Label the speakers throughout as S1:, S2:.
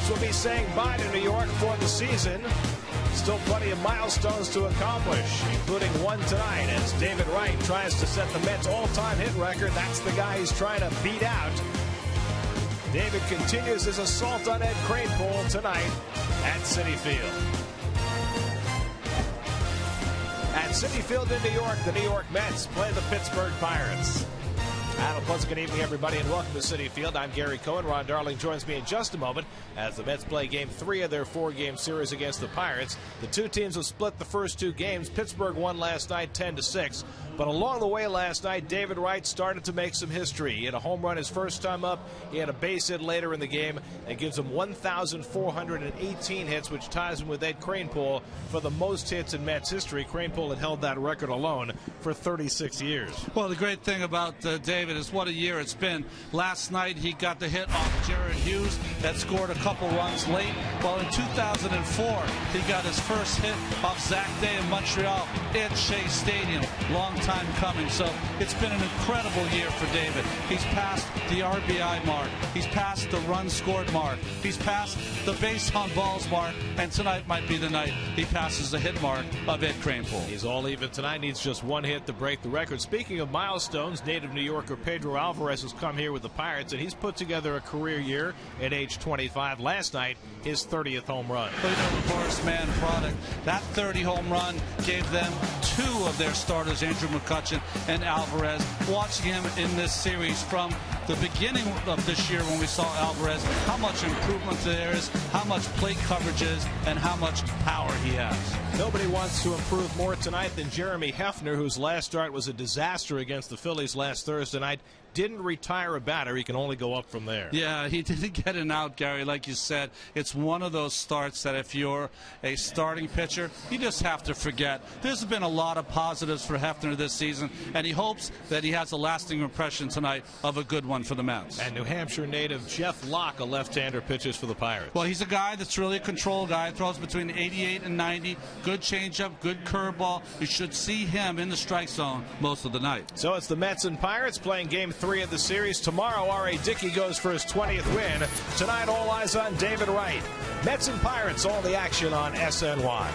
S1: Pirates will be saying bye to New York for the season. Still plenty of milestones to accomplish, including one tonight as David Wright tries to set the Mets' all-time hit record. That's the guy he's trying to beat out. David continues his assault on Ed Kranepool tonight at Citi Field. At Citi Field in New York, the New York Mets play the Pittsburgh Pirates. Have a pleasant good evening, everybody, and welcome to Citi Field. I'm Gary Cohen. Ron Darling joins me in just a moment as the Mets play Game 3 of their 4-game series against the Pirates. The two teams have split the first two games. Pittsburgh won last night 10-6. But along the way last night, David Wright started to make some history. He had a home run his first time up. He had a base hit later in the game and gives him 1,418 hits, which ties him with Ed Kranepool for the most hits in Mets history. Kranepool had held that record alone for 36 years.
S2: Well, the great thing about David is what a year it's been. Last night he got the hit off Jared Hughes that scored a couple runs late. Well, in 2004 he got his first hit off Zach Day in Montreal at Shea Stadium. Long time coming. So it's been an incredible year for David. He's passed the RBI mark. He's passed the run scored mark. He's passed the base on balls mark. And tonight might be the night he passes the hit mark of Ed Kranepool.
S1: He's all even tonight. Needs just one hit to break the record. Speaking of milestones, native New Yorker Pedro Alvarez has come here with the Pirates, and he's put together a career year at age 25. Last night, his 30th home run.
S2: But the Horace Mann product. That 30 home run gave them two of their starters, Andrew McCutchen and Alvarez. Watching him in this series from the beginning of this year when we saw Alvarez, how much improvement there is, how much plate coverage is, and how much power he has.
S1: Nobody wants to improve more tonight than Jeremy Hefner, whose last start was a disaster against the Phillies last Thursday night. Didn't retire a batter. He can only go up from there.
S2: Yeah, he didn't get an out, Gary. Like you said, it's one of those starts that if you're a starting pitcher, you just have to forget. There's been a lot of positives for Hefner this season, and he hopes that he has a lasting impression tonight of a good one for the Mets.
S1: And New Hampshire native Jeff Locke, a left-hander, pitches for the Pirates.
S2: Well, he's a guy that's really a control guy. Throws between 88 and 90. Good changeup, good curveball. You should see him in the strike zone most of the night.
S1: So it's the Mets and Pirates playing Game 3 of the series. Tomorrow, R.A. Dickey goes for his 20th win. Tonight, all eyes on David Wright. Mets and Pirates, all the action on SNY.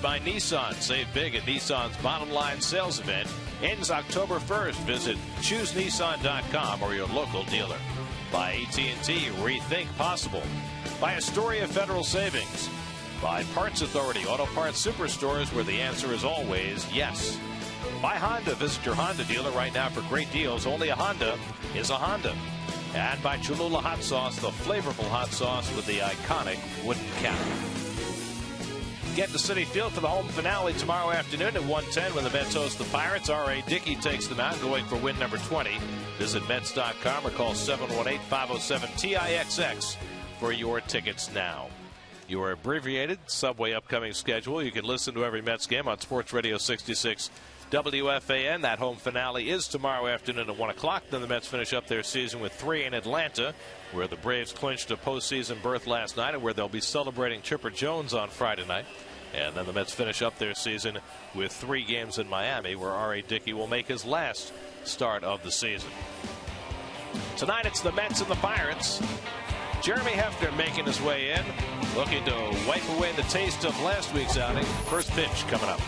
S1: by Nissan. Save big at Nissan's Bottom Line Sales Event. Ends October 1st. Visit ChooseNissan.com or your local dealer. By AT&T, rethink possible. By Astoria Federal Savings. By Parts Authority, Auto Parts Superstores, where the answer is always yes. By Honda, visit your Honda dealer right now for great deals. Only a Honda is a Honda. And by Cholula Hot Sauce, the flavorful hot sauce with the iconic wooden cap. Get to Citi Field for the home finale tomorrow afternoon at 1:10 when the Mets host the Pirates. R.A. Dickey takes them out, going for win number 20. Visit Mets.com or call 718-507-TIXX for your tickets now. Your abbreviated Subway upcoming schedule. You can listen to every Mets game on Sports Radio 66 WFAN. That home finale is tomorrow afternoon at 1 o'clock. Then the Mets finish up their season with 3 in Atlanta, where the Braves clinched a postseason berth last night and where they'll be celebrating Chipper Jones on Friday night. And then the Mets finish up their season with 3 games in Miami, where R.A. Dickey will make his last start of the season. Tonight it's the Mets and the Pirates. Jeremy Hefner making his way in, looking to wipe away the taste of last week's outing. First pitch coming up.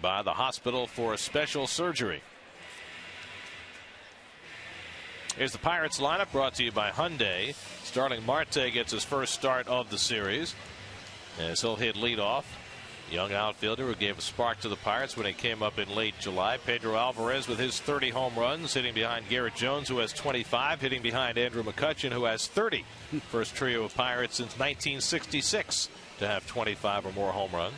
S1: By the hospital for special surgery. Here's the Pirates lineup, brought to you by Hyundai. Starling Marte gets his first start of the series as he'll hit leadoff. Young outfielder who gave a spark to the Pirates when he came up in late July. Pedro Alvarez with his 30 home runs, hitting behind Garrett Jones, who has 25, hitting behind Andrew McCutchen, who has 30. First trio of Pirates since 1966 to have 25 or more home runs.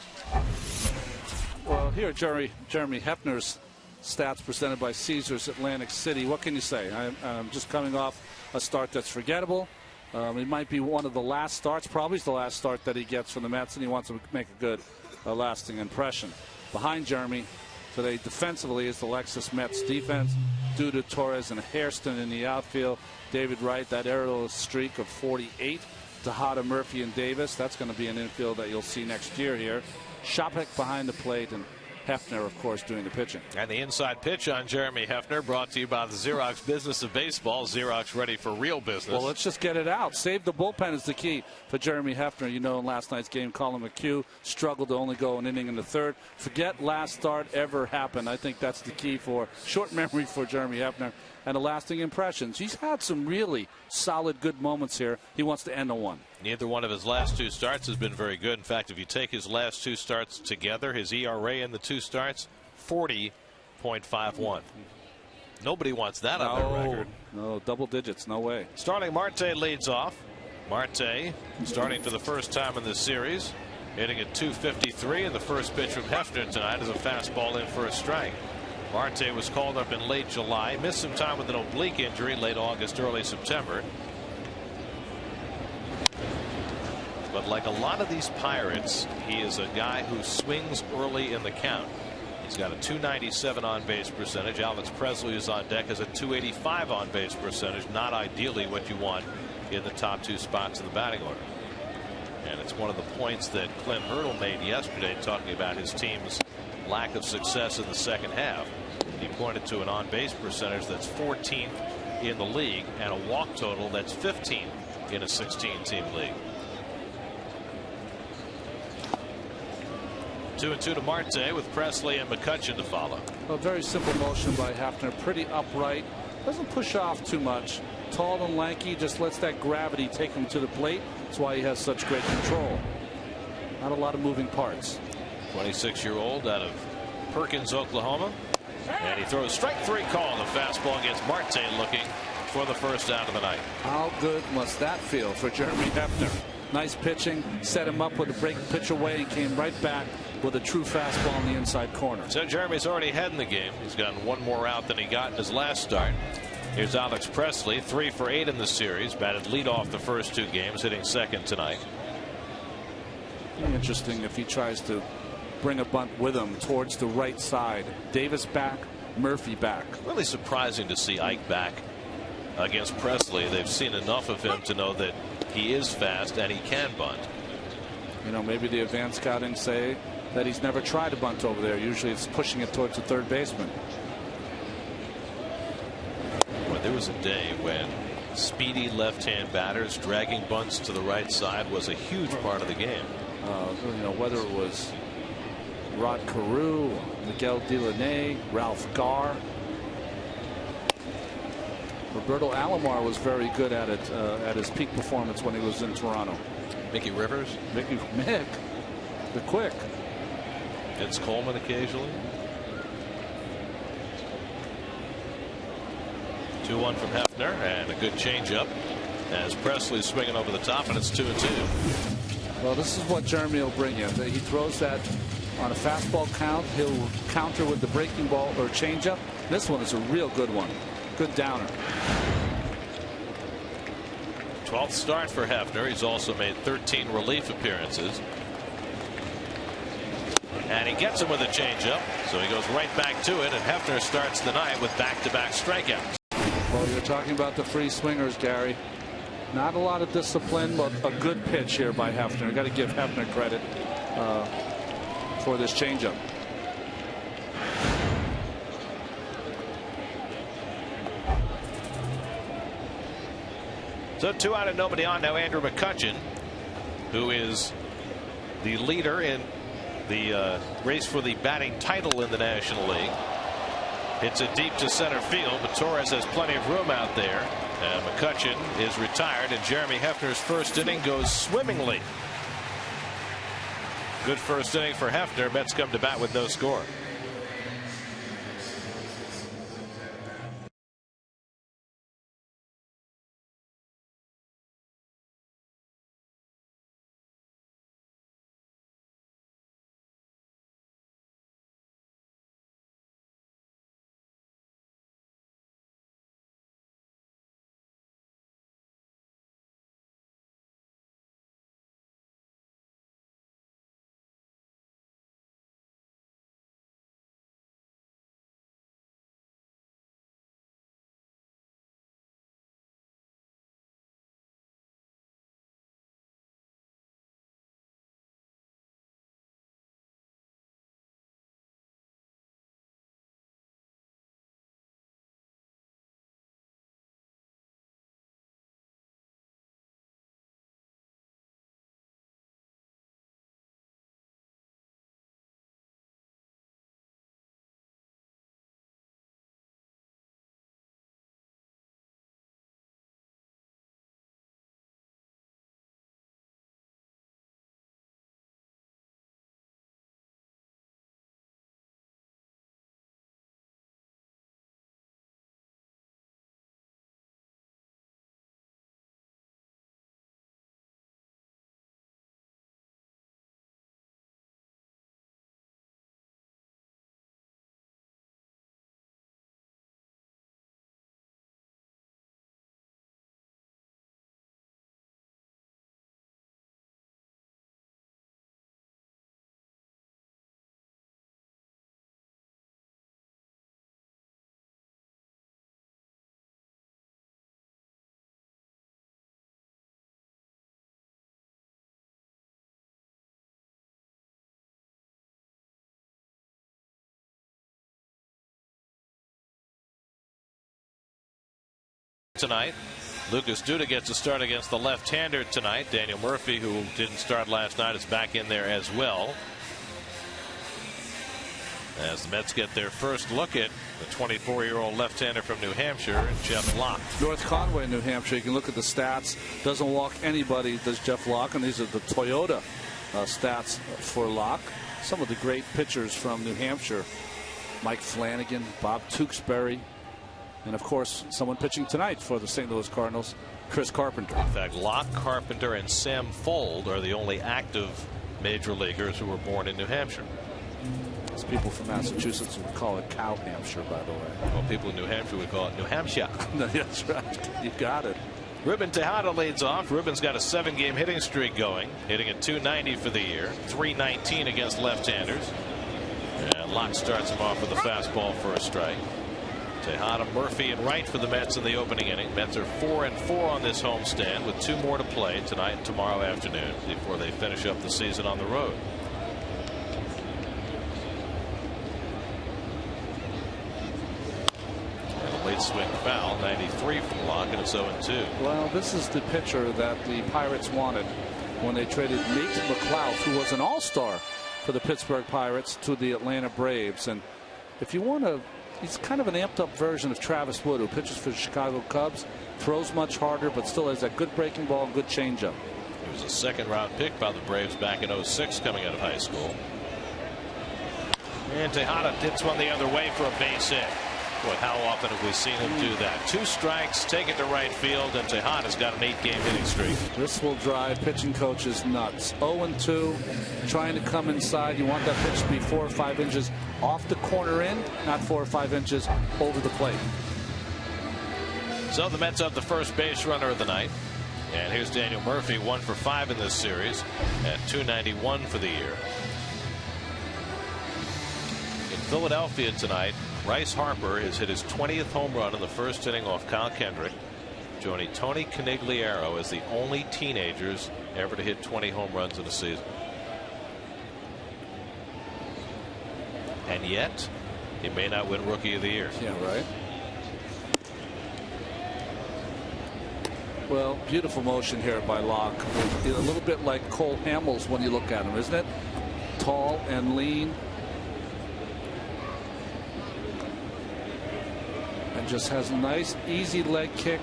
S2: Well, here Jeremy Hefner's stats presented by Caesars Atlantic City. What can you say? I'm just coming off a start that's forgettable. It might be one of the last starts, probably the last start that he gets from the Mets, and he wants to make a good, lasting impression. Behind Jeremy today defensively is the Lexus Mets defense. Duda, Torres, and Hairston in the outfield. David Wright, that aerial streak of 48. Tejada, Murphy, and Davis. That's going to be an infield that you'll see next year here. Shopek behind the plate, and Hefner, of course, doing the pitching.
S1: And the inside pitch on Jeremy Hefner, brought to you by the Xerox Business of Baseball. Xerox, ready for real business.
S2: Well, let's just get it out. Save the bullpen is the key for Jeremy Hefner. You know, in last night's game, Colin McHugh struggled to only go an inning in the third. Forget last start ever happened. I think that's the key for short memory for Jeremy Hefner and the lasting impressions. He's had some really solid, good moments here. He wants to end on one.
S1: Neither one of his last two starts has been very good. In fact, if you take his last two starts together, his ERA in the two starts, 40.51. Nobody wants that on their record.
S2: No, double digits, no way.
S1: Starling Marte leads off. Marte starting for the first time in this series, hitting at .253, and the first pitch from Hefner tonight is a fastball in for a strike. Marte was called up in late July, missed some time with an oblique injury late August, early September. But like a lot of these Pirates, he is a guy who swings early in the count. He's got a .297 on base percentage. Alex Presley is on deck, has a .285 on base percentage. Not ideally what you want in the top two spots in the batting order. And it's one of the points that Clint Hurdle made yesterday, talking about his team's lack of success in the second half. He pointed to an on base percentage that's 14th in the league and a walk total that's 15th in a 16-team league. 2-2 to Marte with Presley and McCutchen to follow.
S2: A very simple motion by Hefner. Pretty upright. Doesn't push off too much. Tall and lanky. Just lets that gravity take him to the plate. That's why he has such great control. Not a lot of moving parts.
S1: 26-year-old out of Perkins, Oklahoma. And he throws strike three call. The fastball against Marte, looking for the first out of the night.
S2: How good must that feel for Jeremy Hefner? Nice pitching. Set him up with a break pitch away and came right back with a true fastball in the inside corner.
S1: So Jeremy's already ahead in the game. He's gotten one more out than he got in his last start. Here's Alex Presley, 3 for 8 in the series. Batted leadoff the first two games, hitting second tonight.
S2: Interesting if he tries to bring a bunt with him towards the right side. Davis back, Murphy back.
S1: Really surprising to see Ike back against Presley. They've seen enough of him to know that he is fast and he can bunt.
S2: You know, maybe the advanced scouting say that he's never tried a bunt over there. Usually it's pushing it towards the third baseman.
S1: Well, there was a day when speedy left-hand batters dragging bunts to the right side was a huge part of the game.
S2: You know, whether it was Rod Carew, Miguel Delaney, Ralph Garr. Roberto Alomar was very good at it at his peak performance when he was in Toronto.
S1: Mickey Rivers.
S2: Mick, the quick.
S1: Vince Coleman occasionally. 2-1 from Hefner, and a good changeup as Presley's swinging over the top, and it's 2-2.
S2: Well, this is what Jeremy will bring you. He throws that on a fastball count. He'll counter with the breaking ball or changeup. This one is a real good one. Good downer.
S1: 12th start for Hefner. He's also made 13 relief appearances. And he gets him with a changeup, so he goes right back to it, and Hefner starts the night with back-to-back strikeouts.
S2: Well, you're talking about the free swingers, Gary. Not a lot of discipline, but a good pitch here by Hefner. Got to give Hefner credit for this changeup.
S1: So 2 out and nobody on now. Andrew McCutchen, who is the leader in the race for the batting title in the National League. Hits it deep to center field, but Torres has plenty of room out there. And McCutchen is retired, and Jeremy Hefner's first inning goes swimmingly. Good first inning for Hefner. Mets come to bat with no score. tonight. Lucas Duda gets a start against the left-hander tonight. Daniel Murphy, who didn't start last night, is back in there as well. As the Mets get their first look at the 24-year-old left-hander from New Hampshire, Jeff Locke.
S2: North Conway, New Hampshire. You can look at the stats. Doesn't walk anybody, does Jeff Locke, and these are the Toyota stats for Locke. Some of the great pitchers from New Hampshire: Mike Flanagan, Bob Tewksbury, and of course someone pitching tonight for the St. Louis Cardinals, Chris Carpenter.
S1: In fact, Locke, Carpenter, and Sam Fold are the only active major leaguers who were born in New Hampshire.
S2: As people from Massachusetts would call it Cow Hampshire, by the way.
S1: Well, people in New Hampshire would call it New Hampshire.
S2: That's right. You got it.
S1: Ruben Tejada leads off. Ruben's got a 7-game hitting streak going, hitting at .290 for the year, .319 against left-handers. And Locke starts him off with a fastball for a strike. Tejada, Murphy, and Wright for the Mets in the opening inning. Mets are 4-4 on this homestand with 2 more to play tonight and tomorrow afternoon before they finish up the season on the road. Late swing foul, 93 from Locke, and it's 0-2.
S2: Well, this is the pitcher that the Pirates wanted when they traded Nate McLouth, who was an all-star for the Pittsburgh Pirates, to the Atlanta Braves. And if you want to, he's kind of an amped-up version of Travis Wood, who pitches for the Chicago Cubs, throws much harder, but still has that good breaking ball and good changeup.
S1: He was a second-round pick by the Braves back in '06 coming out of high school. And Tejada hits one the other way for a base hit. Boy, how often have we seen him do that? 2 strikes, take it to right field, and Tejada's got an 8-game hitting streak.
S2: This will drive pitching coaches nuts. 0-2, trying to come inside. You want that pitch to be 4 or 5 inches off the corner end, not 4 or 5 inches over the plate.
S1: So the Mets have the first base runner of the night. And here's Daniel Murphy, 1 for 5 in this series at .291 for the year. In Philadelphia tonight, Bryce Harper has hit his 20th home run in the first inning off Kyle Kendrick. Joining Tony Conigliaro as the only teenagers ever to hit 20 home runs in a season. And yet, he may not win Rookie of the Year.
S2: Yeah, right. Well, beautiful motion here by Locke. A little bit like Cole Hamels when you look at him, isn't it? Tall and lean. And just has a nice easy leg kick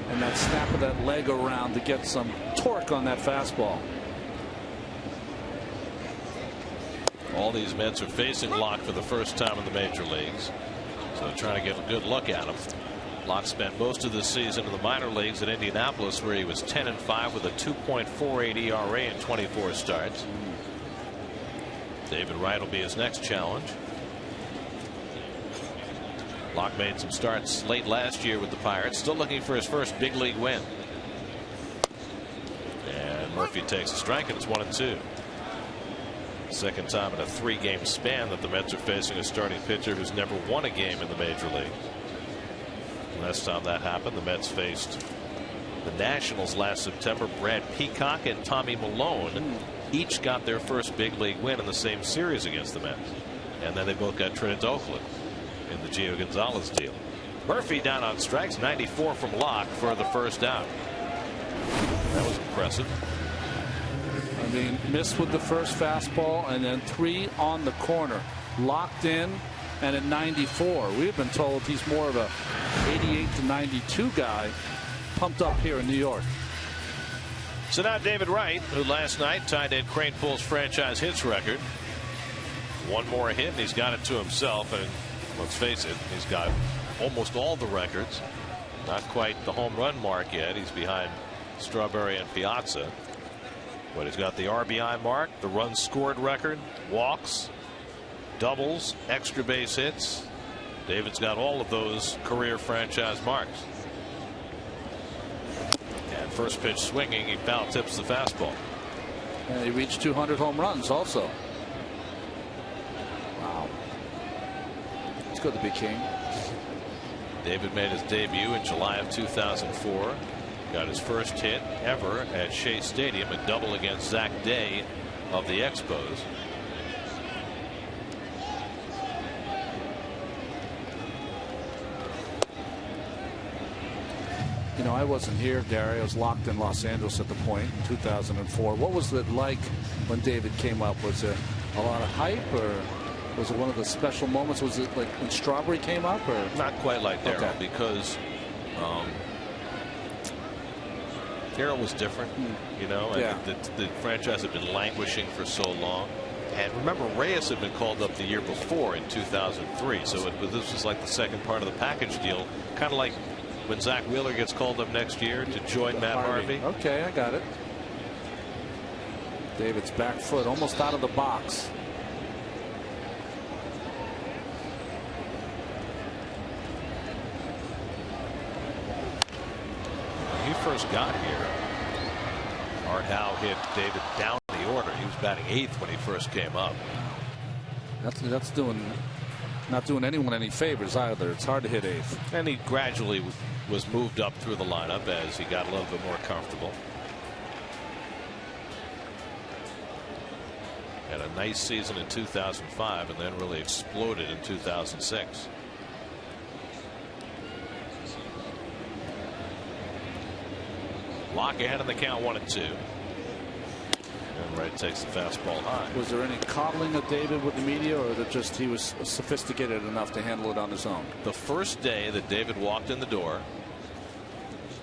S2: and that snap of that leg around to get some torque on that fastball.
S1: All these Mets are facing Locke for the first time in the major leagues, so trying to get a good look at him. Locke spent most of this season in the minor leagues at Indianapolis, where he was 10-5 with a 2.48 ERA in 24 starts. David Wright will be his next challenge. Locke made some starts late last year with the Pirates, still looking for his first big league win. And Murphy takes a strike, and it's 1-2. Second time in a 3-game span that the Mets are facing a starting pitcher who's never won a game in the major leagues. Last time that happened, the Mets faced the Nationals last September. Brad Peacock and Tommy Malone each got their first big league win in the same series against the Mets. And then they both got traded to Oakland in the Gio Gonzalez deal. Murphy down on strikes, 94 from Locke for the first out. That was impressive.
S2: I mean, missed with the first fastball and then 3 on the corner. Locked in and at 94. We've been told he's more of a 88 to 92 guy, pumped up here in New York.
S1: So now David Wright, who last night tied Ed Kranepool's franchise hits record. One more hit and he's got it to himself, and let's face it, he's got almost all the records. Not quite the home run mark yet. He's behind Strawberry and Piazza, but he's got the RBI mark, the runs scored record, walks, doubles, extra base hits. David's got all of those career franchise marks. And first pitch swinging, he foul tips the fastball.
S2: And he reached 200 home runs also. Wow. It's good to be king.
S1: David made his debut in July of 2004. Got his first hit ever at Shea Stadium, a double against Zach Day of the Expos.
S2: I wasn't here, Gary. I was locked in Los Angeles at the point in 2004. What was it like when David came up? Was it a lot of hype, or was it one of the special moments? Was it like when Strawberry came up, or
S1: not quite like Darryl?
S2: Okay.
S1: Because Darryl was different, you know, and
S2: Yeah.
S1: the franchise had been languishing for so long. And remember, Reyes had been called up the year before in 2003, so this was like the second part of the package deal, kind of like when Zach Wheeler gets called up next year to join Matt Harvey.
S2: Okay, I got it. David's back foot almost out of the box.
S1: When he first got here, Art Howe hit David down the order. He was batting 8th when he first came up.
S2: That's not doing anyone any favors either. It's hard to hit 8th.
S1: And he gradually was moved up through the lineup as he got a little bit more comfortable. Had a nice season in 2005 and then really exploded in 2006. Lock ahead in the count, 1-2. And Wright takes the fastball high.
S2: Was there any coddling of David with the media, or that just he was sophisticated enough to handle it on his own?
S1: The first day that David walked in the door,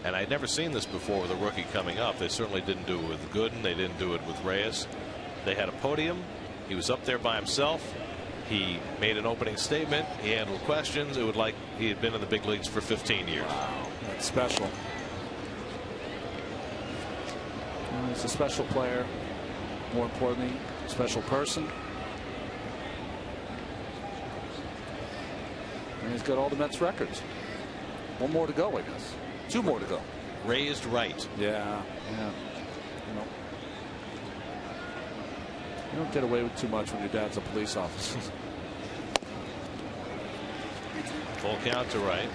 S1: and I'd never seen this before with a rookie coming up. They certainly didn't do it with Gooden. They didn't do it with Reyes. They had a podium. He was up there by himself. He made an opening statement. He handled questions. It was like he had been in the big leagues for 15 years.
S2: Wow, that's special. He's a special player. More importantly, special person. And he's got all the Mets records. One more to go, I guess. 2 more to go.
S1: Raised right.
S2: Yeah. You know, you don't get away with too much when your dad's a police officer.
S1: Full count to right.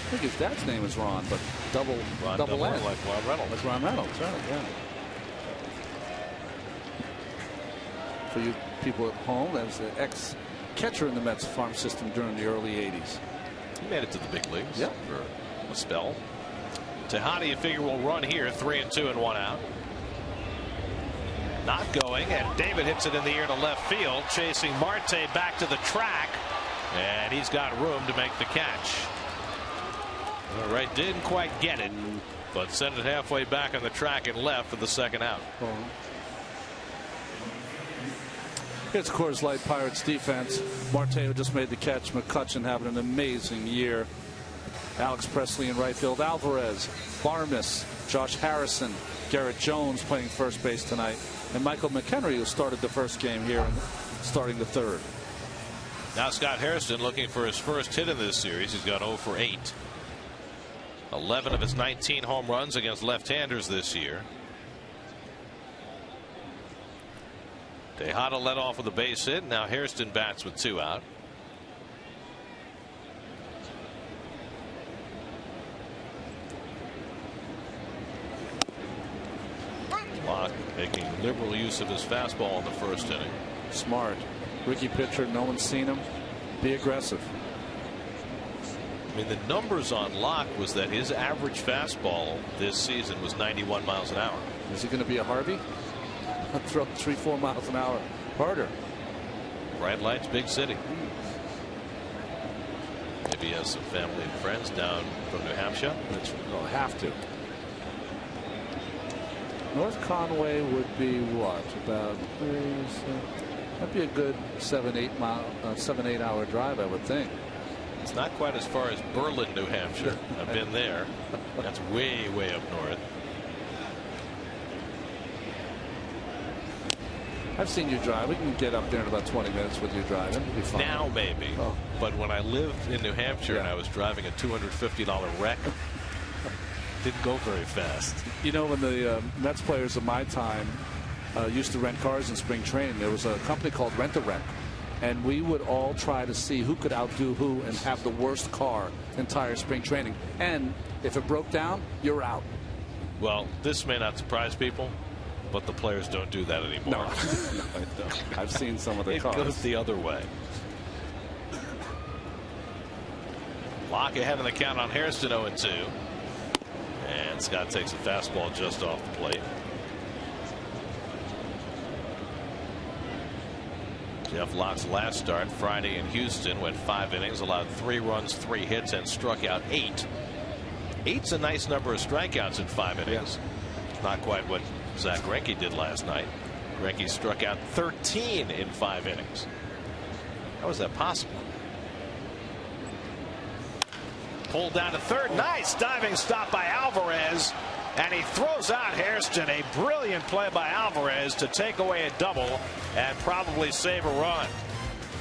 S2: I think his dad's name is Ron, but double N.
S1: Like Ron Reynolds.
S2: Like Ron Reynolds, right? Yeah. For you people at home, that was the ex-catcher in the Mets farm system during the early 80s.
S1: He made it to the big leagues
S2: Yep.
S1: for a spell. Tejada, you figure, will run here, 3-2 and 1 out. Not going, and David hits it in the air to left field, chasing Marte back to the track, and he's got room to make the catch. All right, didn't quite get it, but sent it halfway back on the track and left for the second out.
S2: It's Coors Light Pirates defense. Marte just made the catch. McCutchen having an amazing year. Alex Presley in right field. Alvarez, Barnes, Josh Harrison, Garrett Jones playing first base tonight, and Michael McHenry, who started the first game here and starting the third.
S1: Now Scott Hairston looking for his first hit in this series. He's gone 0 for 8. 11 of his 19 home runs against left-handers this year. Tejada led off with a base hit. Now Hairston bats with 2 out. Locke making liberal use of his fastball in the first inning.
S2: Smart. Rookie pitcher, no one's seen him. Be aggressive.
S1: I mean, the numbers on Locke was that his average fastball this season was 91 miles an hour.
S2: Is he going to be a Harvey? Throw 3-4 miles an hour harder.
S1: Bright lights, big city. Maybe he has some family and friends down from New Hampshire.
S2: They'll have to. North Conway would be what, about that'd be a good 7-8 hour drive, I would think.
S1: It's not quite as far as Berlin, New Hampshire. I've been there. That's way up north.
S2: I've seen you drive. We can get up there in about 20 minutes with you driving. It'll be fun.
S1: Now maybe.
S2: Oh.
S1: But when I lived in New Hampshire and I was driving a $250 wreck, didn't go very fast.
S2: You know, when the Mets players of my time used to rent cars in spring training, there was a company called Rent-A-Wreck, and we would all try to see who could outdo who and have the worst car entire spring training. And if it broke down, you're out.
S1: Well, this may not surprise people, but the players don't do that anymore.
S2: No, I don't. I've seen some of their cars.
S1: It goes the other way. Lock ahead in the count on Hairston, 0-2. And Scott takes a fastball just off the plate. Jeff Locke's last start Friday in Houston went 5 innings, allowed 3 runs, 3 hits, and struck out 8. 8's a nice number of strikeouts in 5 innings. Not quite what Zach Greinke did last night. Greinke struck out 13 in 5 innings. How is that possible? Pulled down to third. Nice diving stop by Alvarez. And he throws out Hairston. A brilliant play by Alvarez to take away a double and probably save a run.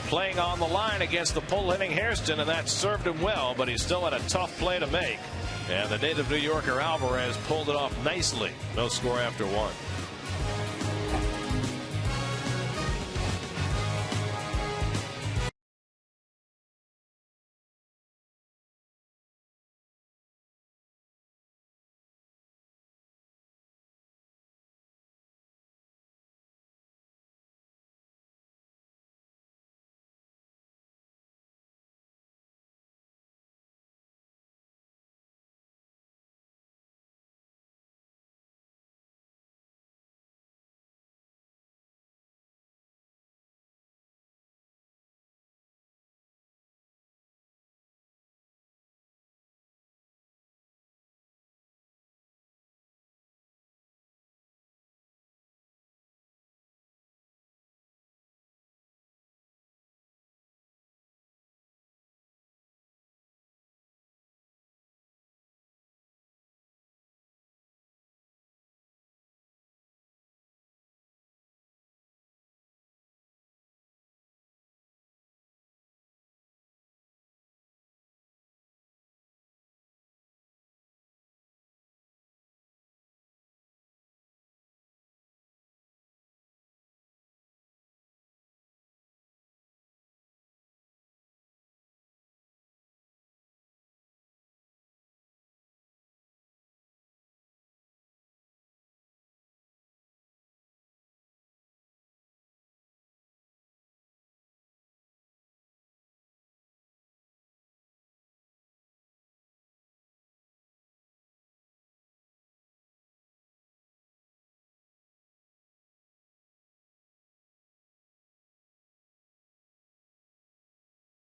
S1: Playing on the line against the pull-hitting Hairston, and that served him well, but he still had a tough play to make. And the native New Yorker Alvarez pulled it off nicely. No score after 1.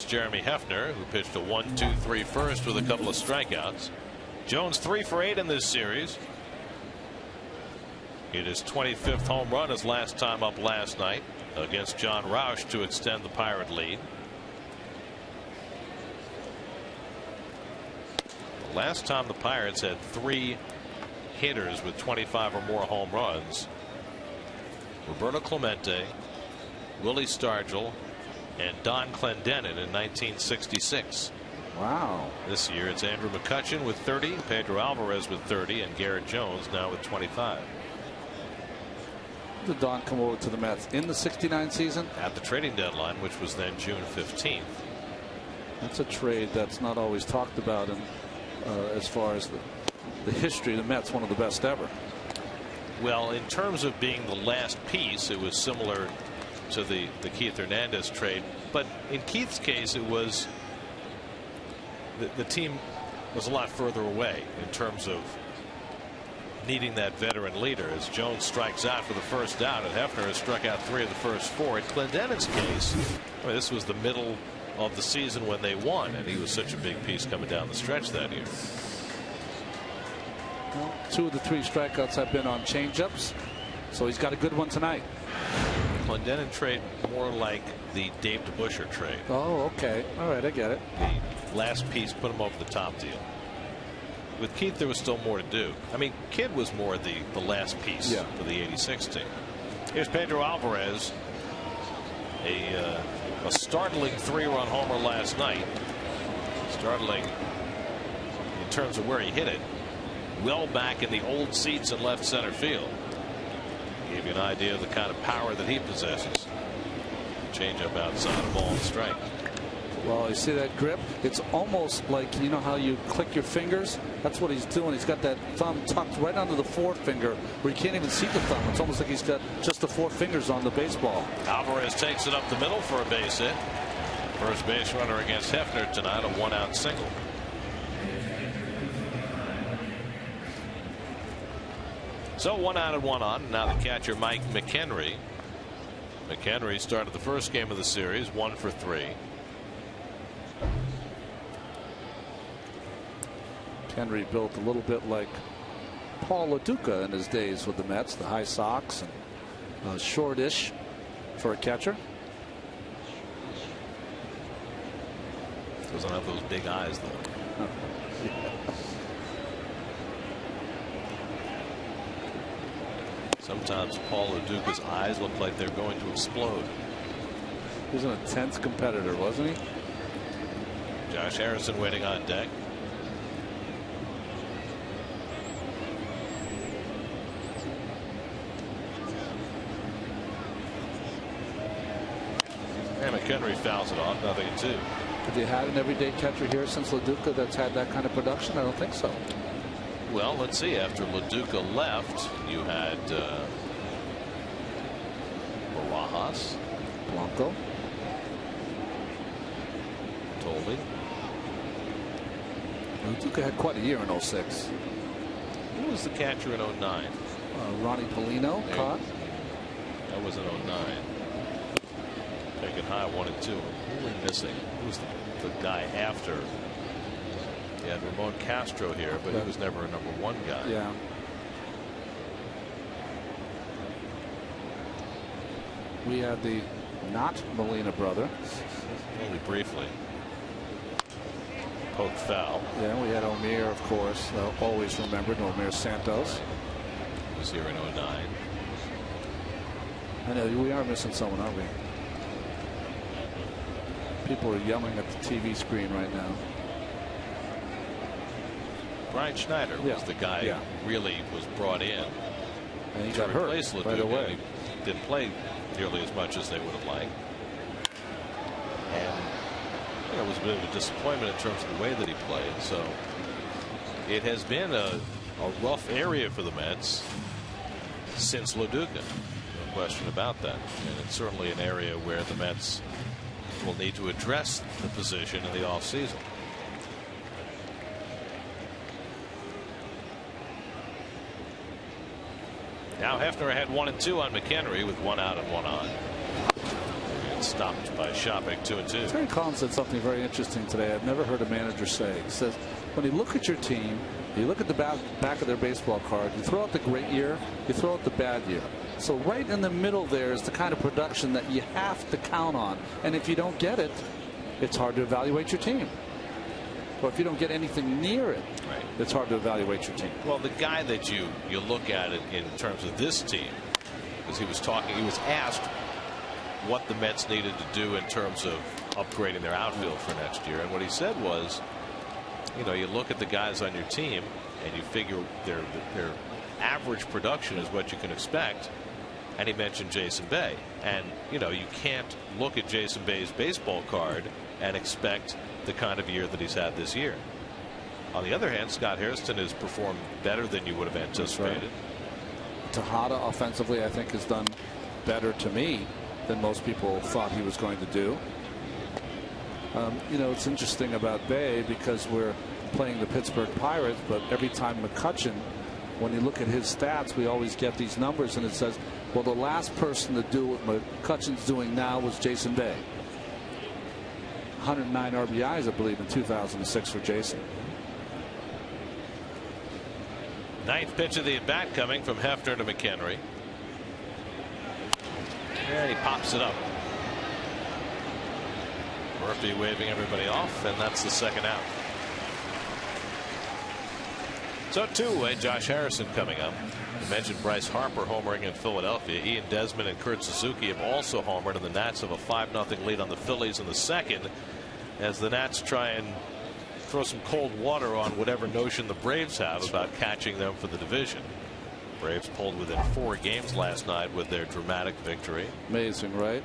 S1: Jeremy Hefner, who pitched a 1-2-3 first with a couple of strikeouts. Jones 3 for 8 in this series. Hit his 25th home run his last time up last night against John Roush to extend the Pirate lead. The last time the Pirates had 3 hitters with 25 or more home runs: Roberto Clemente, Willie Stargell, and Don Clendenin in 1966.
S3: Wow.
S1: This year it's Andrew McCutchen with 30, Pedro Alvarez with 30, and Garrett Jones now with 25.
S3: Did Don come over to the Mets in the '69 season?
S1: At the trading deadline, which was then June 15th.
S3: That's a trade that's not always talked about, and as far as the history of the Mets, one of the best ever.
S1: Well, in terms of being the last piece, it was similar to the Keith Hernandez trade, but in Keith's case it was the team was a lot further away in terms of needing that veteran leader, as Jones strikes out for the first out and Hefner has struck out 3 of the first 4. In Clendenin's case, I mean, this was the middle of the season when they won, and he was such a big piece coming down the stretch that year.
S3: Well, 2 of the 3 strikeouts have been on changeups, so he's got a good one tonight.
S1: Clendenin trade more like the Dave DeBusschere trade.
S3: Oh, okay. All right, I get it.
S1: The last piece put him over the top deal. With Keith, there was still more to do. I mean, Kidd was more the last piece for the '86 team. Here's Pedro Alvarez, a startling 3-run homer last night. Startling in terms of where he hit it. Well back in the old seats in left center field. Give you an idea of the kind of power that he possesses. Change up outside, a ball and strike.
S3: Well, you see that grip? It's almost like, you know how you click your fingers? That's what he's doing. He's got that thumb tucked right under the forefinger where you can't even see the thumb. It's almost like he's got just the 4 fingers on the baseball.
S1: Alvarez takes it up the middle for a base hit. First base runner against Hefner tonight, a 1-out single. So 1 out and 1 on. Now the catcher, Mike McHenry. McHenry started the first game of the series, 1 for 3.
S3: Henry built a little bit like Paul LaDuca in his days with the Mets, the high socks and shortish for a catcher.
S1: Doesn't have those big eyes though. Sometimes Paul LaDuca's eyes look like they're going to explode.
S3: He was an intense competitor, wasn't he?
S1: Josh Harrison waiting on deck. And McHenry fouls it off, 0-2.
S3: Have they had an everyday catcher here since LaDuca that's had that kind of production? I don't think so.
S1: Well, let's see. After LaDuca left, you had Barajas,
S3: Blanco,
S1: Tolby.
S3: LaDuca had quite a year in 06.
S1: Who was the catcher in 09?
S3: Ronnie Polino caught.
S1: That was in 09. Taking high 1-2. Who are we missing? Who's the guy after? You had Ramon Castro here, but he was never a #1 guy.
S3: Yeah. We had the not Molina brother.
S1: Only briefly. Poke foul.
S3: Yeah, we had Omir, of course. Always remembered Omir Santos.
S1: He was here in 09.
S3: I know we are missing someone, aren't we? People are yelling at the TV screen right now.
S1: Brian Schneider was the guy who really was brought in.
S3: And he got hurt right away.
S1: He didn't play nearly as much as they would have liked. And it was a bit of a disappointment in terms of the way that he played. So it has been a rough area for the Mets since LaDuca. No question about that. And it's certainly an area where the Mets will need to address the position in the offseason. Now Hefner had 1-2 on McHenry with 1 out and 1 on. And stopped by Shopik 2-2.
S3: Terry Collins said something very interesting today. I've never heard a manager say. He says, when you look at your team, you look at the back of their baseball card, you throw out the great year, you throw out the bad year. So right in the middle there is the kind of production that you have to count on. And if you don't get it, it's hard to evaluate your team. Or if you don't get anything near it, it's hard to evaluate your team.
S1: Well, the guy that you look at it in terms of this team, because he was asked what the Mets needed to do in terms of upgrading their outfield for next year. And what he said was, you look at the guys on your team and you figure their average production is what you can expect. And he mentioned Jason Bay. And, you can't look at Jason Bay's baseball card and expect the kind of year that he's had this year. On the other hand, Scott Hairston has performed better than you would have anticipated.
S3: Right. Tejada offensively, I think, has done better to me than most people thought he was going to do. It's interesting about Bay because we're playing the Pittsburgh Pirates, but every time McCutchen, when you look at his stats, we always get these numbers and it says, well, the last person to do what McCutchen's doing now was Jason Bay. 109 RBIs, I believe, in 2006 for Jason.
S1: Ninth pitch of the at-bat coming from Hefner to McHenry. And he pops it up. Murphy waving everybody off, and that's the second out. So two-way, Josh Harrison coming up. You mentioned Bryce Harper homering in Philadelphia. Ian Desmond and Kurt Suzuki have also homered, and the Nats have a 5-0 lead on the Phillies in the second, as the Nats try and throw some cold water on whatever notion the Braves have about catching them for the division. Braves pulled within 4 games last night with their dramatic victory.
S3: Amazing, right?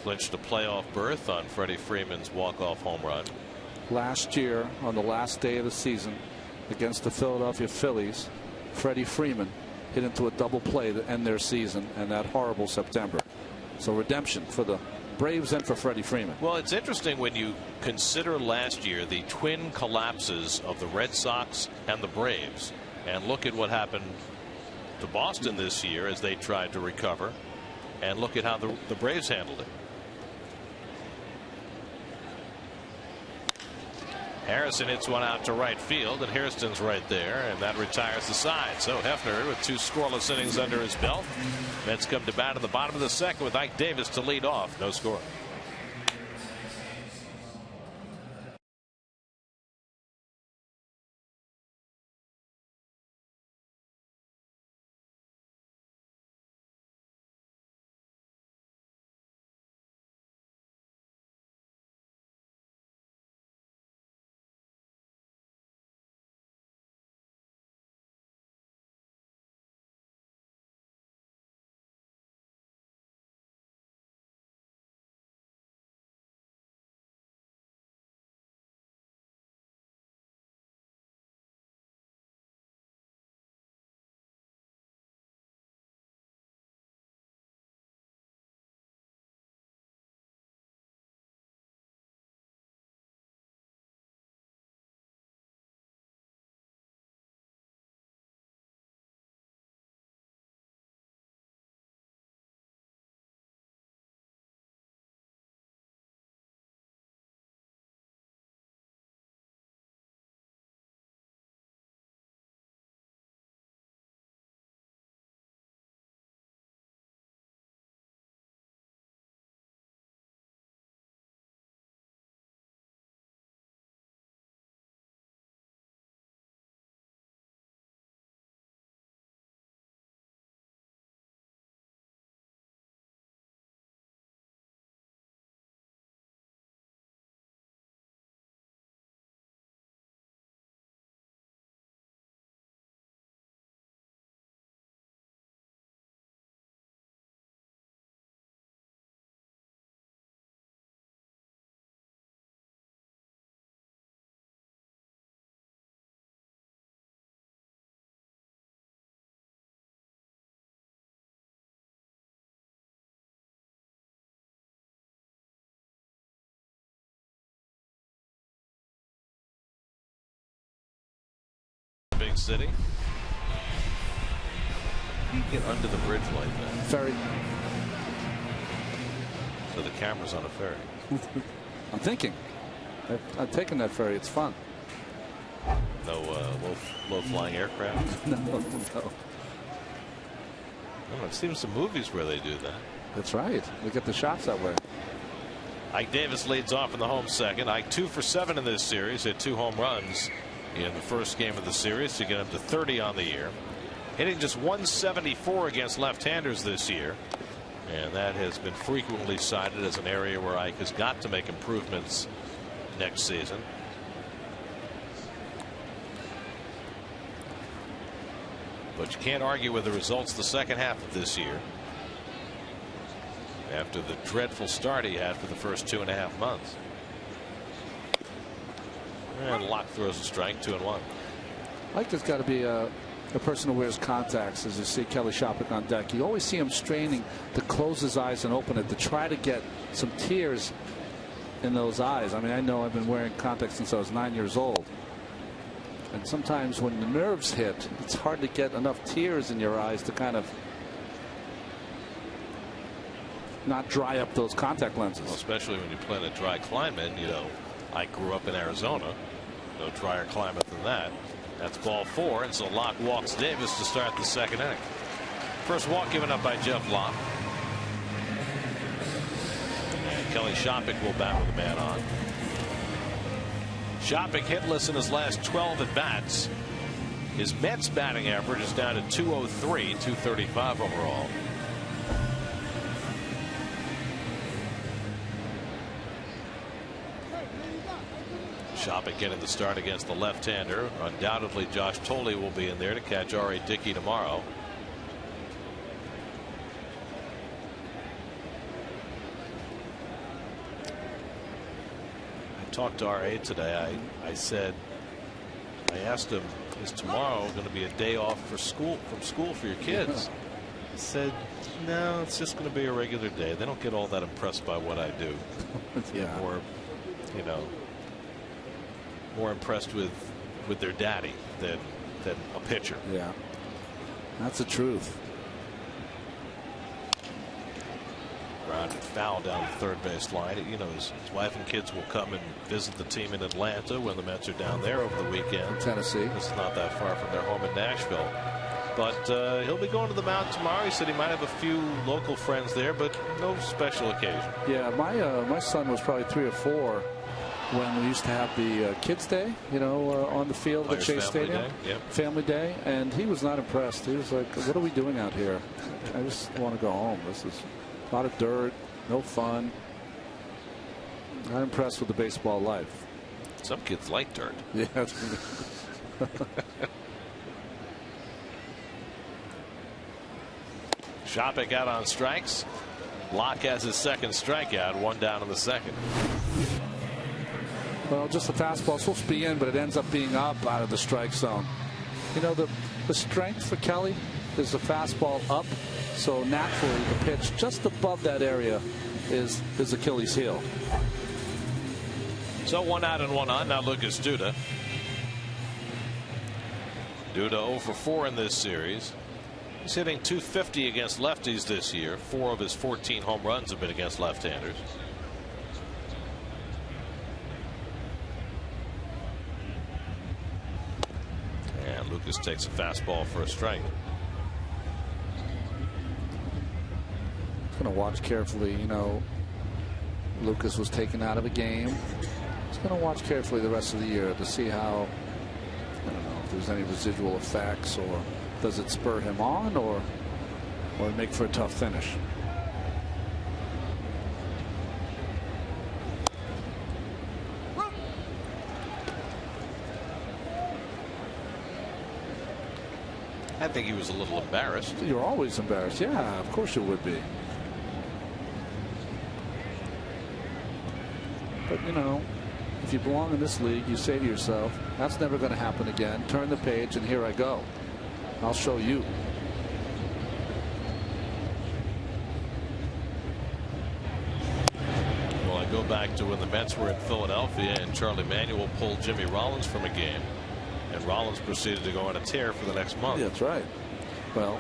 S1: Clinched a playoff berth on Freddie Freeman's walk-off home run.
S3: Last year, on the last day of the season, against the Philadelphia Phillies, Freddie Freeman hit into a double play to end their season and that horrible September. So redemption for the Braves and for Freddie Freeman.
S1: Well, it's interesting when you consider last year the twin collapses of the Red Sox and the Braves, and look at what happened to Boston this year as they tried to recover. And look at how the Braves handled it. Harrison hits one out to right field, and Hairston's right there, and that retires the side. So Hefner with 2 scoreless innings under his belt. Mets come to bat in the bottom of the second with Ike Davis to lead off. No score. Big city. You get under the bridge like that.
S3: Ferry.
S1: So the camera's on a ferry.
S3: I'm thinking. I've taken that ferry. It's fun.
S1: No low flying aircraft.
S3: No.
S1: Oh, I've seen some movies where they do that.
S3: That's right. We get the shots that way.
S1: Ike Davis leads off in the home second. Ike 2 for 7 in this series. Hit 2 home runs in the first game of the series to get up to 30 on the year. Hitting just 174 against left-handers this year. And that has been frequently cited as an area where Ike has got to make improvements next season. But you can't argue with the results the second half of this year, after the dreadful start he had for the first 2.5 months. And Locke throws a strike, 2-1.
S3: Ike has got to be a person who wears contacts, as you see Kelly Shopping on deck. You always see him straining to close his eyes and open it to try to get some tears in those eyes. I mean, I know I've been wearing contacts since I was 9 years old. And sometimes when the nerves hit, it's hard to get enough tears in your eyes to kind of not dry up those contact lenses.
S1: Well, especially when you play in a dry climate. You know, I grew up in Arizona. No drier climate than that. That's ball 4, and so Locke walks Davis to start the second inning. First walk given up by Jeff Locke. And Kelly Shopping will bat with a man on. Shopping hitless in his last 12 at bats. His Mets batting average is down to 203, 235 overall. Shopping getting the start against the left-hander. Undoubtedly, Josh Tolley will be in there to catch R.A. Dickey tomorrow. I talked to R.A. today. I asked him, is tomorrow going to be a day off from school for your kids? He said, no, it's just going to be a regular day. They don't get all that impressed by what I do.
S3: Yeah.
S1: More, you know, more impressed with their daddy than a pitcher.
S3: Yeah. That's the truth.
S1: Grounded foul down the third base line. You know, his wife and kids will come and visit the team in Atlanta when the Mets are down there over the weekend.
S3: Tennessee.
S1: This is not that far from their home in Nashville. But he'll be going to the mound tomorrow. He said he might have a few local friends there, but no special occasion.
S3: Yeah, my son was probably 3 or 4 when we used to have the Kids Day, you know, on the field at Chase Stadium.
S1: Yep.
S3: Family Day. And he was not impressed. He was like, what are we doing out here? I just want to go home. This is a lot of dirt, no fun. Not impressed with the baseball life.
S1: Some kids like dirt.
S3: Yeah.
S1: Shopping out on strikes. Locke has his second strikeout, 1 down in the second.
S3: Well, just the fastball supposed to be in, but it ends up being up out of the strike zone. You know, the strength for Kelly is the fastball up, so naturally the pitch just above that area is Achilles' heel.
S1: So 1 out and 1 on. Now Lucas Duda. Duda 0 for 4 in this series. He's hitting .250 against lefties this year. 4 of his 14 home runs have been against left-handers. And Lucas takes a fastball for a strike.
S3: Going to watch carefully. You know, Lucas was taken out of a game. He's going to watch carefully the rest of the year to see how, I don't know, if there's any residual effects, or does it spur him on, or make for a tough finish.
S1: I think he was a little embarrassed.
S3: You're always embarrassed. Yeah, of course you would be. But, you know, if you belong in this league, you say to yourself, that's never going to happen again. Turn the page, and here I go. I'll show you.
S1: Well, I go back to when the Mets were in Philadelphia and Charlie Manuel pulled Jimmy Rollins from a game, and Rollins proceeded to go on a tear for the next month.
S3: Yeah, that's right. Well,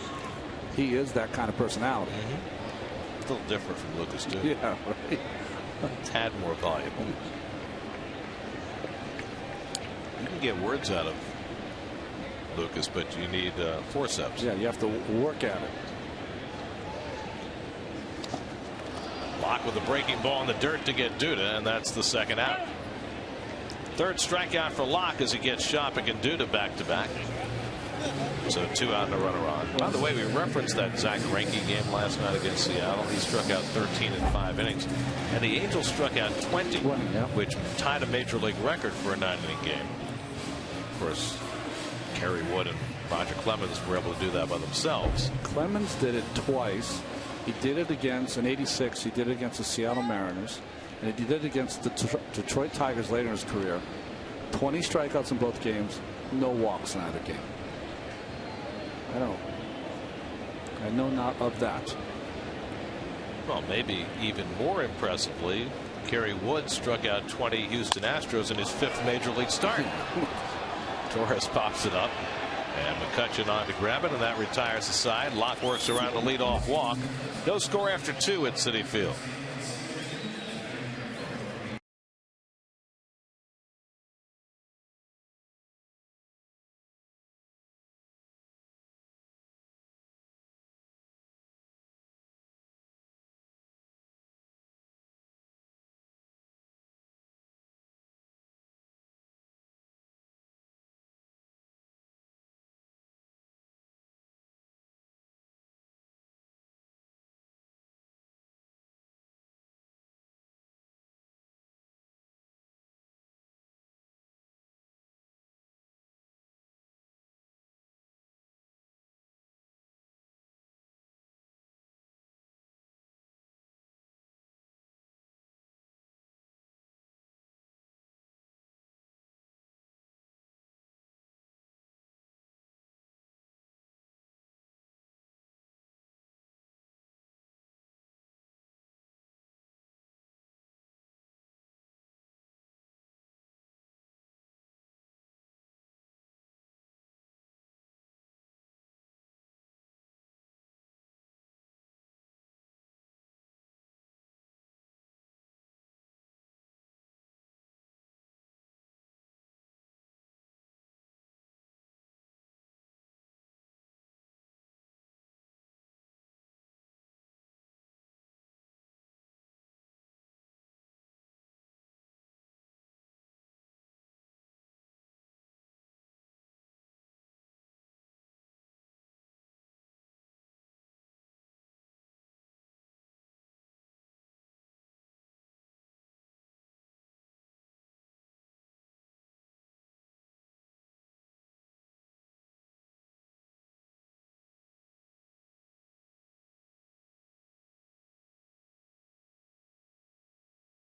S3: he is that kind of personality.
S1: A little different from Lucas, too.
S3: Yeah, right.
S1: A tad more valuable. You can get words out of Lucas, but you need forceps.
S3: Yeah, you have to work at it.
S1: Locke with a breaking ball in the dirt to get Duda, and that's the second out. Third strikeout for Locke as he gets Shopping and Duda back to back. So 2 out and a runner on. By the way, we referenced that Zach Greinke game last night against Seattle. He struck out 13 in 5 innings, and the Angels struck out 20,
S3: yeah,
S1: which tied a major league record for a 9-inning game. Of course, Kerry Wood and Roger Clemens were able to do that by themselves.
S3: Clemens did it twice. He did it against, in '86, he did it against the Seattle Mariners, and he did it against the Detroit Tigers later in his career. 20 strikeouts in both games, no walks in either game. I know not of that.
S1: Well, maybe even more impressively, Kerry Wood struck out 20 Houston Astros in his 5th major league start. Torres pops it up, and McCutchen on to grab it, and that retires the side. Locke works around a leadoff walk. No score after 2 at Citi Field.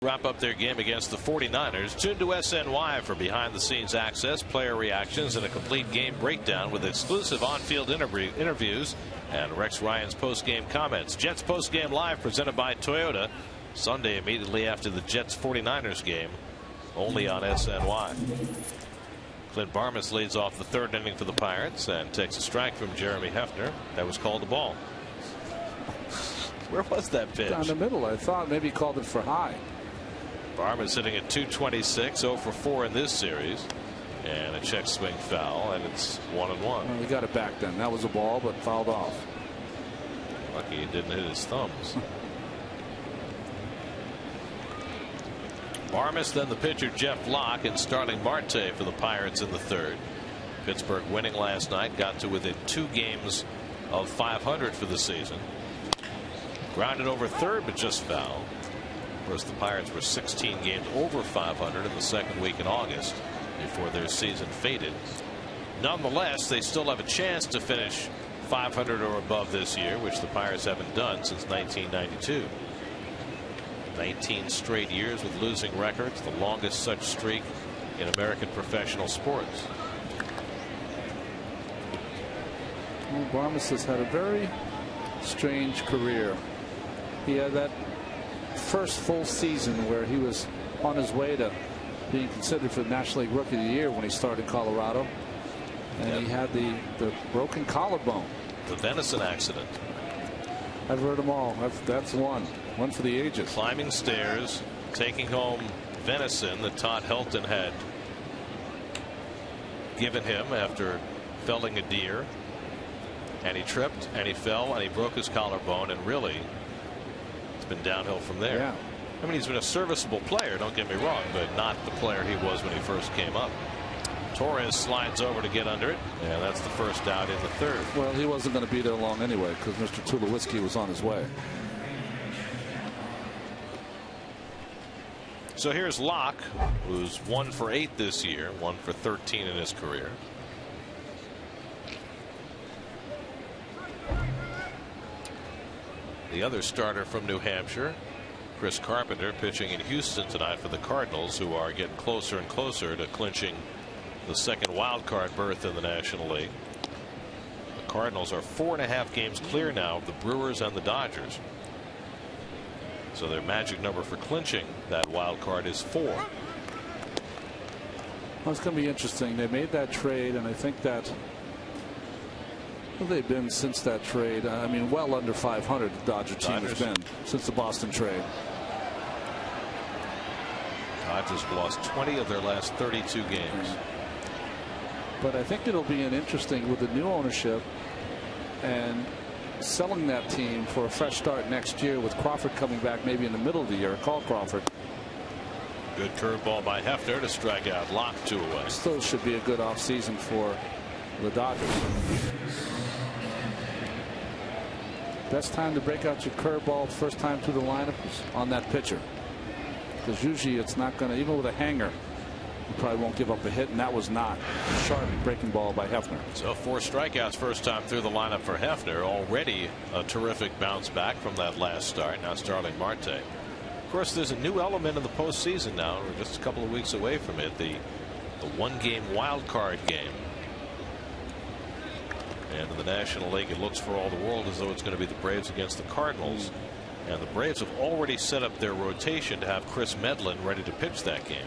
S1: Wrap up their game against the 49ers. Tune to SNY for behind-the-scenes access, player reactions, and a complete game breakdown with exclusive on-field interviews and Rex Ryan's post-game comments. Jets post-game live presented by Toyota. Sunday immediately after the Jets 49ers game, only on SNY. Clint Barmas leads off the third inning for the Pirates and takes a strike from Jeremy Hefner. That was called a ball. Where was that pitch?
S3: Down the middle. I thought maybe he called it for high.
S1: Barman's sitting at 226, 0 for 4 in this series, and a check swing foul, and it's 1-1.
S3: Well, he got it back then. That was a ball, but fouled off.
S1: Lucky he didn't hit his thumbs. Barmas, then the pitcher Jeff Locke, and starting Marte for the Pirates in the third. Pittsburgh winning last night, got to within 2 games of 500 for the season. Grounded over third, but just foul. Of course, the Pirates were 16 games over 500 in the second week in August before their season faded. Nonetheless, they still have a chance to finish 500 or above this year, which the Pirates haven't done since 1992. 19 straight years with losing records, the longest such streak in American professional sports.
S3: Well, Barmas has had a very strange career. He had that first full season where he was on his way to being considered for the National League Rookie of the Year when he started in Colorado, and he had the broken collarbone.
S1: The venison accident.
S3: I've heard them all. That's one for the ages.
S1: Climbing stairs, taking home venison that Todd Helton had given him after felling a deer, and he tripped and he fell and he broke his collarbone, and really been downhill from there.
S3: Yeah.
S1: I mean, he's been a serviceable player, don't get me wrong, but not the player he was when he first came up. Torres slides over to get under it, and that's the first out in the third.
S3: Well, he wasn't going to be there long anyway because Mr. Tulowitzki was on his way.
S1: So here's Locke, who's 1 for 8 this year, 1 for 13 in his career. The other starter from New Hampshire, Chris Carpenter, pitching in Houston tonight for the Cardinals, who are getting closer and closer to clinching the second wild card berth in the National League. The Cardinals are 4.5 games clear now of the Brewers and the Dodgers. So their magic number for clinching that wild card is 4.
S3: Well, it's going to be interesting. They made that trade, and I think that they've been since that trade. I mean, well under 500 the Dodger team has been since the Boston trade.
S1: Dodgers lost 20 of their last 32 games.
S3: But I think it'll be an interesting with the new ownership and selling that team for a fresh start next year with Crawford coming back maybe in the middle of the year. Call Crawford.
S1: Good curveball by Hefner to strike out Locke 2 away.
S3: Still should be a good offseason for the Dodgers. Best time to break out your curveball first time through the lineup is on that pitcher, because usually it's not going to, even with a hanger, you probably won't give up a hit, and that was not a sharp breaking ball by Hefner.
S1: So 4 strikeouts first time through the lineup for Hefner. Already a terrific bounce back from that last start. Now starting Marte. Of course, there's a new element in the postseason now. We're just a couple of weeks away from it. The 1-game wild card game. And in the National League, it looks for all the world as though it's going to be the Braves against the Cardinals. And the Braves have already set up their rotation to have Chris Medlin ready to pitch that game.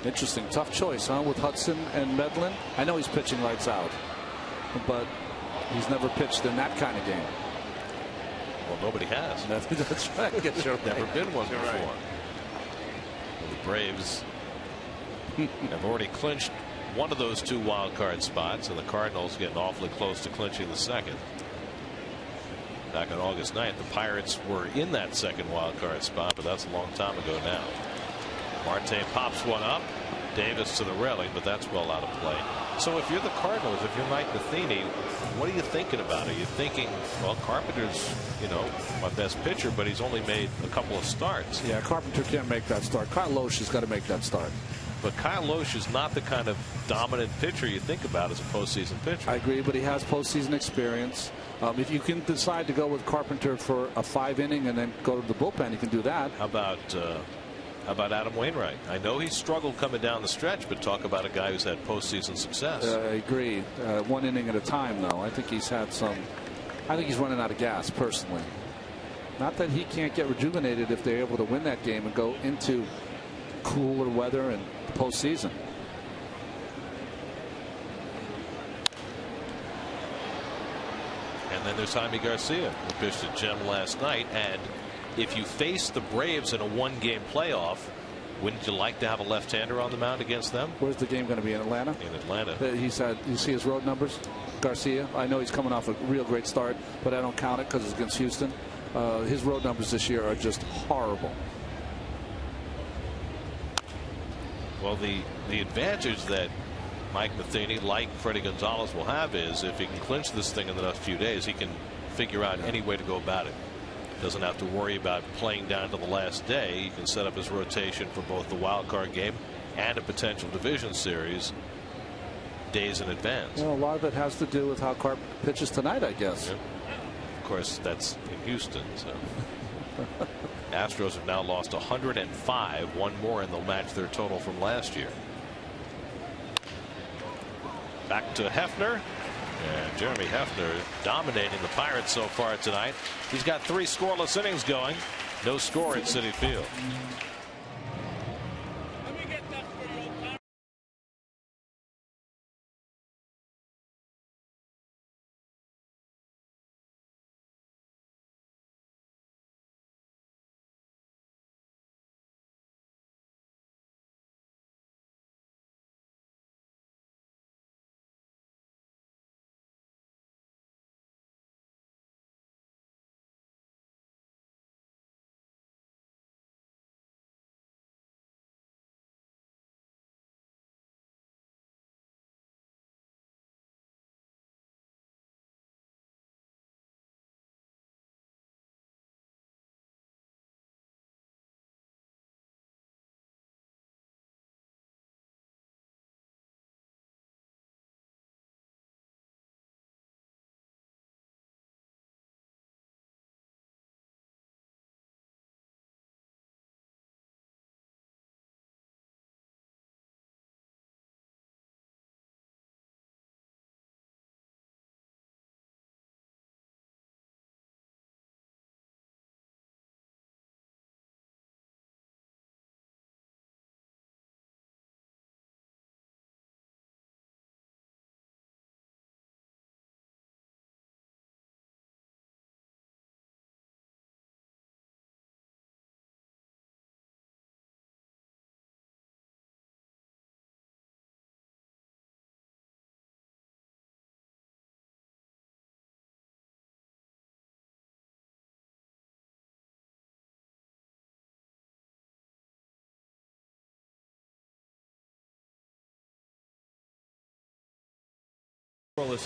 S3: Interesting. Tough choice, huh, with Hudson and Medlin. I know he's pitching lights out, but he's never pitched in that kind of game.
S1: Well, nobody has.
S3: That's right. I guess you're
S1: Never
S3: right.
S1: been one before.
S3: Right.
S1: Well, the Braves have already clinched one of those 2 wild card spots, and the Cardinals getting awfully close to clinching the second. Back on August 9th, the Pirates were in that second wild card spot, but that's a long time ago now. Marte pops one up. Davis to the railing, but that's well out of play. So if you're the Cardinals, if you're Mike Matheny, what are you thinking about? Are you thinking, well, Carpenter's, my best pitcher, but he's only made a couple of starts?
S3: Yeah, Carpenter can't make that start. Kyle Loesch has got to make that start.
S1: But Kyle Loesch is not the kind of dominant pitcher you think about as a postseason pitcher.
S3: I agree, but he has postseason experience. If you can decide to go with Carpenter for a 5 inning and then go to the bullpen, you can do that.
S1: How about How about Adam Wainwright? I know he struggled coming down the stretch, but talk about a guy who's had postseason success.
S3: I agree. 1 inning at a time, though. I think he's had some. I think he's running out of gas, personally. Not that he can't get rejuvenated if they're able to win that game and go into cooler weather and postseason.
S1: And then there's Jaime Garcia, who pitched at Gem last night. And if you face the Braves in a 1-game playoff, wouldn't you like to have a left-hander on the mound against them?
S3: Where's the game going to be? In Atlanta?
S1: In Atlanta.
S3: He's had. You see his road numbers, Garcia. I know he's coming off a real great start, but I don't count it because it's against Houston. His road numbers this year are just horrible.
S1: Well, the advantage that Mike Matheny, like Freddie Gonzalez, will have is if he can clinch this thing in the next few days, he can figure out any way to go about it. Doesn't have to worry about playing down to the last day. He can set up his rotation for both the wild card game and a potential division series days in advance.
S3: Well, a lot of it has to do with how Carp pitches tonight, I guess.
S1: Yeah. Of course, that's in Houston. So Astros have now lost 105. One more, and they'll match their total from last year. Back to Hefner. And Jeremy Hefner dominating the Pirates so far tonight. He's got 3 scoreless innings going. No score at Citi Field.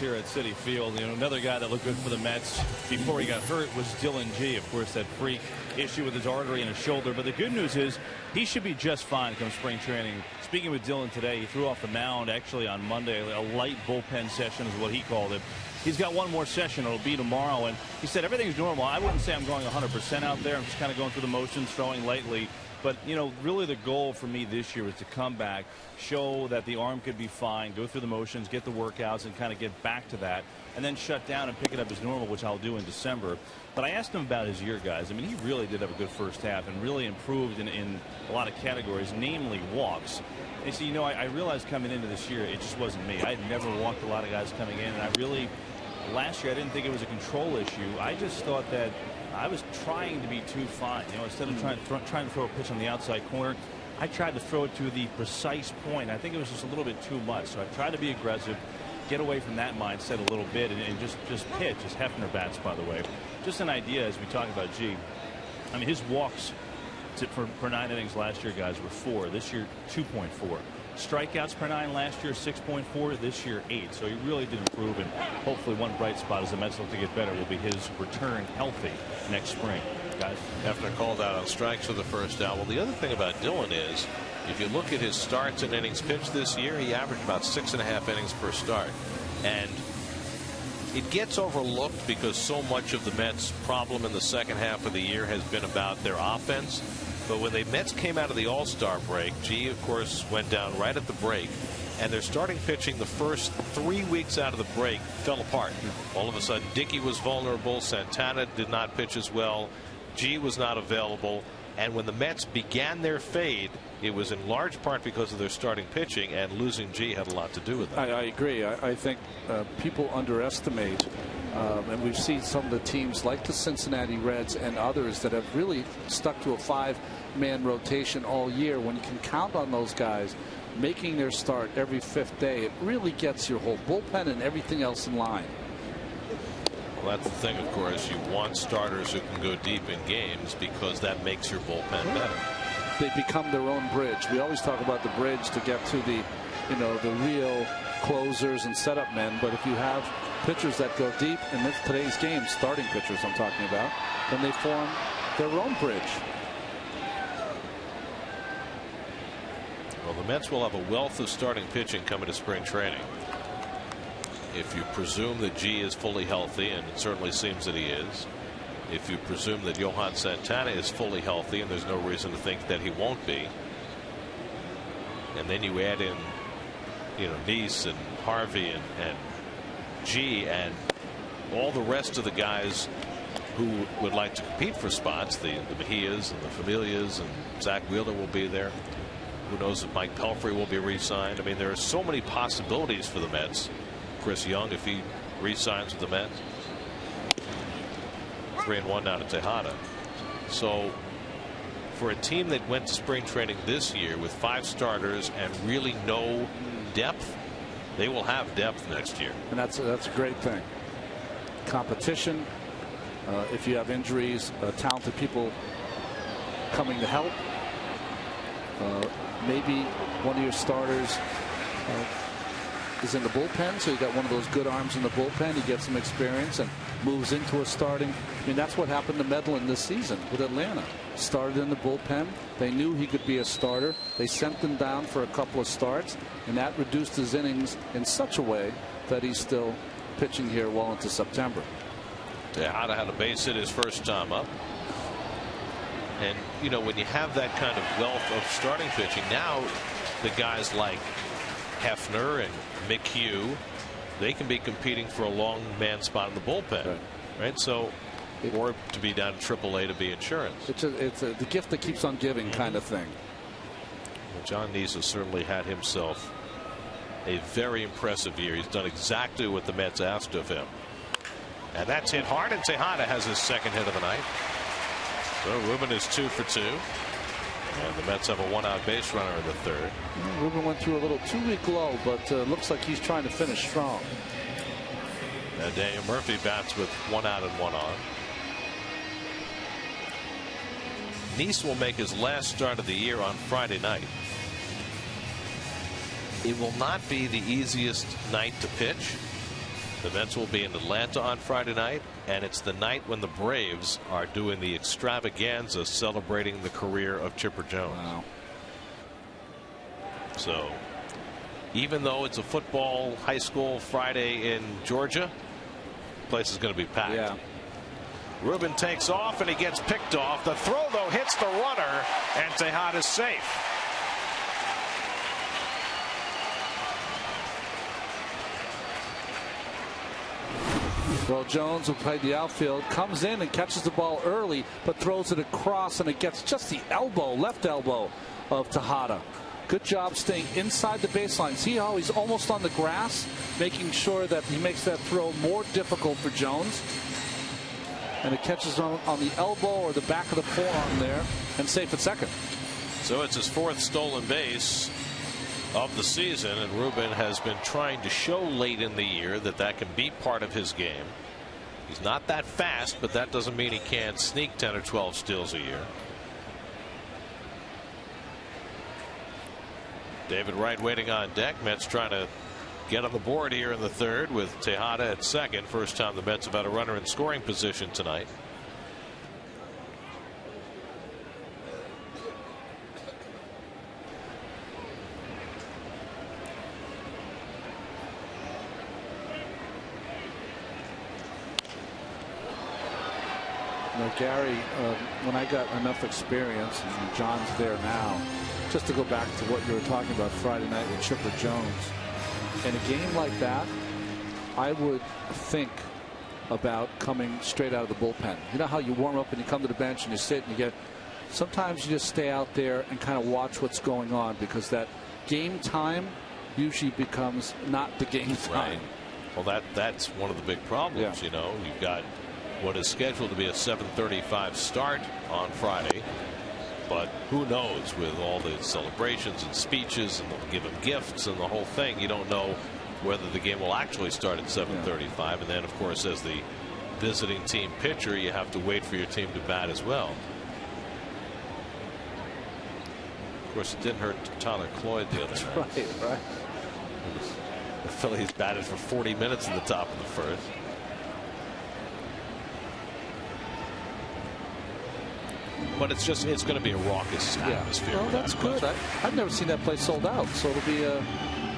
S4: Here at Citi Field. You know, another guy that looked good for the Mets before he got hurt was Dylan G. Of course, that freak issue with his artery in his shoulder. But the good news is he should be just fine come spring training. Speaking with Dylan today, he threw off the mound actually on Monday. A light bullpen session is what he called it. He's got one more session. It'll be tomorrow. And he said everything's normal. I wouldn't say I'm going 100% out there. I'm just kind of going through the motions, throwing lightly. But, you know, really the goal for me this year is to come back, show that the arm could be fine, go through the motions, get the workouts, and kind of get back to that, and then shut down and pick it up as normal, which I'll do in December. But I asked him about his year, guys. I mean, he really did have a good first half and really improved in a lot of categories, namely walks. And he said, you know, I realized coming into this year, it just wasn't me. I had never walked a lot of guys coming in, and I really, last year, I didn't think it was a control issue. I just thought that I was trying to be too fine. You know, instead of trying to throw a pitch on the outside corner, I tried to throw it to the precise point. I think it was just a little bit too much. So I tried to be aggressive, get away from that mindset a little bit, and just pitch. As Hefner bats, by the way. Just an idea as we talk about G. I mean, his walks per 9 innings last year, guys, were 4. This year, 2.4. Strikeouts per 9 last year, 6.4. This year, 8. So he really did improve, and hopefully one bright spot as the Mets look to get better will be his return healthy next spring. Guys,
S1: Hefner called out on strikes for the first out. Well, the other thing about Dylan is, if you look at his starts and innings pitched this year, he averaged about 6.5 innings per start. And
S5: it gets overlooked because so much of the Mets' problem in the second half of the year has been about their offense. But when the Mets came out of the All-Star break, G, of course, went down right at the break. And their starting pitching the first 3 weeks out of the break fell apart. All of a sudden, Dickey was vulnerable. Santana did not pitch as well. G was not available. And when the Mets began their fade, it was in large part because of their starting pitching, and losing G had a lot to do with that.
S3: I agree. I think people underestimate, and we've seen some of the teams like the Cincinnati Reds and others that have really stuck to a 5-man rotation all year. When you can count on those guys making their start every 5th day, it really gets your whole bullpen and everything else in line.
S5: Well, that's the thing, of course. You want starters who can go deep in games because that makes your bullpen better.
S3: They become their own bridge. We always talk about the bridge to get to the, the real closers and setup men. But if you have pitchers that go deep, in today's game, starting pitchers I'm talking about, then they form their own bridge.
S5: Well, the Mets will have a wealth of starting pitching coming to spring training. If you presume that G is fully healthy, and it certainly seems that he is. If you presume that Johan Santana is fully healthy, and there's no reason to think that he won't be. And then you add in, Nice and Harvey and G and all the rest of the guys who would like to compete for spots, the Mejias and the Familias, and Zach Wheeler will be there. Who knows if Mike Pelfrey will be re-signed. I mean, there are so many possibilities for the Mets. Chris Young, if he re-signs with the Mets. 3-1 now to Tejada. So for a team that went to spring training this year with 5 starters and really no depth, they will have depth next year.
S3: And that's a great thing. Competition. If you have injuries, talented people coming to help. Maybe one of your starters is in the bullpen, so you got one of those good arms in the bullpen. He gets some experience and moves into a starting. I mean, that's what happened to Medlin this season with Atlanta. Started in the bullpen. They knew he could be a starter. They sent him down for a couple of starts, and that reduced his innings in such a way that he's still pitching here well into September.
S5: Tejada had a base hit his first time up. And, when you have that kind of wealth of starting pitching, now the guys like Hefner and McHugh, they can be competing for a long man spot in the bullpen, right? So, or to be down to AAA to be insurance.
S3: It's the gift that keeps on giving kind of thing.
S5: Well, John Nice has certainly had himself a very impressive year. He's done exactly what the Mets asked of him. And that's hit hard, and Tejada has his second hit of the night. So Ruben is 2 for 2. And the Mets have a 1-out base runner in the 3rd.
S3: Ruben went through a little 2-week lull, but looks like he's trying to finish strong.
S5: And Daniel Murphy bats with 1 out and 1 on. Nice will make his last start of the year on Friday night. It will not be the easiest night to pitch. The Mets will be in Atlanta on Friday night, and it's the night when the Braves are doing the extravaganza celebrating the career of Chipper Jones.
S3: Wow.
S5: So even though it's a football high school Friday in Georgia, the place is going to be packed.
S3: Yeah.
S5: Ruben takes off and he gets picked off. The throw, though, hits the runner, and Tejada's safe.
S3: Well, Jones, who played the outfield, comes in and catches the ball early, but throws it across, and it gets just the elbow, left elbow of Tejada. Good job staying inside the baseline. See how he's almost on the grass, making sure that he makes that throw more difficult for Jones. And it catches on the elbow or the back of the forearm there, and safe at second.
S5: So it's his 4th stolen base of the season, and Ruben has been trying to show late in the year that that can be part of his game. He's not that fast, but that doesn't mean he can't sneak 10 or 12 steals a year. David Wright waiting on deck. Mets trying to get on the board here in the 3rd with Tejada at second. First time the Mets have had a runner in scoring position tonight.
S3: know, Gary, when I got enough experience, and John's there now, just to go back to what you were talking about Friday night with Chipper Jones, in a game like that, I would think about coming straight out of the bullpen. You know how you warm up and you come to the bench and you sit and you get. Sometimes you just stay out there and kind of watch what's going on, because that game time usually becomes not the game time.
S5: Right. Well, that's one of the big problems.
S3: Yeah.
S5: You know, you've got what is scheduled to be a 7:35 start on Friday, but who knows, with all the celebrations and speeches and they'll give them gifts and the whole thing, you don't know whether the game will actually start at 7:35. And then, of course, as the visiting team pitcher, you have to wait for your team to bat as well. Of course, it didn't hurt Tyler Cloyd the other night.
S3: Right.
S5: The Phillies batted for 40 minutes in the top of the first. But it's going to be a raucous atmosphere.
S3: Well, that's good. I've never seen that place sold out, so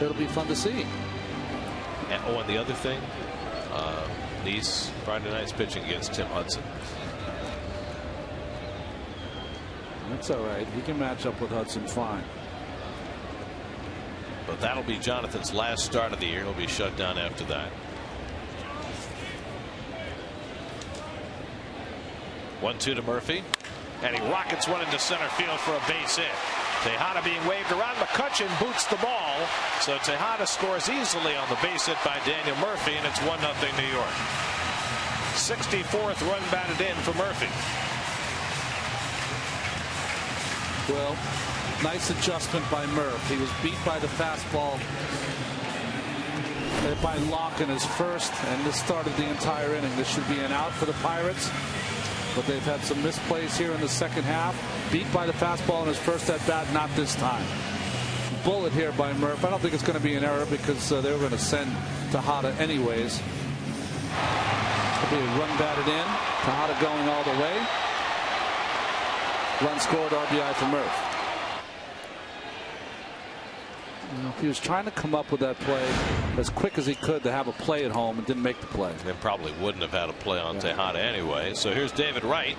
S3: it'll be fun to see.
S5: And the other thing, Nice Friday night's pitching against Tim Hudson.
S3: That's all right. He can match up with Hudson fine.
S5: But that'll be Jonathan's last start of the year. He'll be shut down after that. 1-2 to Murphy. And he rockets one into center field for a base hit. Tejada being waved around. McCutchen boots the ball. So Tejada scores easily on the base hit by Daniel Murphy, and it's 1-0 New York. 64th run batted in for Murphy.
S3: Well, nice adjustment by Murph. He was beat by the fastball by Locke in his first, and this started the entire inning. This should be an out for the Pirates, but they've had some misplays here in the second half. Beat by the fastball in his first at bat, not this time. Bullet here by Murph. I don't think it's going to be an error, because they were going to send Tejada anyways. It'll be a run batted in. Tejada going all the way. Run scored, RBI for Murph. He was trying to come up with that play as quick as he could to have a play at home, and didn't make the play.
S5: They probably wouldn't have had a play on Tejada anyway. So here's David Wright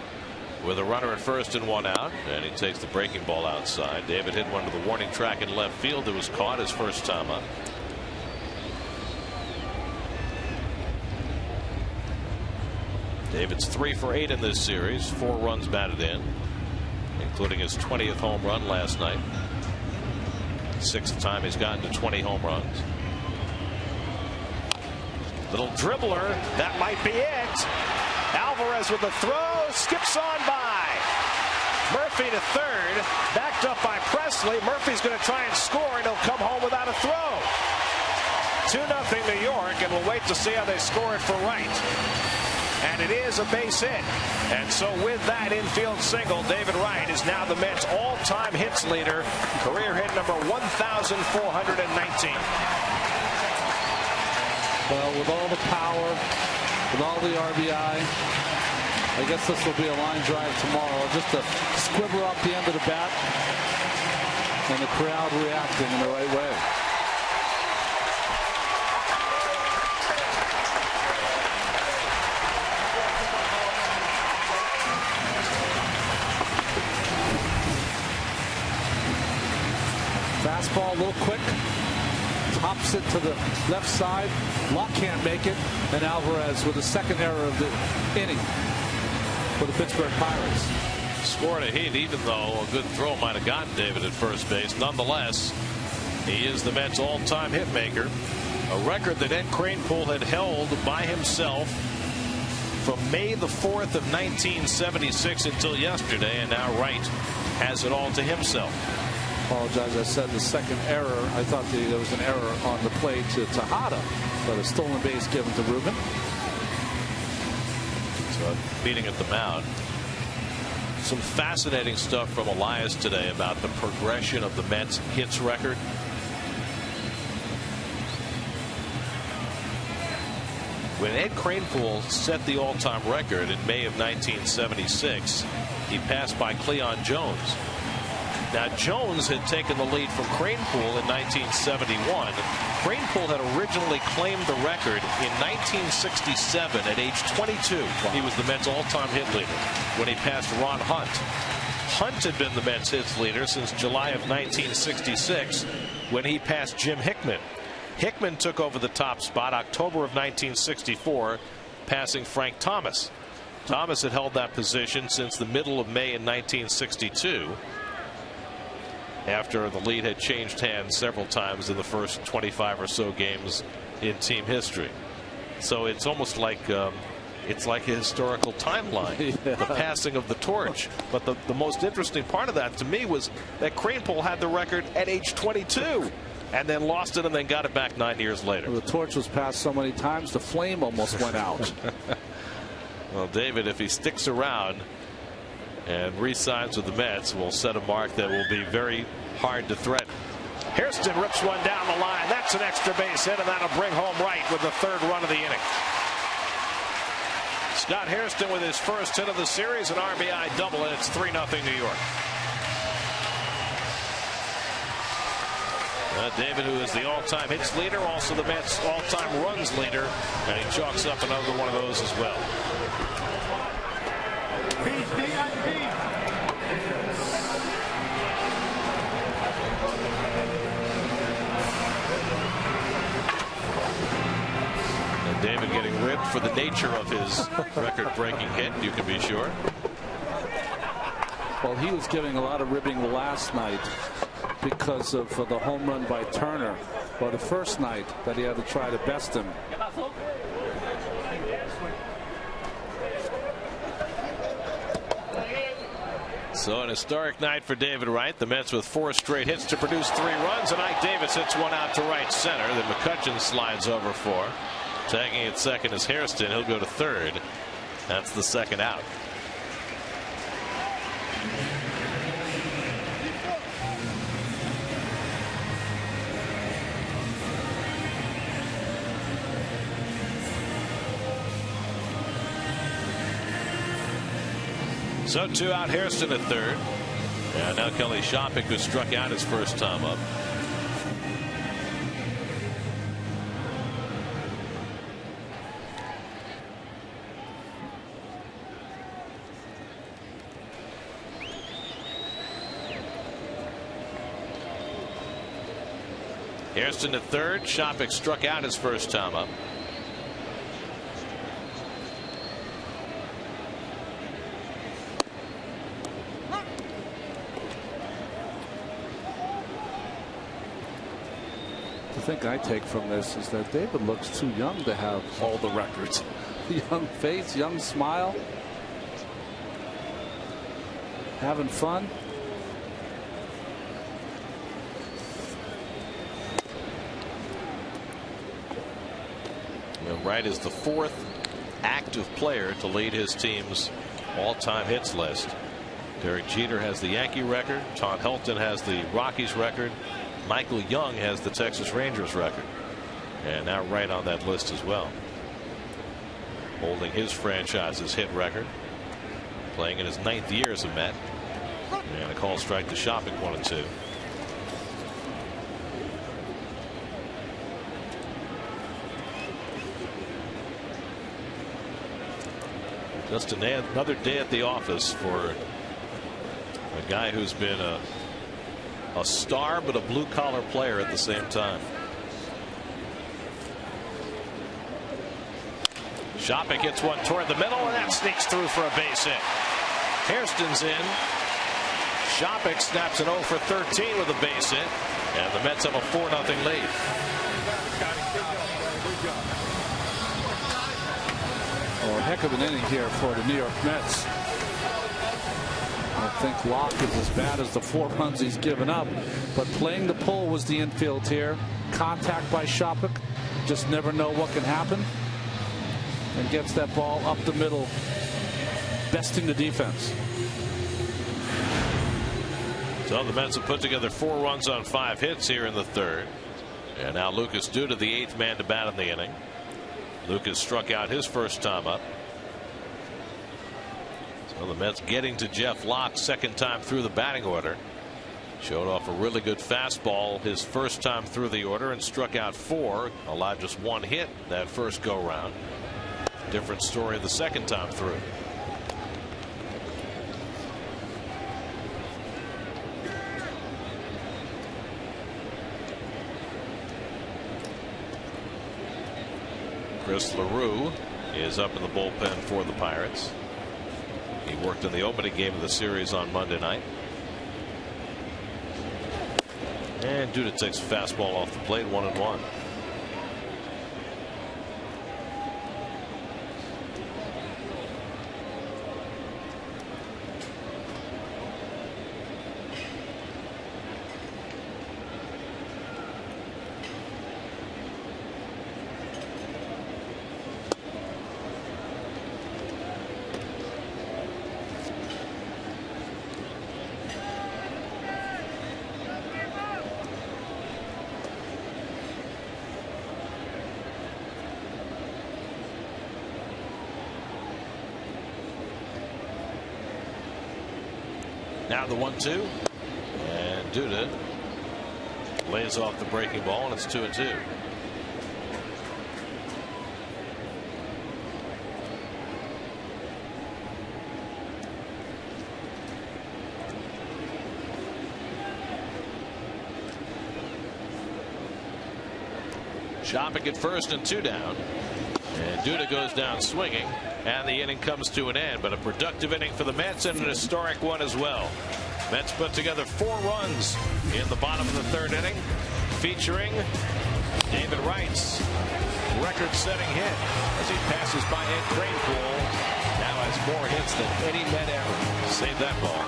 S5: with a runner at first and one out, and he takes the breaking ball outside. David hit one to the warning track in left field that was caught his first time up. David's 3 for 8 in this series, 4 runs batted in, including his 20th home run last night. 6th time he's gotten to 20 home runs. Little dribbler, that might be it. Alvarez with a throw, skips on by. Murphy to third, backed up by Presley. Murphy's going to try and score, and he'll come home without a throw. 2-0 New York, and we'll wait to see how they score it for Wright. And it is a base hit. And so with that infield single, David Wright is now the Mets' all-time hits leader. Career hit number 1,419.
S3: Well, with all the power, with all the RBI, I guess this will be a line drive tomorrow. Just a squibbler off the end of the bat, and the crowd reacting in the right way. Fastball a little quick, tops it to the left side. Locke can't make it, and Alvarez with the second error of the inning for the Pittsburgh Pirates.
S5: Scored a hit, even though a good throw might have gotten David at first base. Nonetheless, he is the Mets' all-time hit maker, a record that Ed Kranepool had held by himself from May the 4th of 1976 until yesterday, and now Wright has it all to himself.
S3: Apologize, I said the second error. I thought there was an error on the play to Tejada, but a stolen base given to Ruben.
S5: So beating at the mound. Some fascinating stuff from Elias today about the progression of the Mets hits record. When Ed Kranepool set the all-time record in May of 1976, he passed by Cleon Jones. Now, Jones had taken the lead from Cranepool in 1971. Cranepool had originally claimed the record in 1967 at age 22. He was the Mets' all-time hit leader when he passed Ron Hunt. Hunt had been the Mets' hits leader since July of 1966 when he passed Jim Hickman. Hickman took over the top spot October of 1964, passing Frank Thomas. Thomas had held that position since the middle of May in 1962, after the lead had changed hands several times in the first 25 or so games in team history. So it's almost like it's like a historical timeline, the passing of the torch. But the most interesting part of that to me was that Cranepool had the record at age 22 and then lost it and then got it back 9 years later.
S3: The torch was passed so many times the flame almost went out.
S5: Well, David, if he sticks around and re-signs with the Mets, will set a mark that will be very hard to threaten.
S1: Hairston rips one down the line. That's an extra base hit, and that'll bring home right with the third run of the inning. Scott Hairston with his first hit of the series, an RBI double, and it's 3-0 New York. David, who is the all-time hits leader, also the Mets' all-time runs leader, and he chalks up another one of those as well.
S5: And David getting ripped for the nature of his record-breaking hit, you can be sure.
S3: Well, he was giving a lot of ribbing last night because of the home run by Turner, or the first night that he had to try to best him.
S5: So an historic night for David Wright. The Mets with 4 straight hits to produce 3 runs. And Ike Davis hits one out to right center. Then McCutchen slides over for. Tagging at second is Hairston. He'll go to third. That's the second out. So 2 out, Hairston at third. And now Kelly Shopping, who struck out his first time up. Hairston at third. Shopping struck out his first time up.
S3: The thing I take from this is that David looks too young to have all the records. Young face, young smile, having fun.
S5: And Wright is the 4th active player to lead his team's all-time hits list. Derek Jeter has the Yankee record. Todd Helton has the Rockies record. Michael Young has the Texas Rangers record, and now Wright on that list as well, holding his franchise's hit record, playing in his 9th year as a Met. And a call strike to Shopping, 1-2. Just another day at the office for a guy who's been a star but a blue-collar player at the same time. Shopping hits one toward the middle, and that sneaks through for a base hit. Hairston's in. Shopping snaps an 0 for 13 with a base hit, and the Mets have a 4-0 lead.
S3: Oh, a heck of an inning here for the New York Mets. I don't think Locke is as bad as the 4 runs he's given up, but playing the pull was the infield here. Contact by Shopping, just never know what can happen, and gets that ball up the middle, besting the defense.
S5: So the Mets have put together 4 runs on 5 hits here in the third, and now Lucas Duda, the 8th man to bat in the inning. Lucas struck out his first time up. So the Mets getting to Jeff Locke, 2nd time through the batting order. Showed off a really good fastball his first time through the order and struck out 4. Allowed just 1 hit that first go round. Different story the second time through. Chris LaRue is up in the bullpen for the Pirates. He worked in the opening game of the series on Monday night. And Duda takes a fastball off the plate, 1-1. Now the 1-2, and Duda lays off the breaking ball, and it's 2-2. Chopping at first and 2 down. And Duda goes down swinging, and the inning comes to an end. But a productive inning for the Mets and an historic one as well. Mets put together 4 runs in the bottom of the 3rd inning, featuring David Wright's record-setting hit as he passes by Ed Kranepool. Now has more hits than any Met ever. Save that ball.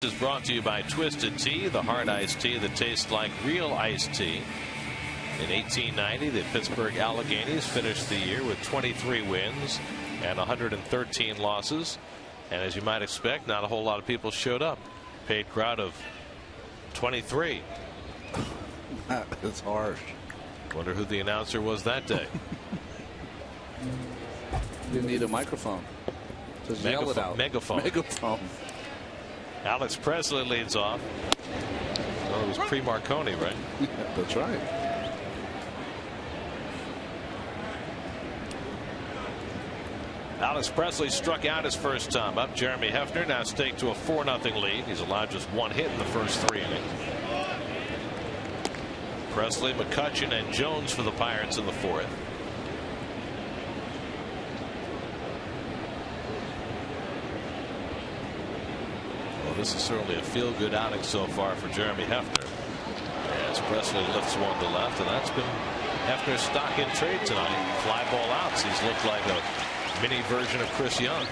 S5: Is brought to you by Twisted Tea, the hard iced tea that tastes like real iced tea. In 1890, the Pittsburgh Alleghenies finished the year with 23 wins and 113 losses. And as you might expect, not a whole lot of people showed up. Paid crowd of 23.
S3: That's harsh.
S5: Wonder who the announcer was that day.
S3: You need a microphone. Just yell it out.
S5: Megaphone. Alex Presley leads off. Oh, it was pre-Marconi, right?
S3: Yeah, that's right.
S5: Alex Presley struck out his first time up. Jeremy Hefner now staked to a 4-0 lead. He's allowed just 1 hit in the first 3 innings. Presley, McCutchen, and Jones for the Pirates in the 4th. this is certainly a feel-good outing so far for Jeremy Hefner. As Presley lifts one to left, and that's been Hefner's stock in trade tonight. Fly ball outs. He's looked like a mini version of Chris Young.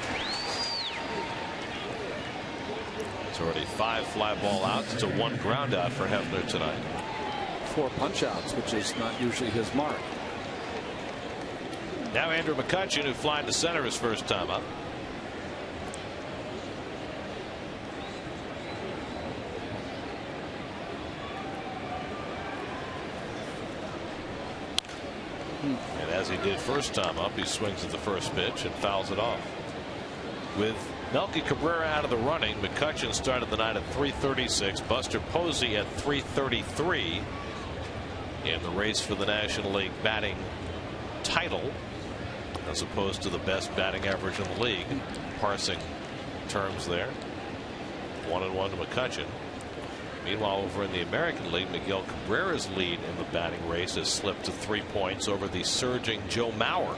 S5: It's already 5 fly ball outs to 1 ground out for Hefner tonight.
S3: 4 punch outs, which is not usually his mark.
S5: Now Andrew McCutchen, who flied to center his first time up. And as he did first time up, he swings at the first pitch and fouls it off. With Melky Cabrera out of the running, McCutchen started the night at 336. Buster Posey at 333 in the race for the National League batting title, as opposed to the best batting average in the league. Parsing terms there. 1-1 to McCutchen. Meanwhile, over in the American League, Miguel Cabrera's lead in the batting race has slipped to 3 points over the surging Joe Mauer.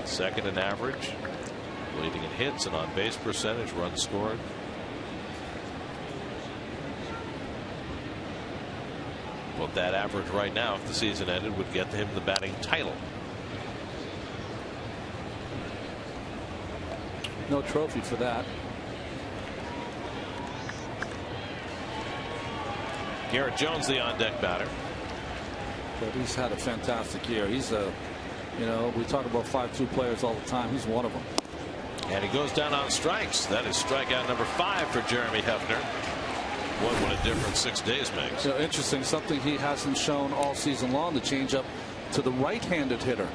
S5: Second in average, leading in hits and on base percentage, runs scored. But that average right now, if the season ended, would get him the batting title.
S3: No trophy for that.
S5: Garrett Jones, the on-deck batter.
S3: But he's had a fantastic year. He's a, you know, we talk about 5-2 players all the time. He's one of them.
S5: And he goes down on strikes. That is strikeout number 5 for Jeremy Hefner. Boy, what a difference 6 days makes.
S3: You know, interesting, something he hasn't shown all season long, the change up to the right-handed hitter.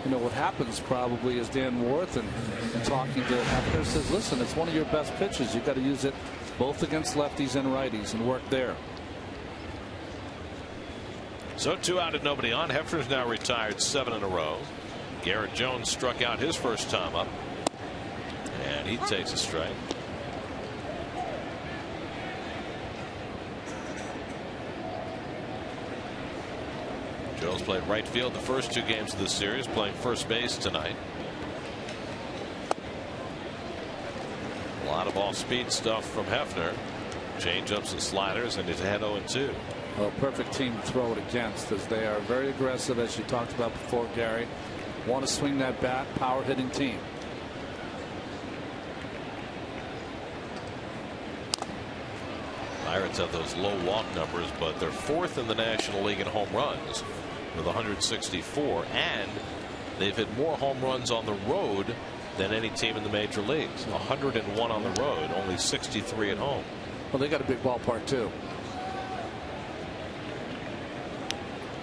S3: You know, what happens probably is Dan Worth and talking to Hefner says, listen, it's one of your best pitches. You've got to use it both against lefties and righties and work there.
S5: So 2 out and nobody on. Hefner's now retired 7 in a row. Garrett Jones struck out his first time up, and he takes a strike. Jones played right field the first 2 games of this series, playing first base tonight. A lot of off-speed stuff from Hefner. Change-ups and sliders, and he's ahead 0-2.
S3: Well, perfect team to throw it against, as they are very aggressive, as you talked about before, Gary. Want to swing that bat, power hitting team.
S5: Pirates have those low walk numbers, but they're 4th in the National League in home runs with 164, and they've hit more home runs on the road than any team in the major leagues. 101 on the road, only 63 at home.
S3: Well, they got a big ballpark too.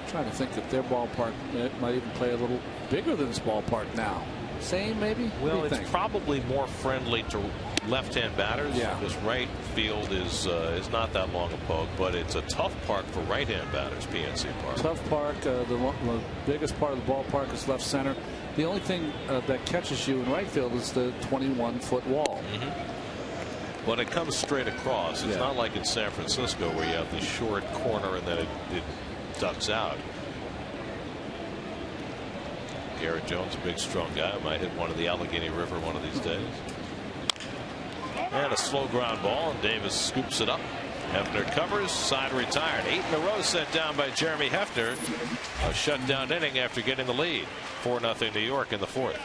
S3: Trying to think if their ballpark might even play a little bigger than this ballpark now. Same, maybe?
S5: Well, it's probably more friendly to left-hand batters.
S3: Yeah.
S5: Because right field is not that long a poke, but it's a tough park for right-hand batters, PNC Park.
S3: Tough park. The biggest part of the ballpark is left center. The only thing that catches you in right field is the 21-foot wall.
S5: But it comes straight across. It's not like in San Francisco where you have the short corner and then it ducks out. Garrett Jones, a big strong guy, might hit one of the Allegheny River one of these days. And a slow ground ball, and Davis scoops it up. Hefner covers, side retired. 8 in a row sent down by Jeremy Hefner. A shutdown inning after getting the lead. 4-0 New York in the 4th.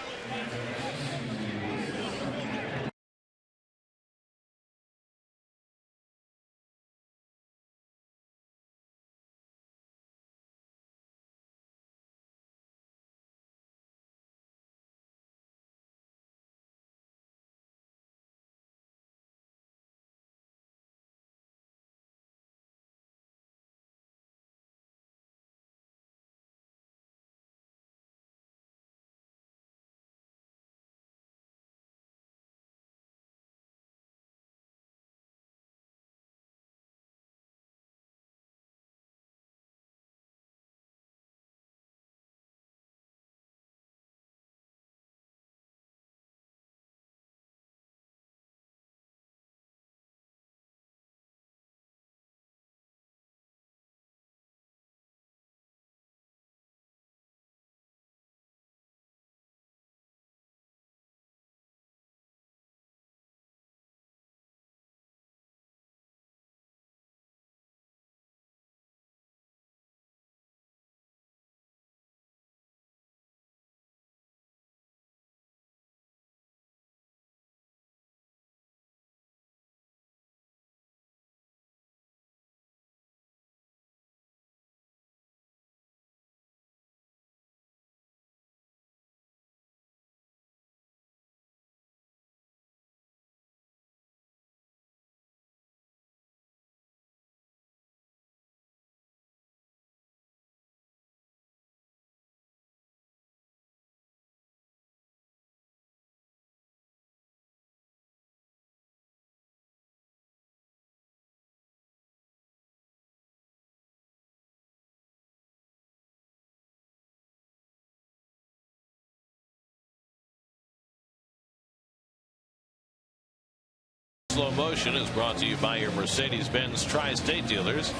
S5: Slow Motion is brought to you by your Mercedes-Benz Tri-State dealers.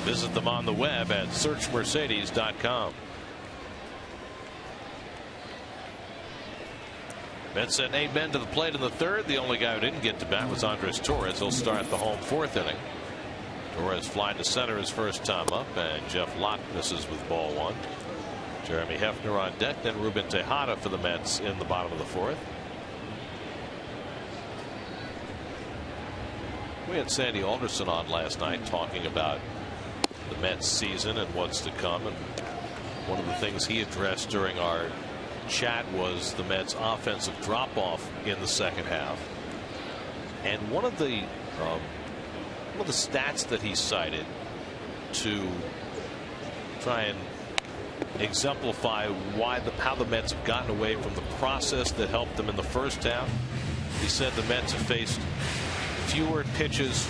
S5: Visit them on the web at searchmercedes.com. Mets sent 8 men to the plate in the third. The only guy who didn't get to bat was Andres Torres. He'll start the home 4th inning. Torres flying to center his first time up, and Jeff Lott misses with ball 1. Jeremy Hefner on deck, then Ruben Tejada for the Mets in the bottom of the 4th. We had Sandy Alderson on last night talking about the Mets season and what's to come, and one of the things he addressed during our chat was the Mets offensive drop off in the second half. And one of the stats that he cited to try and exemplify how the Mets have gotten away from the process that helped them in the first half, he said the Mets have faced fewer pitches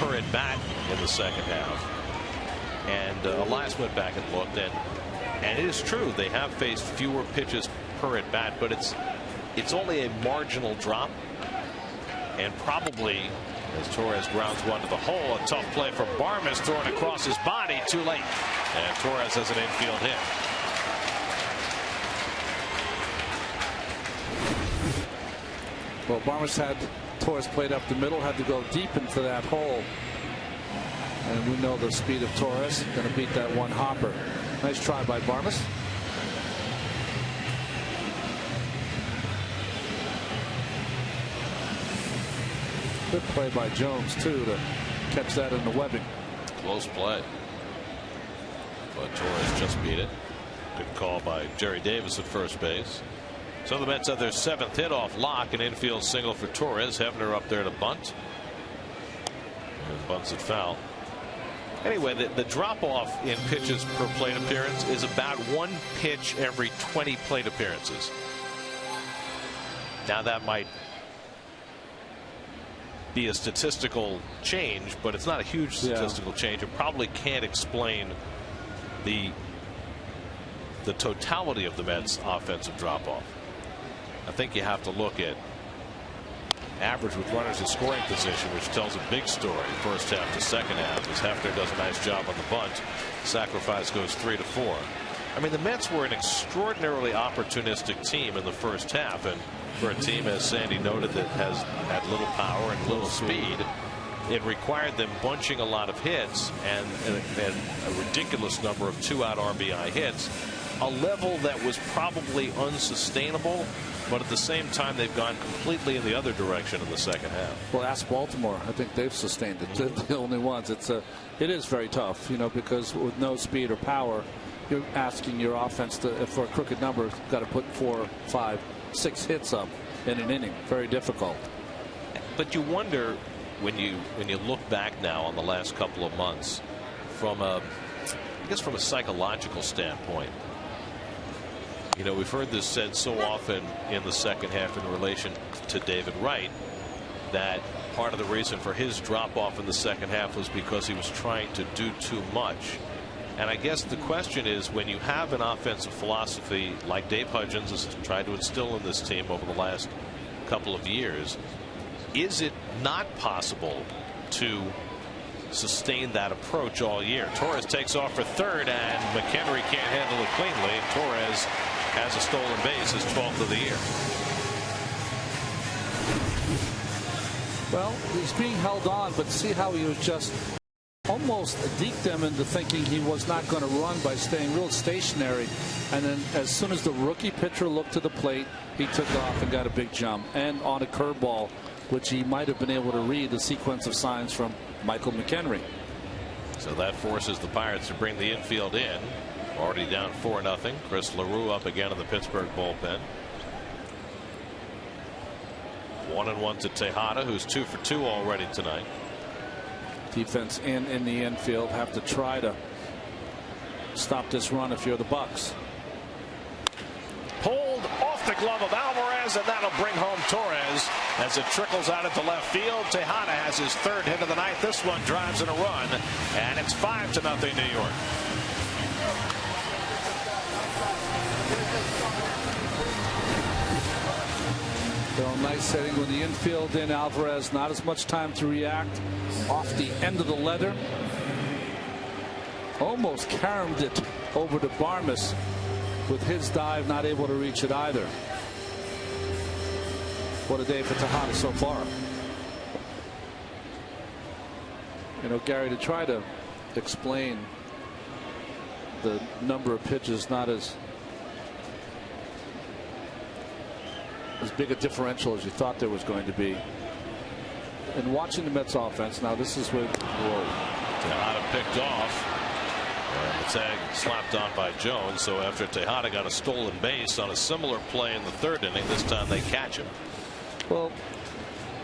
S5: per at bat in the second half. And Elias went back and looked, and it is true, they have faced fewer pitches per at bat, but it's only a marginal drop, and probably, as Torres grounds one to the hole, a tough play from Barmes, thrown across his body, too late, and Torres has an infield hit.
S3: Well, Barmes had Torres played up the middle, had to go deep into that hole, and we know the speed of Torres, going to beat that one hopper. Nice try by Barmes. Good play by Jones too to catch that in the webbing.
S5: Close play, but Torres just beat it. Good call by Jerry Davis at first base. So the Mets have their 7th hit off Locke, an infield single for Torres. Hefner up there to bunt, and bunts it foul. Anyway, the drop off in pitches per plate appearance is about 1 pitch every 20 plate appearances. Now that might be a statistical change, but it's not a huge statistical change. It probably can't explain the totality of the Mets offensive drop off. I think you have to look at average with runners in scoring position, which tells a big story first half to second half, as Hefner does a nice job on the bunt. Sacrifice goes 3-4. I mean, the Mets were an extraordinarily opportunistic team in the first half, and for a team, as Sandy noted, that has had little power and little speed, it required them bunching a lot of hits and a ridiculous number of 2-out RBI hits, a level that was probably unsustainable. But at the same time, they've gone completely in the other direction in the second half.
S3: Well, ask Baltimore. I think they've sustained it. They're the only ones. It is very tough, because with no speed or power, you're asking your offense to, for a crooked number, got to put 4, 5, 6 hits up in an inning. Very difficult.
S5: But you wonder when you look back now on the last couple of months, from a psychological standpoint. We've heard this said so often in the second half in relation to David Wright, that part of the reason for his drop off in the second half was because he was trying to do too much. And I guess the question is, when you have an offensive philosophy like Dave Hudgens has tried to instill in this team over the last couple of years, is it not possible to sustain that approach all year? Torres takes off for third, and McHenry can't handle it cleanly. Torres has a stolen base, his 12th of the year.
S3: Well, he's being held on, but see how he was just almost deked them into thinking he was not going to run by staying real stationary. And then as soon as the rookie pitcher looked to the plate, he took off and got a big jump, and on a curveball, which he might have been able to read the sequence of signs from Michael McHenry.
S5: So that forces the Pirates to bring the infield in. Already down 4-0. Chris LaRue up again in the Pittsburgh bullpen. 1-1 to Tejada, who's 2 for 2 already tonight.
S3: Defense in the infield have to try to stop this run if you're the Bucks.
S1: Pulled off the glove of Alvarez, and that'll bring home Torres as it trickles out into left field. Tejada has his 3rd hit of the night. This one drives in a run, and it's 5-0 New York.
S3: Nice setting with the infield in. Alvarez, not as much time to react. Off the end of the leather. Almost caromed it over to Barmes with his dive, not able to reach it either. What a day for Tejada so far. Gary, to try to explain the number of pitches, not as big a differential as you thought there was going to be. And watching the Mets offense, now this is where,
S5: Tejada picked off. And the tag slapped on by Jones. So after Tejada got a stolen base on a similar play in the third inning, this time they catch him.
S3: Well,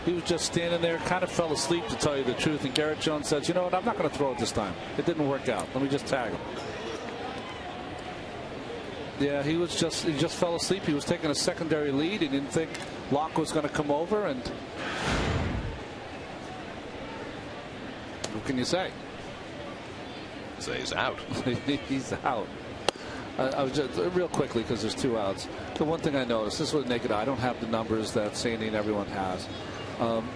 S3: he was just standing there, kind of fell asleep, to tell you the truth. And Garrett Jones says, you know what, I'm not going to throw it this time. It didn't work out. Let me just tag him. Yeah, he just fell asleep. He was taking a secondary lead. He didn't think Locke was going to come over. And what can you say?
S5: Say he's out.
S3: He's out. I was just real quickly, because there's 2 outs. The one thing I noticed, this was naked eye. I don't have the numbers that Sandy and everyone has.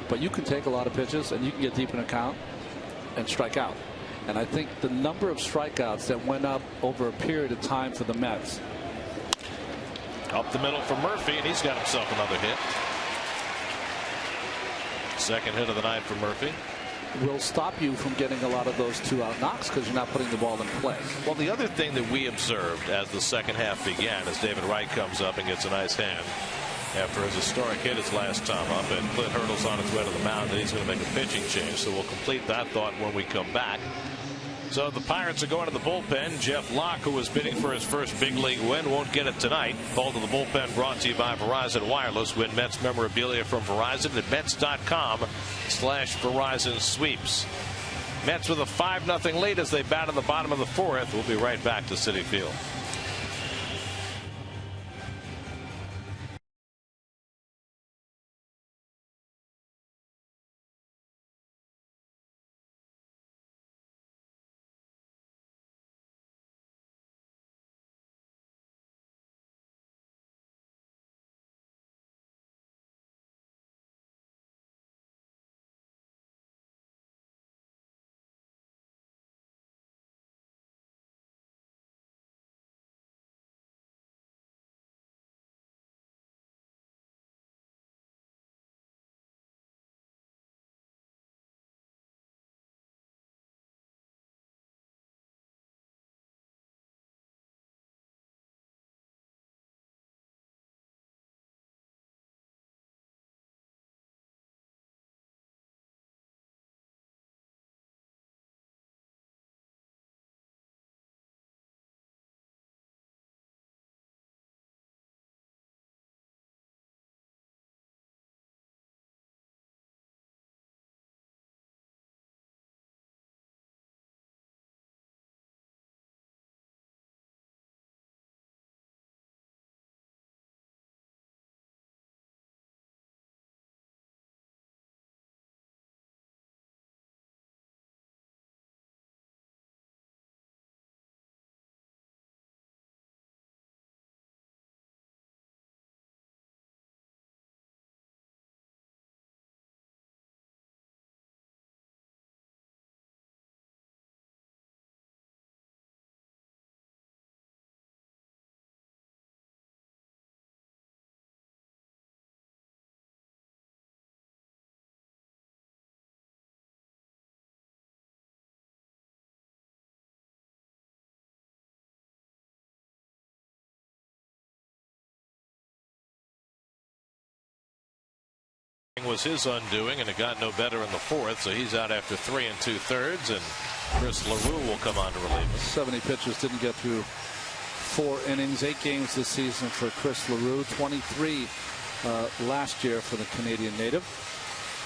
S3: But you can take a lot of pitches and you can get deep in a count and strike out. And I think the number of strikeouts that went up over a period of time for the Mets.
S5: Up the middle for Murphy, and he's got himself another hit. Second hit of the night for Murphy.
S3: Will stop you from getting a lot of those 2-out knocks because you're not putting the ball in play.
S5: Well, the other thing that we observed as the second half began, as David Wright comes up and gets a nice hand after his historic hit his last time up, and Clint Hurdle's on his way to the mound, and he's going to make a pitching change. So we'll complete that thought when we come back. So the Pirates are going to the bullpen. Jeff Locke, who was bidding for his first big league win, won't get it tonight. Call to the bullpen brought to you by Verizon Wireless. Win Mets memorabilia from Verizon at Mets.com/Verizon sweeps. Mets with a 5-0 lead as they bat in the bottom of the 4th. We'll be right back to Citi Field. Was his undoing, and it got no better in the 4th, so he's out after 3 2/3, and Chris LaRue will come on to relieve him.
S3: 70 pitchers, didn't get through 4 innings, 8 games this season for Chris LaRue, 23 last year for the Canadian native.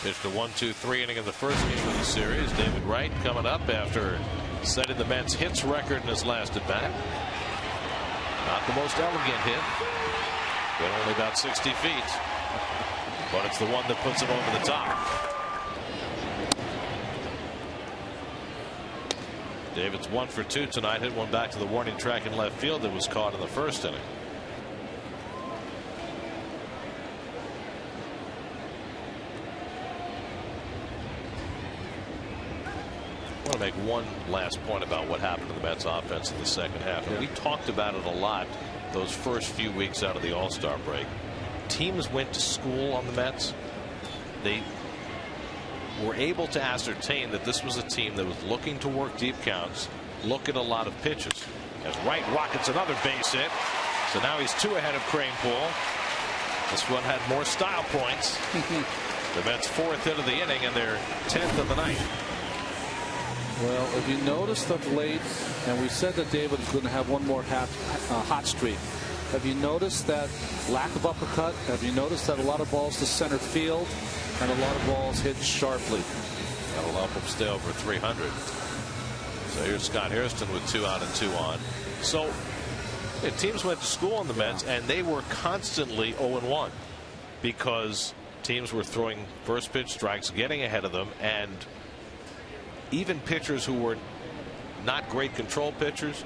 S5: Pitched a 1-2-3 inning in the first game of the series. David Wright coming up after setting the Mets hits record in his last at bat. Not the most elegant hit, but only about 60 feet. But it's the one that puts him over the top. David's 1 for 2 tonight. Hit one back to the warning track in left field that was caught in the first inning. to make one last point about what happened to the Mets offense in the second half. And we talked about it a lot those first few weeks out of the All-Star break. Teams went to school on the Mets. They were able to ascertain that this was a team that was looking to work deep counts, look at a lot of pitches.
S1: As Wright rockets another base hit. So now he's 2 ahead of Kranepool. This one had more style points. The Mets' 4th hit of the inning and their 10th of the night.
S3: Well, if you noticed of late, and we said that David was going to have one more hot streak. Have you noticed that lack of uppercut? Have you noticed that a lot of balls to center field and a lot of balls hit sharply?
S5: That'll help him stay over 300. So here's Scott Hairston with 2 out and 2 on. So teams went to school on the Mets, and they were constantly 0-1 because teams were throwing first pitch strikes, getting ahead of them, and even pitchers who were not great control pitchers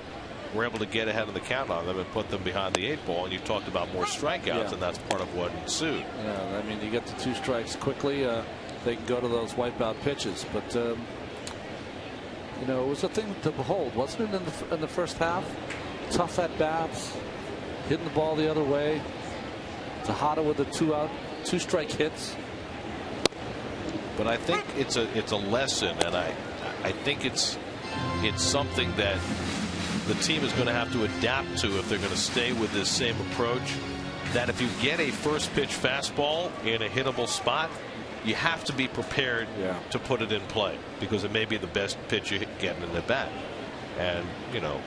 S5: were able to get ahead of the count on them and put them behind the 8 ball. And you talked about more strikeouts, and that's part of what ensued.
S3: Yeah, I mean, you get to 2 strikes quickly, they can go to those wipeout pitches. But you know, it was a thing to behold, wasn't it, in the first half? Tough at bats, hitting the ball the other way. Tejada with the 2 strike hits.
S5: But I think it's a lesson, and I think it's something that the team is going to have to adapt to if they're going to stay with this same approach. That if you get a first pitch fastball in a hittable spot, you have to be prepared to put it in play, because it may be the best pitch you get in the bat. And you know,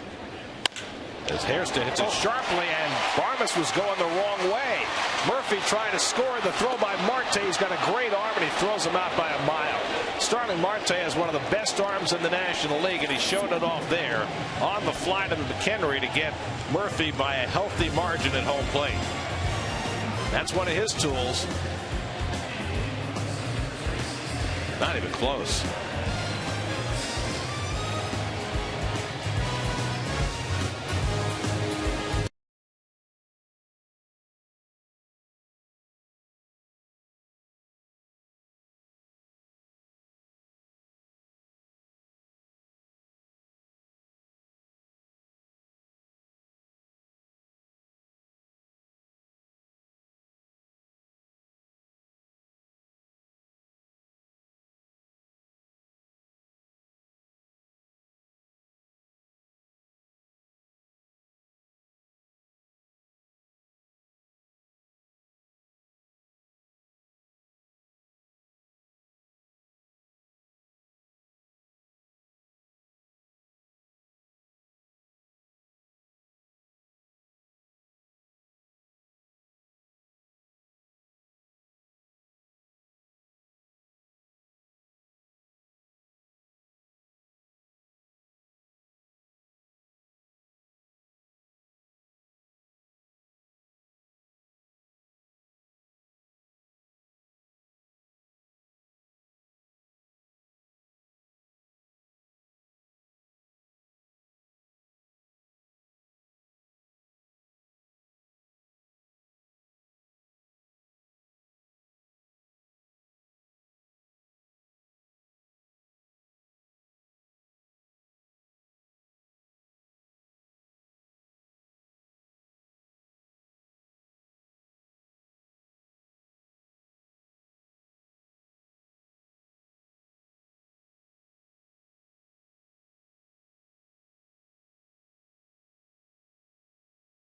S5: as Hairston hits it
S1: sharply, and Barmes was going the wrong way. Murphy trying to score. The throw by Marte. He's got a great arm, and he throws him out by a mile. Starling Marte has one of the best arms in the National League, and he showed it off there on the fly to the McHenry to get Murphy by a healthy margin at home plate. That's one of his tools. Not even close.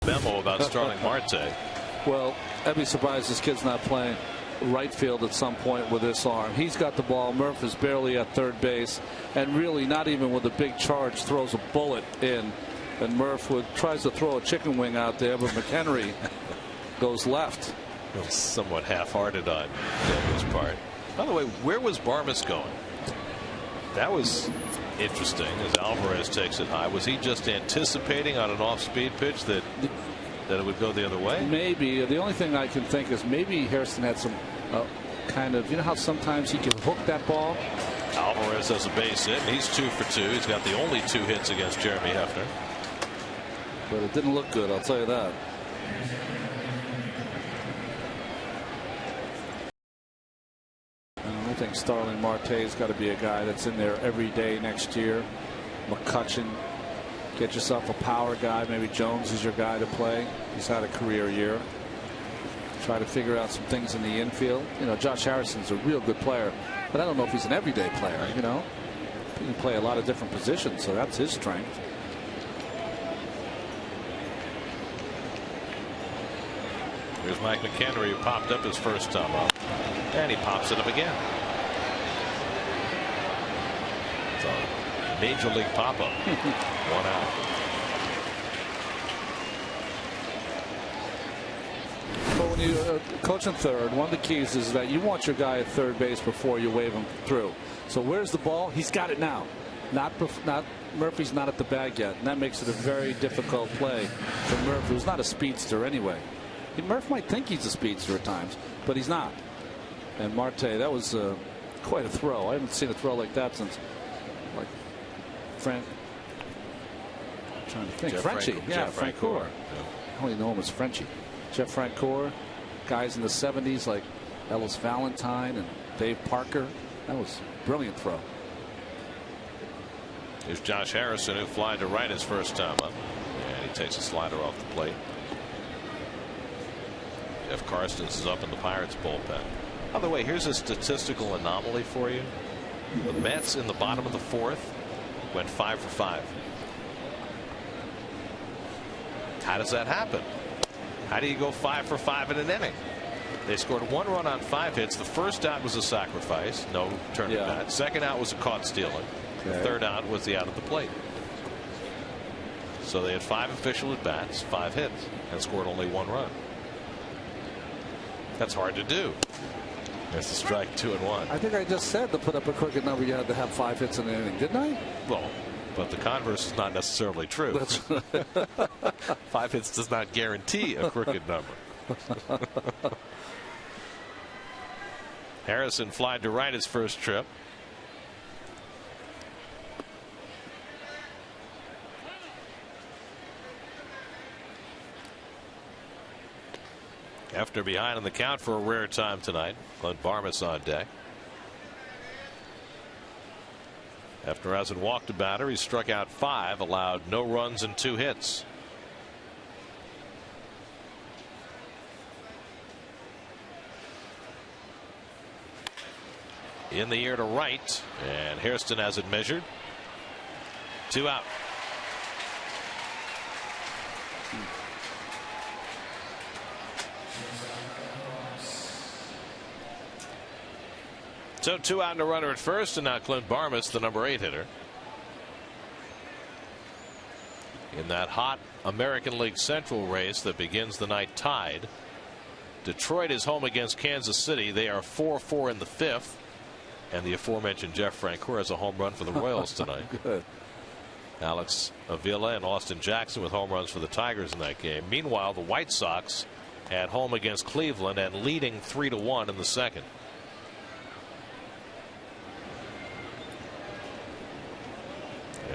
S5: Memo about Starling Marte.
S3: Well, I'd be surprised this kid's not playing right field at some point with this arm. He's got the ball. Murph is barely at third base, and really not even with a big charge throws a bullet in. And Murph tries to throw a chicken wing out there, but McHenry goes left.
S5: Somewhat half-hearted on his part. By the way, where was Barmes going? That was interesting as Alvarez takes it high. Was he just anticipating on an off-speed pitch that it would go the other way?
S3: Maybe. The only thing I can think is maybe Hairston had some kind of, you know how sometimes he can hook that ball?
S5: Alvarez has a base hit. He's 2 for 2. He's got the only 2 hits against Jeremy Hefner.
S3: But it didn't look good, I'll tell you that. think Starling Marte's got to be a guy that's in there every day next year. McCutcheon, get yourself a power guy. Maybe Jones is your guy to play. He's had a career year. Try to figure out some things in the infield. You know, Josh Harrison's a real good player, but I don't know if he's an everyday player. You know, he can play a lot of different positions, so that's his strength.
S5: Here's Mike McHenry, who popped up his first time up, and he pops it up again. It's a major league pop-up. 1 out.
S3: But when you coach in third, one of the keys is that you want your guy at third base before you wave him through. So where's the ball? He's got it now. Not Murphy's not at the bag yet, and that makes it a very difficult play for Murphy, who's not a speedster anyway. Murph might think he's a speedster at times, but he's not. And Marte, that was quite a throw. I haven't seen a throw like that since, like, trying to think. Frenchie. Yeah, Francoeur. I only know him as Frenchie. Jeff Francoeur, guys in the 70s like Ellis Valentine and Dave Parker. That was a brilliant throw.
S5: Here's Josh Harrison, who flied to right his first time up. And he takes a slider off the plate. Jeff Karstens is up in the Pirates bullpen. By the way, here's a statistical anomaly for you. The Mets in the bottom of the 4th went 5 for 5. How does that happen? How do you go 5 for 5 in an inning? They scored 1 run on 5 hits. The first out was a sacrifice, no turning bat. Second out was a caught stealing. The third out was the out at the plate. So they had 5 official at bats, 5 hits, and scored only 1 run. That's hard to do. There's the strike, 2-1.
S3: I think I just said to put up a crooked number, you had to have 5 hits in an inning, didn't I?
S5: Well, but the converse is not necessarily true.
S3: That's
S5: 5 hits does not guarantee a crooked number. Harrison flied to right his first trip. Hefner behind on the count for a rare time tonight. Clint Barmas on deck. Hefner hasn't walked a batter. He struck out 5, allowed no runs and 2 hits. In the air to right, and Hairston has it measured. 2 out. So 2 out and a runner at first, and now Clint Barmas, the number 8 hitter. In that hot American League Central race that begins the night tied, Detroit is home against Kansas City. They are 4-4 in the 5th, and the aforementioned Jeff Francoeur has a home run for the Royals tonight.
S3: Good.
S5: Alex Avila and Austin Jackson with home runs for the Tigers in that game. Meanwhile, the White Sox at home against Cleveland and leading 3-1 in the second.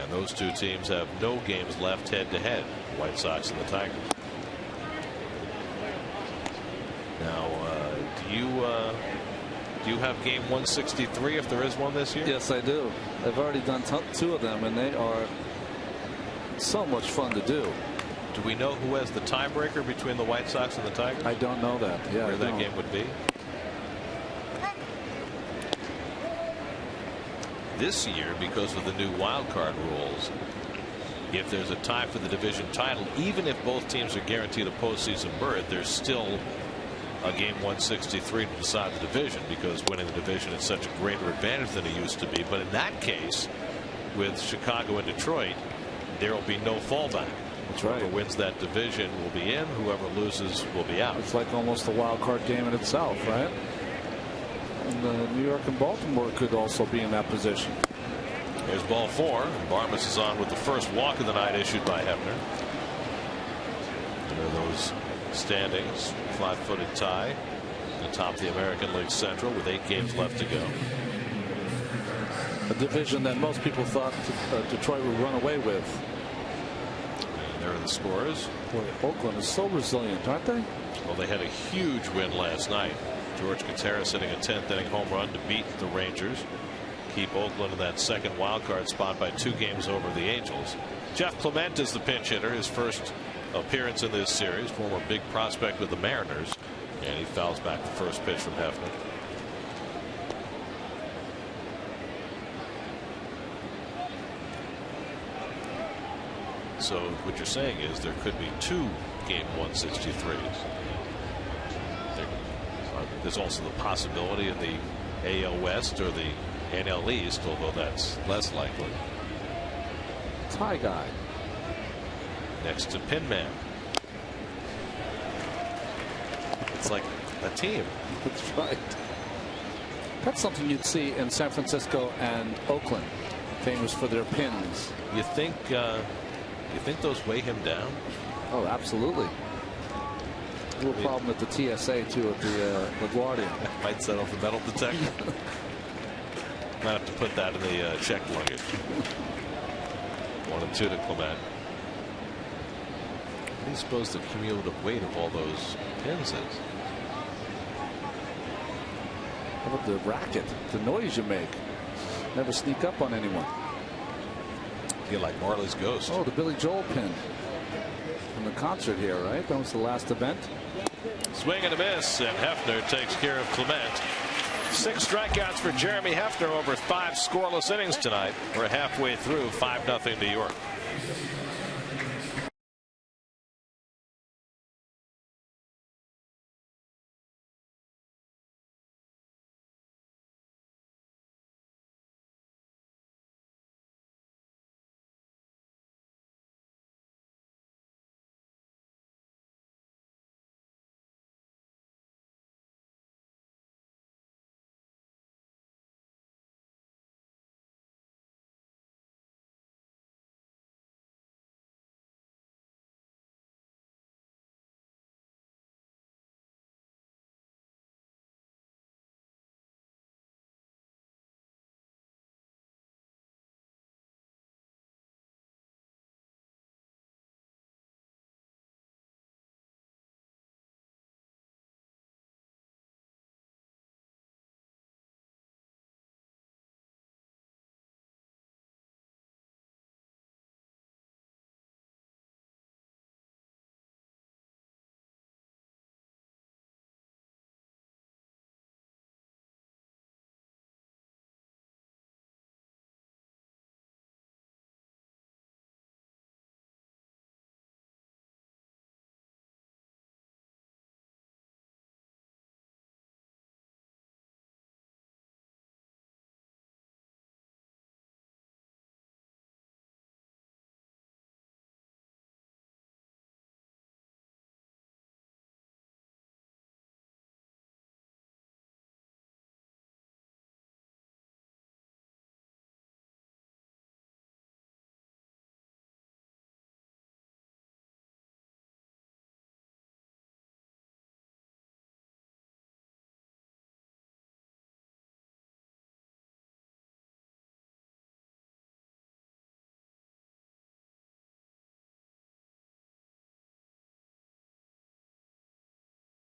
S5: And those two teams have no games left head-to-head, the White Sox and the Tigers. Now, do you have game 163 if there is one this year?
S3: Yes, I do. I've already done 2 of them, and they are so much fun to do.
S5: Do we know who has the tiebreaker between the White Sox and the Tigers?
S3: I don't know that. Yeah,
S5: where that game would be? This year, because of the new wild card rules, if there's a tie for the division title, even if both teams are guaranteed a postseason berth, there's still a game 163 to decide the division, because winning the division is such a greater advantage than it used to be. But in that case, with Chicago and Detroit, there will be no fallback.
S3: That's right.
S5: Whoever wins that division will be in. Whoever loses will be out.
S3: It's like almost a wild card game in itself, right? And New York and Baltimore could also be in that position.
S5: Here's ball 4. Barmas is on with the first walk of the night issued by Hefner. There are those standings. Flat-footed tie atop the American League Central with 8 games left to go.
S3: A division that most people thought Detroit would run away with.
S5: And there are the scores.
S3: Boy, Oakland is so resilient, aren't they?
S5: Well, they had a huge win last night. George Gutierrez hitting a 10th inning home run to beat the Rangers, keep Oakland in that second wild card spot by 2 games over the Angels. Jeff Clement is the pinch hitter, his first appearance in this series, former big prospect with the Mariners, and he fouls back the first pitch from Hefner. So what you're saying is there could be 2 game 163s. There's also the possibility of the AL West or the NL East, although that's less likely.
S3: Tie guy
S5: Next to Pinman. It's like a team.
S3: That's right. That's something you'd see in San Francisco and Oakland, famous for their pins.
S5: You think those weigh him down?
S3: Oh, absolutely. A little problem with the TSA too at the LaGuardia.
S5: Might set off the metal detector. Might have to put that in the checked luggage. 1-2 to Clement. What do you suppose the cumulative weight of all those pins is?
S3: How about the racket, the noise you make? Never sneak up on anyone.
S5: Feel like Marley's ghost.
S3: Oh, the Billy Joel pin from the concert here, right? That was the last event.
S5: Swing and a miss, and Hefner takes care of Clement. 6 strikeouts for Jeremy Hefner over 5 scoreless innings tonight. We're halfway through, 5-0 New York.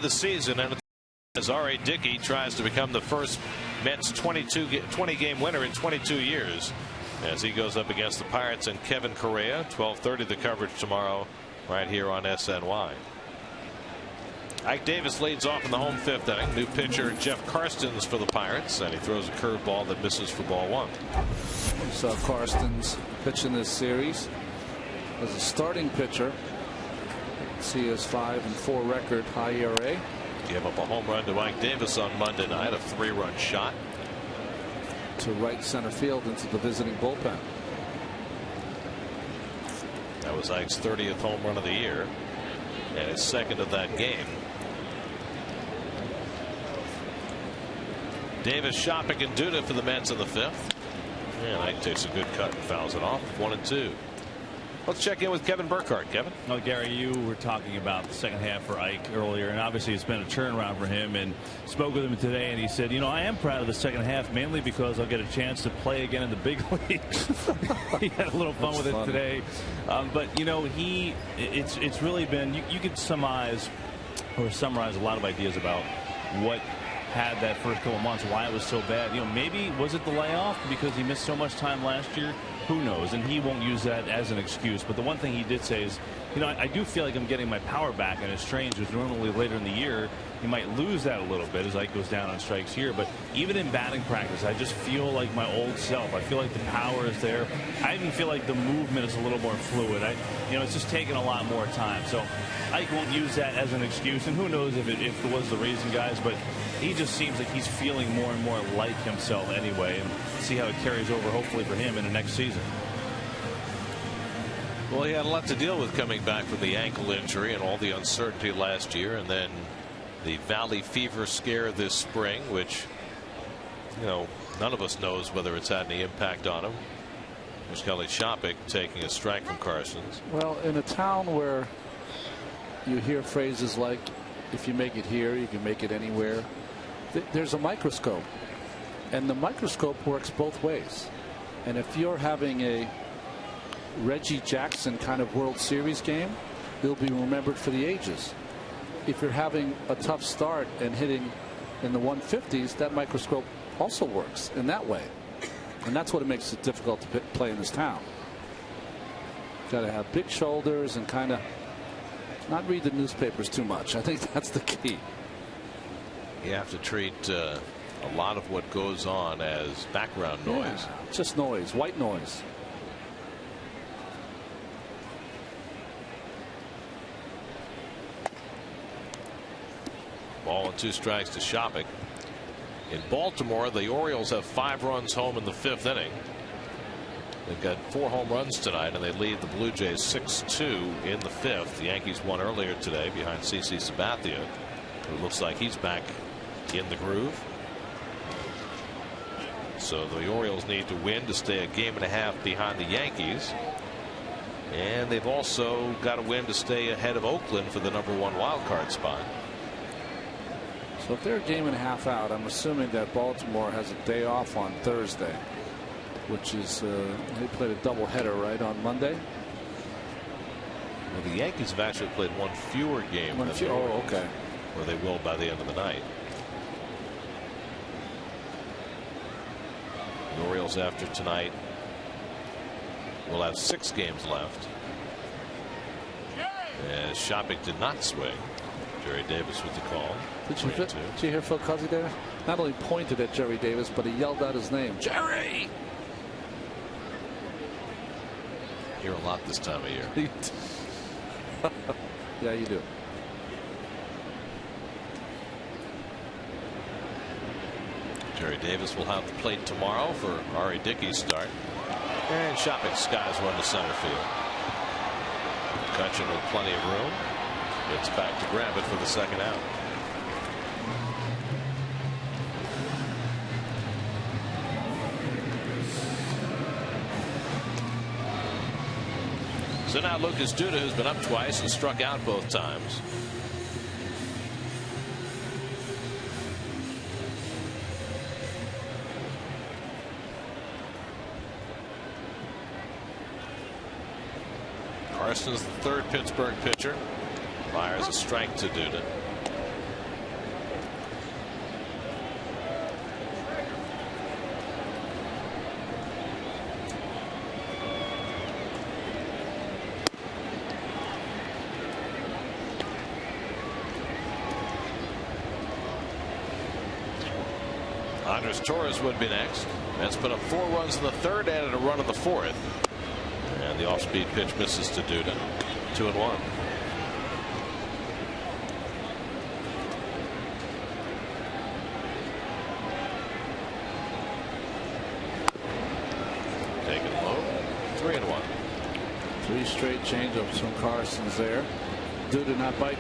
S5: The season, and as R.A. Dickey tries to become the first Mets 20-game winner in 22 years as he goes up against the Pirates and Kevin Correa. 12:30 the coverage tomorrow right here on SNY. Ike Davis leads off in the home 5th inning. New pitcher Jeff Karstens for the Pirates, and he throws a curveball that misses for ball 1.
S3: We saw Karstens pitch in this series as a starting pitcher. See his 5-4 record, high ERA.
S5: Gave up a home run to Ike Davis on Monday night, a 3-run shot
S3: to right center field into the visiting bullpen.
S5: That was Ike's 30th home run of the year and his 2nd of that game. Davis shopping and Duda for the Mets in the 5th, and Ike takes a good cut and fouls it off. 1-2. Let's check in with Kevin Burkhardt. Kevin.
S4: Well, Gary, you were talking about the second half for Ike earlier, and obviously it's been a turnaround for him, and spoke with him today, and he said, you know, I am proud of the second half, mainly because I'll get a chance to play again in the big leagues. He had a little fun with it today. But, you know, it's really been, you could summarize a lot of ideas about what had that first couple months, why it was so bad. You know, maybe was it the layoff because he missed so much time last year? Who knows? And he won't use that as an excuse. But the one thing he did say is, you know, I do feel like I'm getting my power back, and it's strange because normally later in the year you might lose that a little bit as Ike goes down on strikes here. But even in batting practice, I just feel like my old self. I feel like the power is there. I even feel like the movement is a little more fluid. You know, it's just taking a lot more time. So Ike won't use that as an excuse, and who knows if it was the reason, guys. But he just seems like he's feeling more and more like himself anyway, and see how it carries over, hopefully, for him in the next season.
S5: Well, he had a lot to deal with coming back from the ankle injury and all the uncertainty last year, and then the Valley fever scare this spring, which, you know, none of us knows whether it's had any impact on him. There's Kelly Shopik taking a strike from Carstens.
S3: Well, in a town where you hear phrases like, if you make it here, you can make it anywhere, there's a microscope, and the microscope works both ways. And if you're having a Reggie Jackson kind of World Series game, you'll be remembered for the ages. If you're having a tough start and hitting in the 150s, that microscope also works in that way. And that's what makes it difficult to play in this town. Got to have big shoulders and kind of not read the newspapers too much. I think that's the key.
S5: You have to treat a lot of what goes on as background noise.
S3: Yeah, just noise, white noise.
S5: Ball and 2 strikes to Shopik. In Baltimore, the Orioles have 5 runs home in the 5th inning. They've got 4 home runs tonight, and they lead the Blue Jays 6-2 in the 5th. The Yankees won earlier today behind CC Sabathia, who looks like he's back in the groove. So the Orioles need to win to stay a game and a half behind the Yankees. And they've also got to win to stay ahead of Oakland for the #1 wild card spot.
S3: So if they're a game and a half out, I'm assuming that Baltimore has a day off on Thursday, which is they played a doubleheader right on Monday.
S5: Well, the Yankees have actually played 1 fewer game than the Orioles,
S3: okay.
S5: or they will by the end of the night. The Orioles, after tonight, will have 6 games left. As Shopik did not swing. Jerry Davis with the call.
S3: Did you hear Phil Cuzzy there? Not only pointed at Jerry Davis, but he yelled out his name, Jerry.
S5: Hear a lot this time of year.
S3: Yeah, you do.
S5: Jerry Davis will have the plate tomorrow for Ari Dickey's start. And Shopik skies one to center field. McCutchen with plenty of room. Gets back to grab it for the second out. So now Lucas Duda, who's been up twice and struck out both times. Carstens, the 3rd Pittsburgh pitcher, fires a strike to Duda. Andres Torres would be next. Mets put up 4 runs in the 3rd, added a run in the 4th. And the off-speed pitch misses to Duda. 2-1. Taken low. 3-1.
S3: 3 straight changeups from Carstens there. Duda not biting.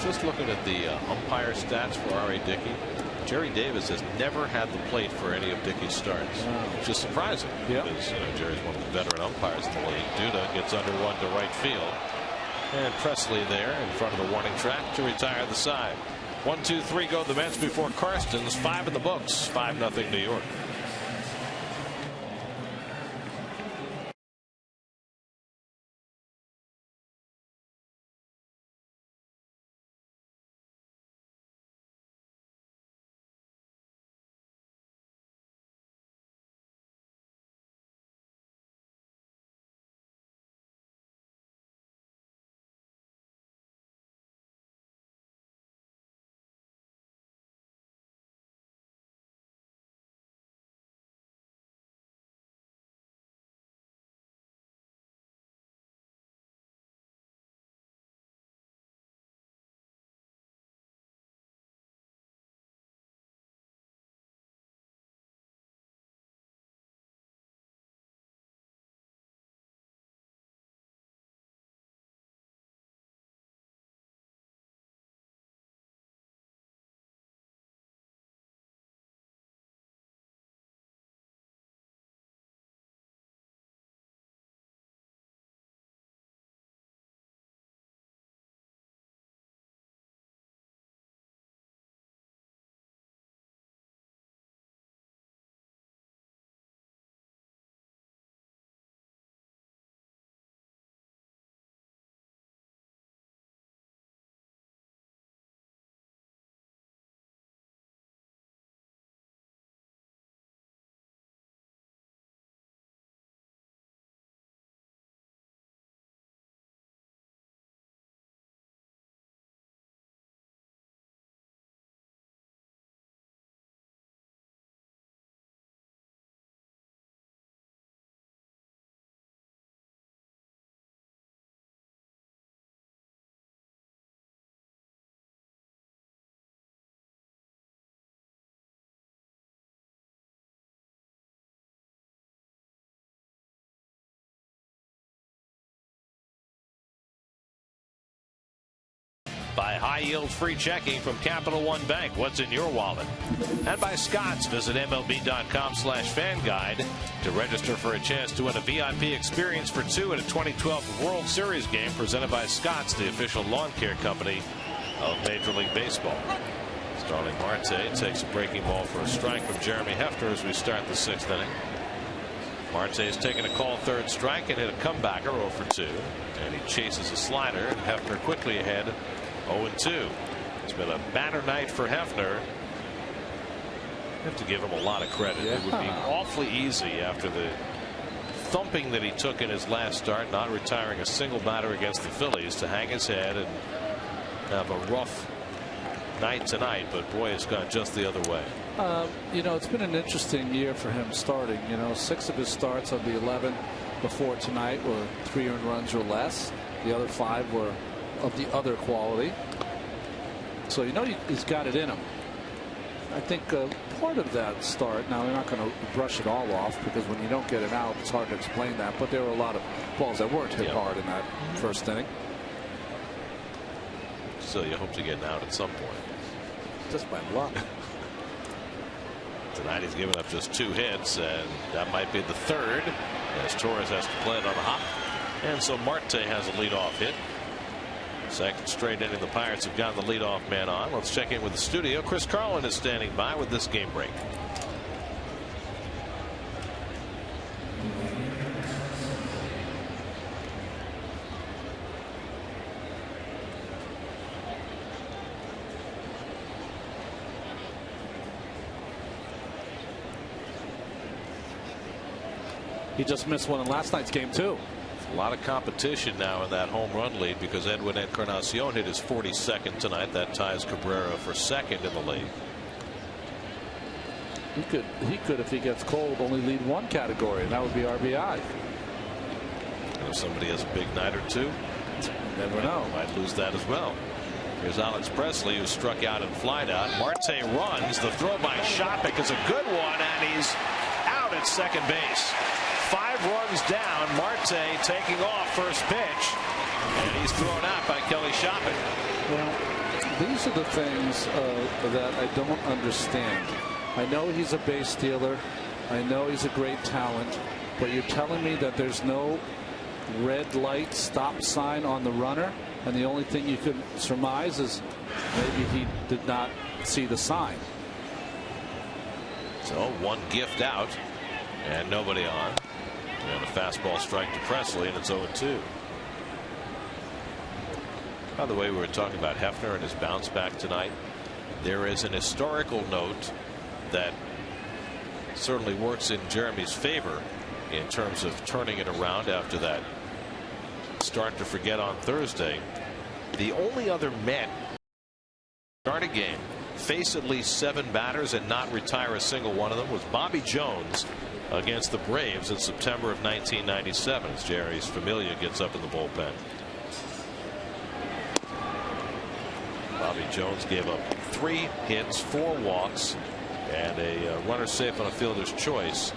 S5: Just looking at the umpire stats for Ari Dickey, Jerry Davis has never had the plate for any of Dickey's starts, which is surprising.
S3: Yep.
S5: Because Jerry's one of the veteran umpires in the league. Duda gets under one to right field, and Presley there in front of the warning track to retire the side. 1-2-3 go the Mets before Carstens. 5 in the books. 5-0 New York.
S1: By high yield free checking from Capital One Bank. What's in your wallet? And by Scott's. Visit MLB.com/fan-guide to register for a chance to win a VIP experience for two at a 2012 World Series game presented by Scott's, the official lawn care company of Major League Baseball. Starling Marte takes a breaking ball for a strike from Jeremy Hefner as we start the 6th inning. Marte has taken a call third strike and hit a comebacker 0 for 2. And he chases a slider, and Hefner quickly ahead 0-2. It's been a banner night for Hefner. I have to give him a lot of credit.
S3: Yeah.
S1: It would be awfully easy after the thumping that he took in his last start, not retiring a single batter against the Phillies, to hang his head and have a rough night tonight, but boy, it's gone just the other way.
S3: You know, it's been an interesting year for him starting. You know, 6 of his starts of the 11 before tonight were 3 earned runs or less. The other 5 were of the other quality. So you know he's got it in him. I think part of that start, now we're not going to brush it all off because when you don't get it out, it's hard to explain that, but there were a lot of balls that weren't hit hard in that first inning.
S1: So you hope to get out at some point.
S3: Just by luck.
S1: Tonight he's given up just 2 hits, and that might be the 3rd as Torres has to play it on the hop. And so Marte has a leadoff hit. Second straight inning the Pirates have gotten the leadoff man on. Let's check in with the studio. Chris Carlin is standing by with this game break.
S3: He just missed one in last night's game too.
S1: A lot of competition now in that home run lead because Edwin Encarnacion hit his 42nd tonight. That ties Cabrera for 2nd in the league.
S3: He could if he gets cold only lead 1 category, and that would be RBI.
S1: And if somebody has a big night or two,
S3: never know.
S1: Might lose that as well. Here's Alex Presley, who struck out and flied out. Marte runs. The throw by Shopik is a good one, and he's out at second base. 5 runs down. Marte taking off first pitch, and he's thrown out by Kelly Shopik.
S3: Well, these are the things that I don't understand. I know he's a base stealer. I know he's a great talent, but you're telling me that there's no red light stop sign on the runner, and the only thing you could surmise is maybe he did not see the sign.
S1: So 1 gift out and nobody on. And a fastball strike to Presley, and it's 0-2. By the way, we were talking about Hefner and his bounce back tonight. There is an historical note that certainly works in Jeremy's favor in terms of turning it around after that start to forget on Thursday. The only other Met start a game, face at least 7 batters and not retire a single one of them was Bobby Jones against the Braves in September of 1997 as Jerry's Familia gets up in the bullpen. Bobby Jones gave up 3 hits, 4 walks, and a runner safe on a fielder's choice.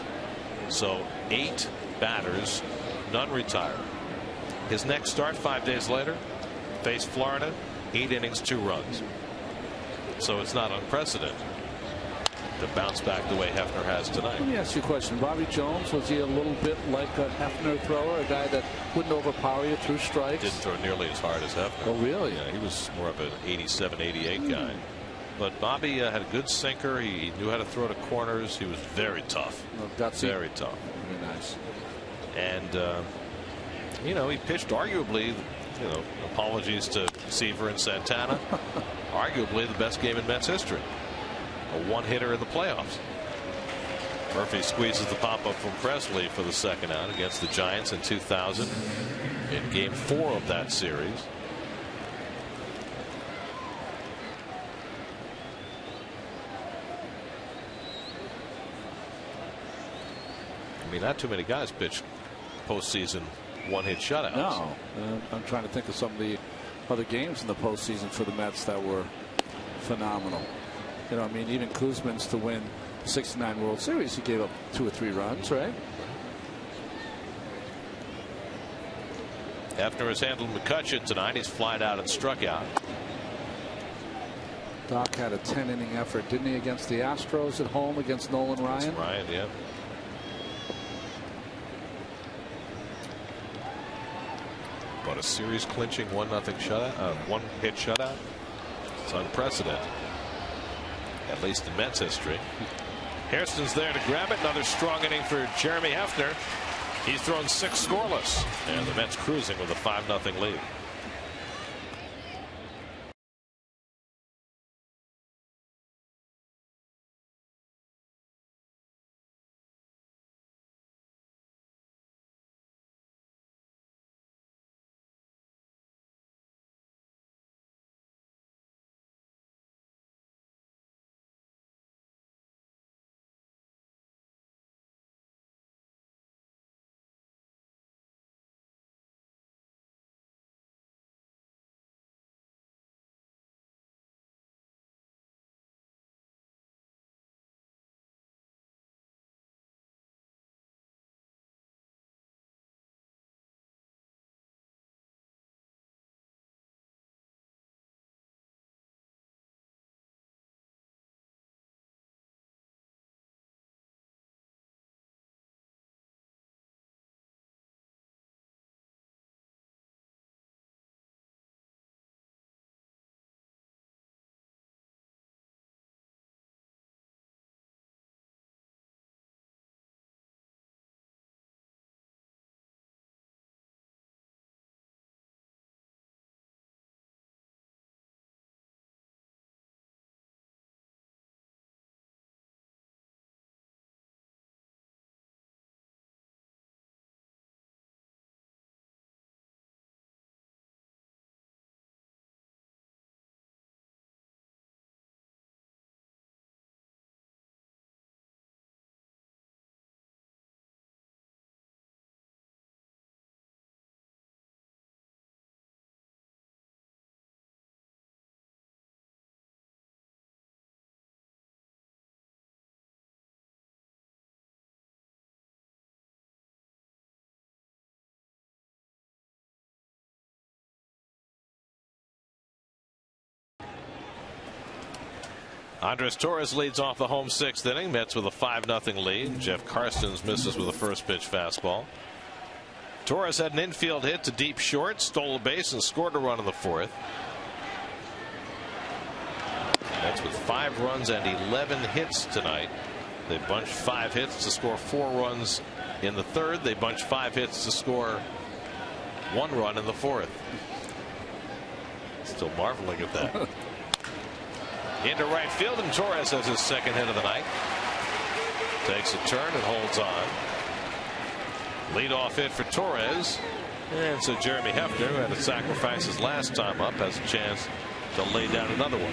S1: So 8 batters, none retire. His next start 5 days later, faced Florida, 8 innings, 2 runs. So it's not unprecedented to bounce back the way Hefner has tonight.
S3: Let me ask you a question. Bobby Jones, was he a little bit like a Hefner thrower, a guy that wouldn't overpower you through strikes?
S1: Didn't throw nearly as hard as Hefner.
S3: Oh, really?
S1: Yeah, he was more of an 87, 88 guy. But Bobby had a good sinker. He knew how to throw to corners. He was very tough. Very tough.
S3: Very nice.
S1: And you know, he pitched arguably, you know, apologies to Seaver and Santana, arguably the best game in Mets history. A 1-hitter in the playoffs. Murphy squeezes the pop-up from Presley for the 2nd out against the Giants in 2000 in game 4 of that series. I mean, not too many guys pitch postseason 1-hit shutouts.
S3: No. I'm trying to think of some of the other games in the postseason for the Mets that were phenomenal. You know, I mean, even Kuzman's to win the '69 World Series, he gave up 2 or 3 runs, right?
S1: Hefner has handled McCutchen tonight. He's flied out and struck out.
S3: Doc had a 10-inning effort, didn't he, against the Astros at home against Nolan Ryan?
S5: That's Ryan, yeah. But a series clinching 1-0 shutout, 1-hit shutout. It's unprecedented, at least in Mets history. Hairston's there to grab it. Another strong inning for Jeremy Hefner. He's thrown 6 scoreless, and the Mets cruising with a 5-0 lead. Andres Torres leads off the home 6th inning. Mets with a 5-0 lead. Jeff Karstens misses with a first pitch fastball. Torres had an infield hit to deep short, stole a base, and scored a run in the 4th. Mets with 5 runs and 11 hits tonight. They bunched 5 hits to score 4 runs in the 3rd. They bunched 5 hits to score 1 run in the 4th. Still marveling at that. Into right field, and Torres has his 2nd hit of the night. Takes a turn and holds on. Leadoff hit for Torres. And so Jeremy Hefner, who had to sacrifice his last time up, has a chance to lay down another one.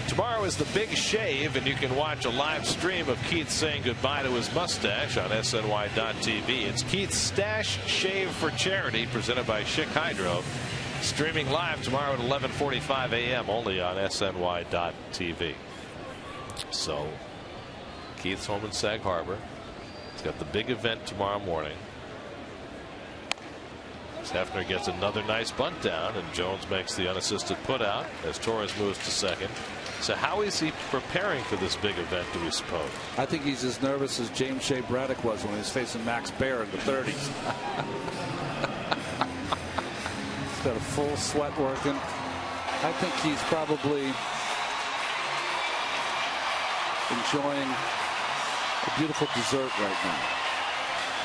S5: Tomorrow is the Big Shave, and you can watch a live stream of Keith saying goodbye to his mustache on SNY.TV. It's Keith's Stash Shave for Charity, presented by Schick Hydro. Streaming live tomorrow at 11:45 a.m. only on SNY.TV. So Keith's home in Sag Harbor. He's got the big event tomorrow morning. Hefner gets another nice bunt down, and Jones makes the unassisted put out as Torres moves to 2nd. So how is he preparing for this big event, do we suppose?
S3: I think he's as nervous as James Shea Braddock was when he was facing Max Baer in the 30s. Got a full sweat working. I think he's probably enjoying a beautiful dessert right now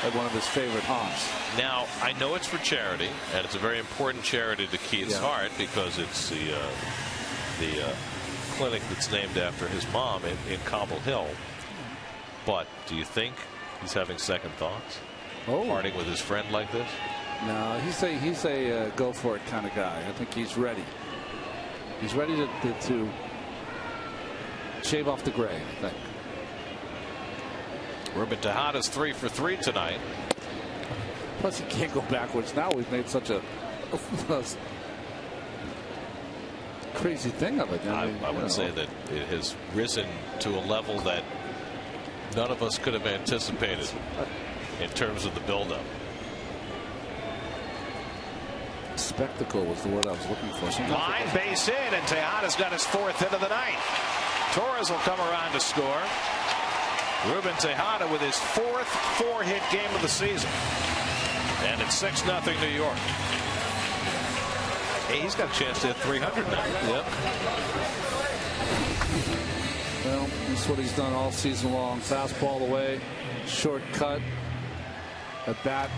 S3: at one of his favorite haunts.
S5: Now, I know it's for charity, and it's a very important charity to Keith's heart, because it's the clinic that's named after his mom in Cobble Hill. But do you think he's having second thoughts? Parting with his friend like this?
S3: No, he's a go for it kind of guy. I think he's ready. He's ready to shave off the gray, I think.
S5: Ruben Tejada's 3 for 3 tonight.
S3: Plus, he can't go backwards now. We've made such a crazy thing of it.
S5: I would say that it has risen to a level that none of us could have anticipated in terms of the buildup.
S3: spectacle was the word I was looking for.
S1: Line base hit, and Tejada's got his 4th hit of the night. Torres will come around to score. Ruben Tejada with his 4th 4-hit game of the season. And it's 6-0 New York.
S5: Hey, he's got a chance to hit 300 now.
S3: Yep. Well, that's what he's done all season long. Fastball away, short cut, a bat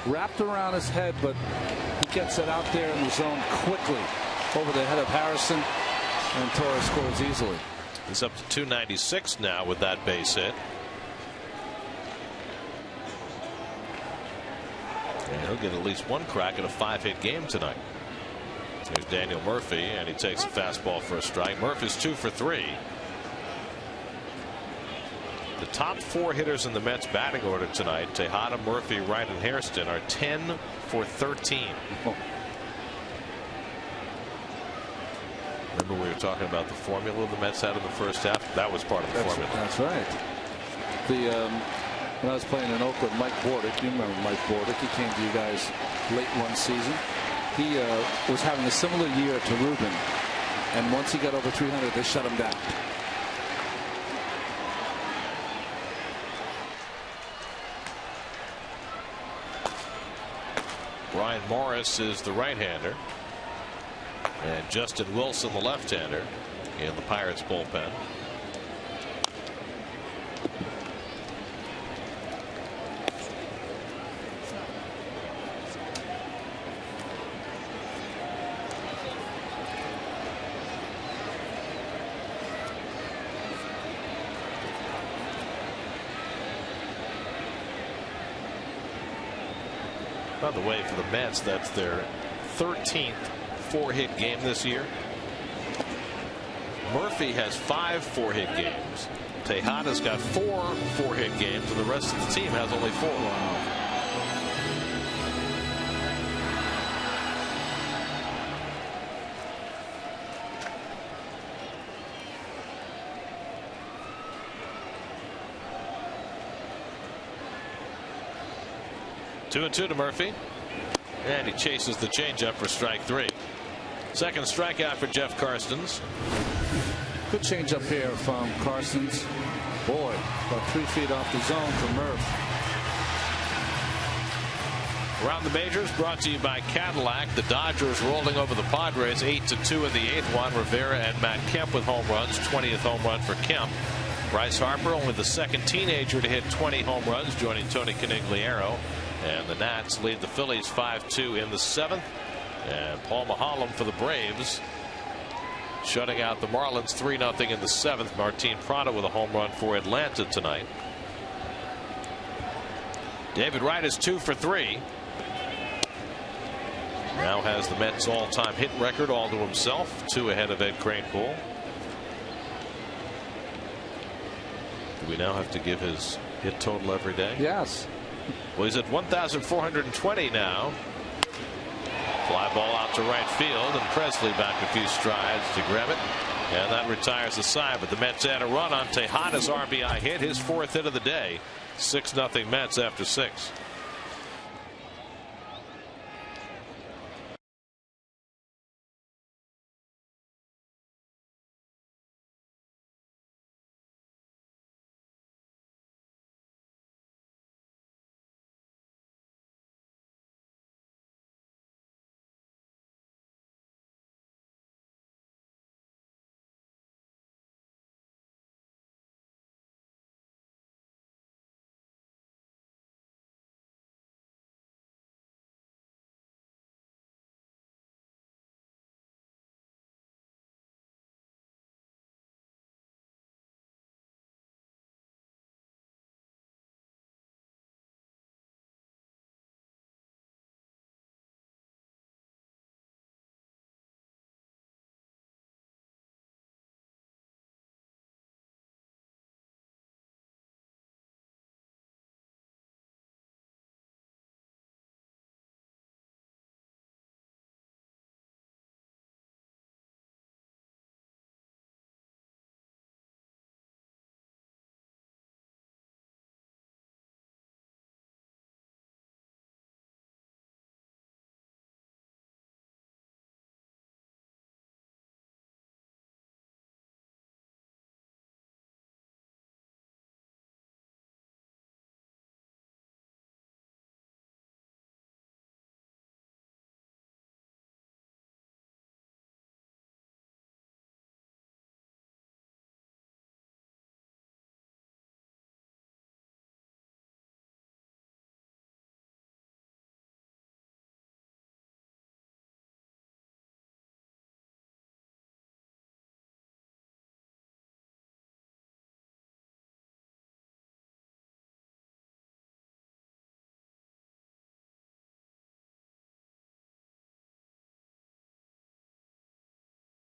S3: wrapped around his head, but he gets it out there in the zone quickly over the head of Harrison, and Torres scores easily.
S5: He's up to 296 now with that base hit. And he'll get at least one crack at a 5-hit game tonight. There's Daniel Murphy, and he takes a fastball for a strike. Murphy's 2 for 3. The top 4 hitters in the Mets batting order tonight, Tejada, Murphy, Wright, and Hairston, are 10 for 13.
S3: Oh.
S5: Remember we were talking about the formula the Mets had in the first half? That was part of the formula.
S3: That's right. When I was playing in Oakland, Mike Bordick, you remember Mike Bordick, he came to you guys late one season. He was having a similar year to Ruben, and once he got over 300, they shut him down.
S5: Brian Morris is the right-hander, and Justin Wilson the left-hander in the Pirates bullpen. By the way, for the Mets, that's their 13th 4-hit game this year. Murphy has 5 4-hit games. Tejada's got 4 4-hit games, and the rest of the team has only 4.
S3: Wow.
S5: Two and 2 to Murphy, and he chases the changeup for strike 3. Second strikeout for Jeff Karstens.
S3: Good changeup here from Karstens. Boy, about 3 feet off the zone for Murph.
S5: Around the majors, brought to you by Cadillac. The Dodgers rolling over the Padres 8-2 in the 8th. Juan Rivera and Matt Kemp with home runs. 20th home run for Kemp. Bryce Harper, only the second teenager to hit 20 home runs, joining Tony Conigliaro. And the Nats lead the Phillies 5-2 in the 7th. And Paul Maholm for the Braves, shutting out the Marlins 3-0 in the 7th. Martin Prado with a home run for Atlanta tonight. David Wright is 2 for 3. Now has the Mets all-time hit record all to himself, 2 ahead of Ed Kranepool. Do we now have to give his hit total every day?
S3: Yes.
S5: Well, he's at 1,420 now. Fly ball out to right field, and Presley back a few strides to grab it, and that retires the side. But the Mets add a run on Tejada's RBI hit, his 4th hit of the day. 6-0 Mets after 6.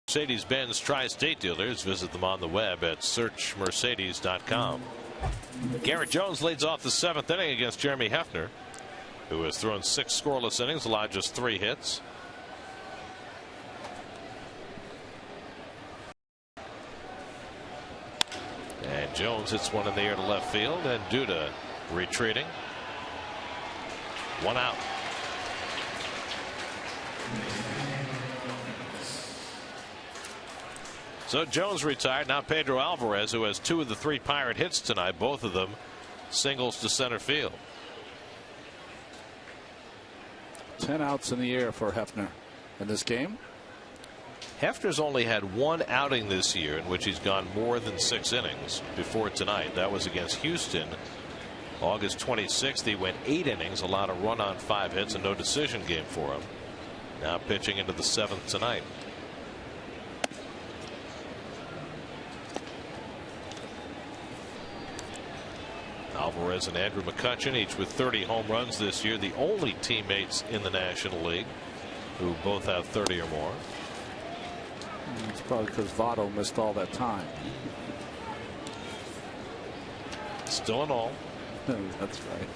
S5: Mercedes-Benz Tri-State dealers. Visit them on the web at searchmercedes.com. Garrett Jones leads off the 7th inning against Jeremy Hefner, who has thrown 6 scoreless innings, allowed just 3 hits. And Jones hits one in the air to left field, and Duda retreating. 1 out. So Jones retired. Now Pedro Alvarez, who has 2 of the 3 Pirate hits tonight, both of them singles to center field.
S3: 10 outs in the air for Hefner in this game.
S5: Hefner's only had 1 outing this year in which he's gone more than 6 innings before tonight. That was against Houston August 26th. He went 8 innings, allowed a run on 5 hits, and no decision game for him. Now pitching into the 7th tonight. Alvarez and Andrew McCutchen, each with 30 home runs this year, the only teammates in the National League who both have 30 or more.
S3: It's probably because Votto missed all that time.
S5: Still in all.
S3: That's right.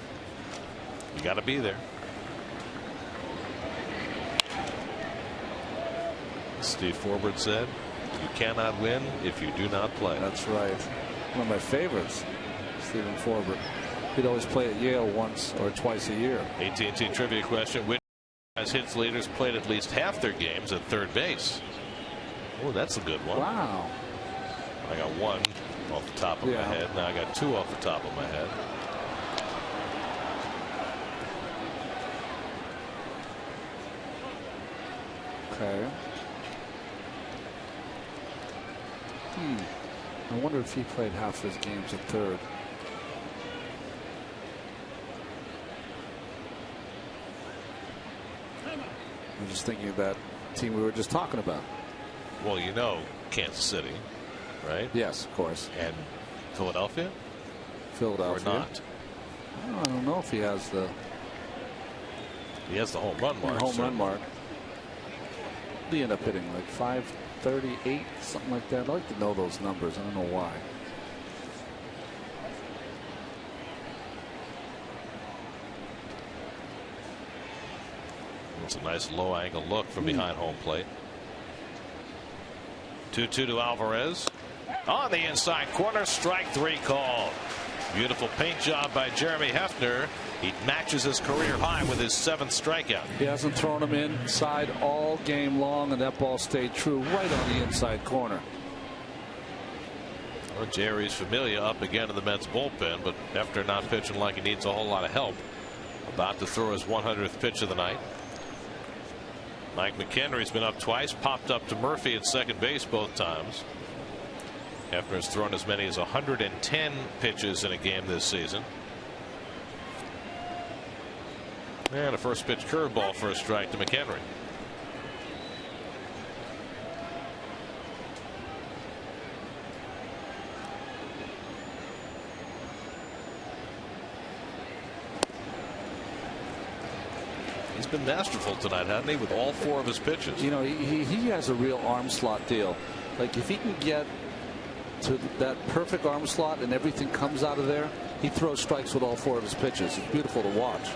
S5: You got to be there. Steve Forbert said, "You cannot win if you do not play."
S3: That's right. One of my favorites, Stephen Forbert. He'd always play at Yale once or twice a year.
S5: AT&T trivia question: which as hits leaders played at least half their games at third base? Oh, that's a good one.
S3: Wow.
S5: I got 1 off the top of my head. Now I got 2 off the top of my head.
S3: Okay. I wonder if he played half his games at third. I'm just thinking of that team we were just talking about.
S5: Well, you know Kansas City, right?
S3: Yes, of course.
S5: And Philadelphia?
S3: Philadelphia.
S5: Or not?
S3: I don't know if he has the.
S5: He has the home run mark.
S3: Home run mark. He ended up hitting like 538, something like that. I'd like to know those numbers. I don't know why.
S5: It's a nice low angle look from behind home plate. 2-2 to Alvarez. On the inside corner, strike 3 called. Beautiful paint job by Jeremy Hefner. He matches his career high with his 7th strikeout.
S3: He hasn't thrown him inside all game long, and that ball stayed true right on the inside corner.
S5: Well, Jerry's Familia up again in the Mets bullpen, but Hefner not pitching like he needs a whole lot of help. About to throw his 100th pitch of the night. Mike McHenry's been up twice, popped up to Murphy at second base both times. Hefner's thrown as many as 110 pitches in a game this season. And a first pitch curveball for a strike to McHenry. He's been masterful tonight, hasn't he, with all 4 of his pitches?
S3: You know, he has a real arm slot deal. Like, if he can get to that perfect arm slot and everything comes out of there, he throws strikes with all 4 of his pitches. It's beautiful to watch.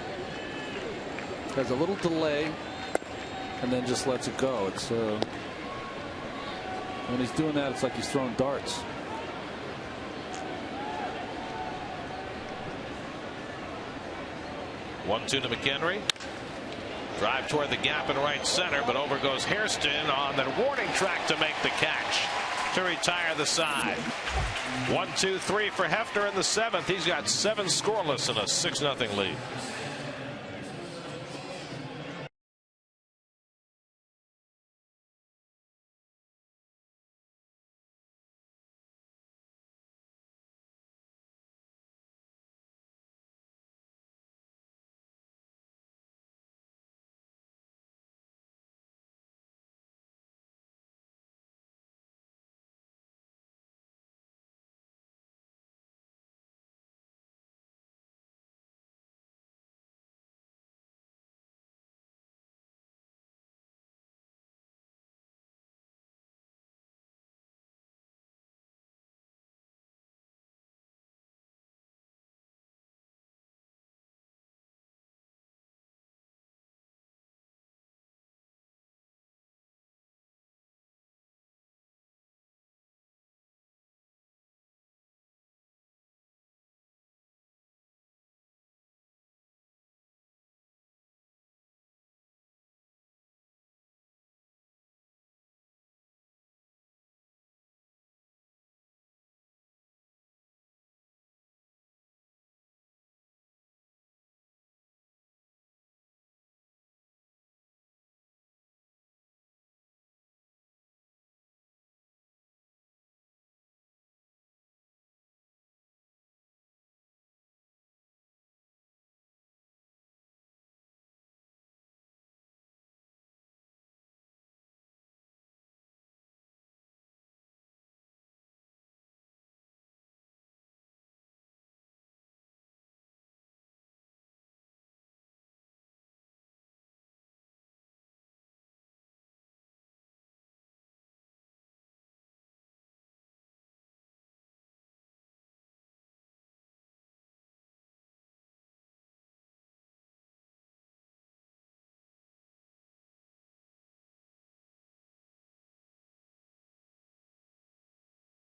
S3: Has a little delay and then just lets it go. It's when he's doing that, it's like he's throwing darts.
S5: One-two to McHenry. Drive toward the gap in right center, but over goes Hairston on the warning track to make the catch to retire the side. 1-2-3 for Hefner in the 7th. He's got 7 scoreless and a 6-0 lead.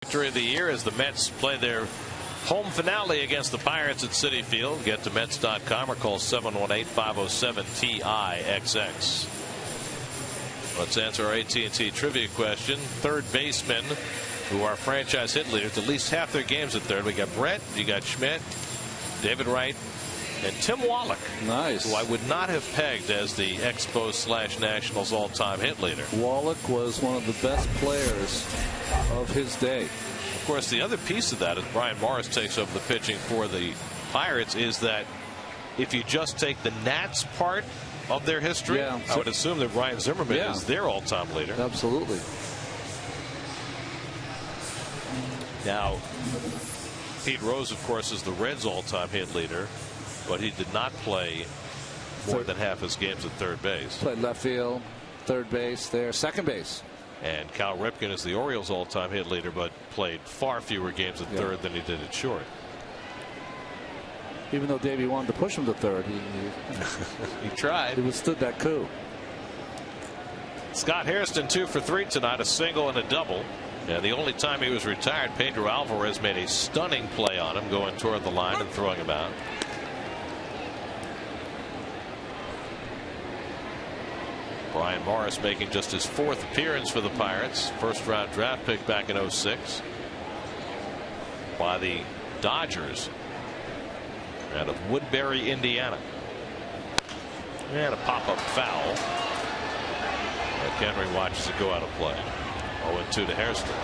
S5: Victory of the year as the Mets play their home finale against the Pirates at Citi Field. Get to Mets.com or call 718-507-TIXX. Let's answer our AT&T trivia question. Third basemen who are franchise hit leaders, at least half their games at third. We got Brett, you got Schmidt, David Wright, and Tim Wallach.
S3: Nice.
S5: Who I would not have pegged as the Expos/Nationals all-time hit leader.
S3: Wallach was one of the best players of his day.
S5: Of course, the other piece of that, as Brian Morris takes over the pitching for the Pirates, is that if you just take the Nats part of their history, I would assume that Ryan Zimmerman is their all-time leader.
S3: Absolutely.
S5: Now, Pete Rose, of course, is the Reds' all-time hit leader, but he did not play more than half his games at third base.
S3: Played left field, third base, there, second base.
S5: And Cal Ripken is the Orioles' all-time hit leader, but played far fewer games at third than he did at short.
S3: Even though Davey wanted to push him to third, he
S5: tried.
S3: He withstood that coup.
S5: Scott Hairston 2 for 3 tonight, a single and a double. And the only time he was retired, Pedro Alvarez made a stunning play on him, going toward the line and throwing him out. Brian Morris making just his 4th appearance for the Pirates. First-round draft pick back in '06 by the Dodgers out of Woodbury, Indiana. And a pop-up foul. Henry watches it go out of play. 0-2 to Hairston.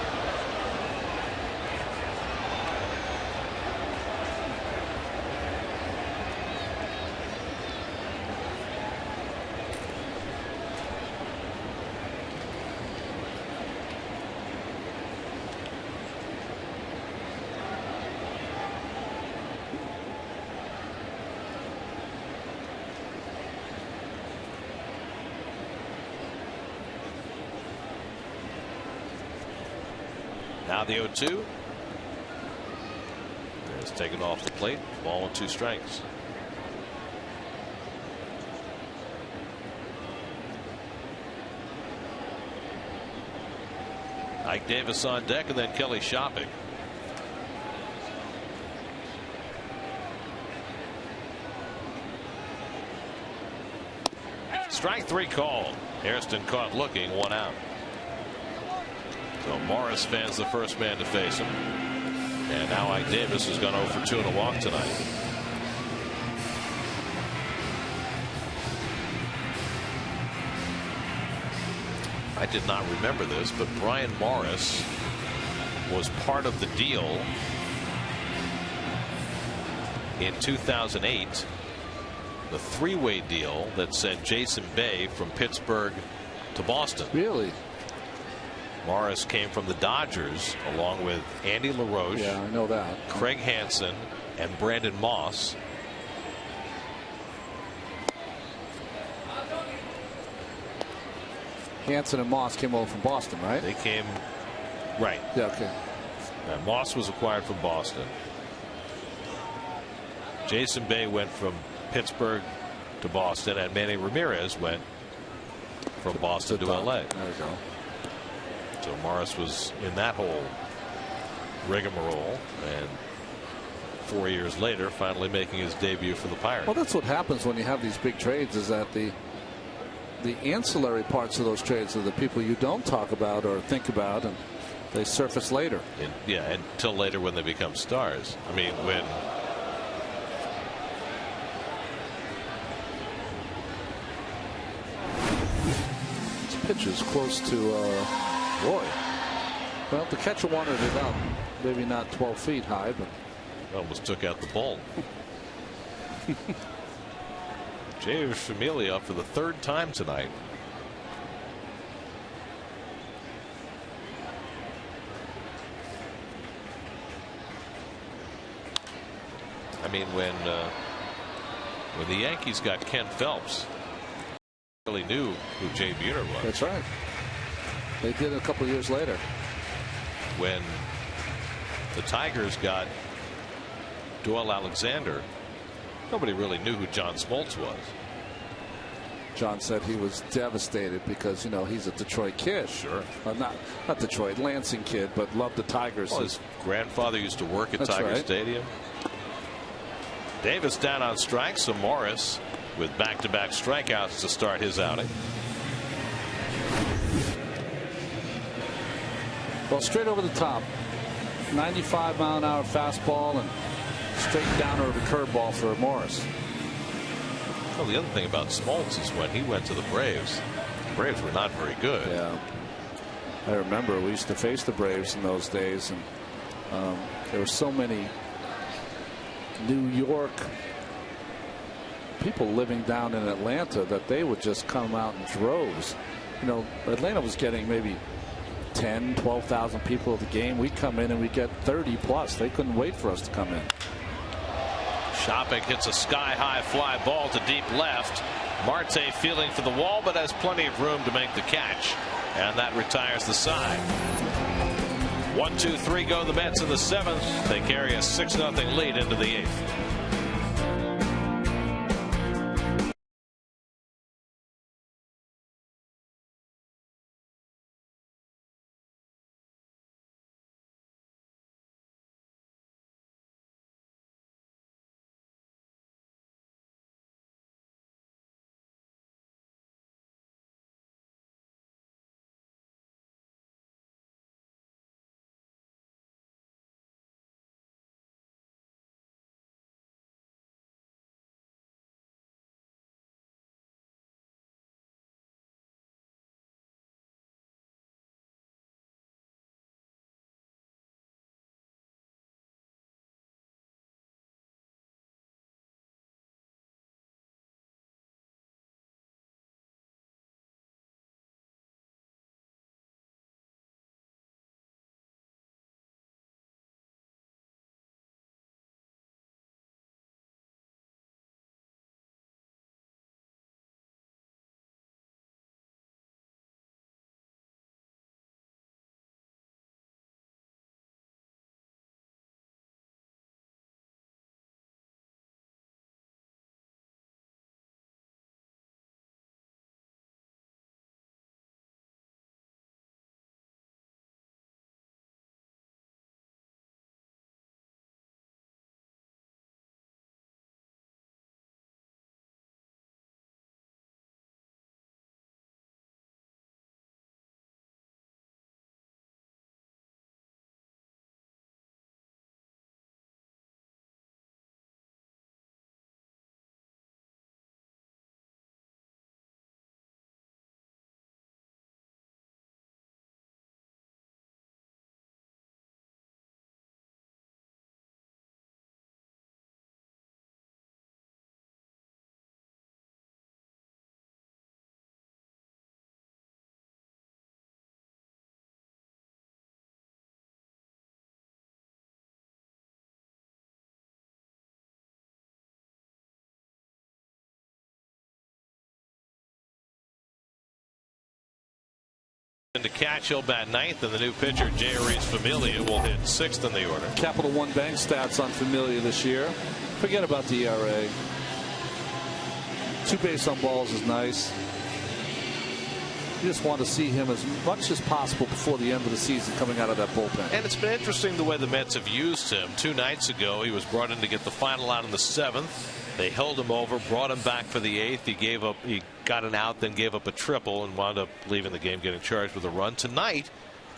S5: Now the 0-2. It's taken off the plate. Ball and 2 strikes. Ike Davis on deck, and then Kelly shopping. Strike 3 called. Hairston caught looking, 1 out. So Morris fans the first man to face him. And now Ike Davis has gone 0 for 2 in a walk tonight. I did not remember this, but Brian Morris was part of the deal in 2008, the 3-way deal that sent Jason Bay from Pittsburgh to Boston.
S3: Really?
S5: Morris came from the Dodgers along with Andy LaRoche.
S3: Yeah, I know that.
S5: Craig Hansen and Brandon Moss.
S3: Hansen and Moss came over from Boston, right?
S5: They came, right.
S3: Yeah, okay.
S5: And Moss was acquired from Boston. Jason Bay went from Pittsburgh to Boston, and Manny Ramirez went from Boston to LA.
S3: There we go.
S5: So Morris was in that whole rigmarole, and 4 years later finally making his debut for the Pirates.
S3: Well, that's what happens when you have these big trades, is that the ancillary parts of those trades are the people you don't talk about or think about, and they surface later.
S5: Yeah, until later when they become stars. I mean, when
S3: this pitch is close to Roy. Well, the catcher wanted it up. Maybe not 12 feet high, but
S5: almost took out the ball. James Familia up for the 3rd time tonight. I mean, when the Yankees got Ken Phelps, really knew who Jay Buhner was.
S3: That's right. They did a couple years later.
S5: When the Tigers got Doyle Alexander, nobody really knew who John Smoltz was.
S3: John said he was devastated because, you know, he's a Detroit kid.
S5: Sure.
S3: Not Detroit, Lansing kid, but loved the Tigers.
S5: Well, his grandfather used to work at
S3: That's
S5: Tiger
S3: right.
S5: Stadium. Davis down on strikes, so Morris with back-to-back strikeouts to start his outing.
S3: Well, straight over the top. 95-mile-an-hour fastball and straight down over the curveball for Morris.
S5: Well, the other thing about Smoltz is when he went to the Braves were not very good.
S3: Yeah. I remember we used to face the Braves in those days, and there were so many New York people living down in Atlanta that they would just come out in droves. You know, Atlanta was getting maybe 10, 12,000 people at the game. We'd come in and we'd get 30 plus. They couldn't wait for us to come in.
S5: Shopping hits a sky-high fly ball to deep left. Marte feeling for the wall, but has plenty of room to make the catch, and that retires the side. 1-2-3 go the Mets in the 7th. They carry a 6-0 lead into the 8th. To catch, he'll bat 9th, and the new pitcher J.R.H. Familia will hit 6th in the order.
S3: Capital One Bank stats on Familia this year. Forget about the ERA. 2 base on balls is nice. You just want to see him as much as possible before the end of the season coming out of that bullpen.
S5: And it's been interesting the way the Mets have used him. 2 nights ago, he was brought in to get the final out in the 7th. They held him over, brought him back for the 8th. He got an out, then gave up a triple, and wound up leaving the game, getting charged with a run. Tonight,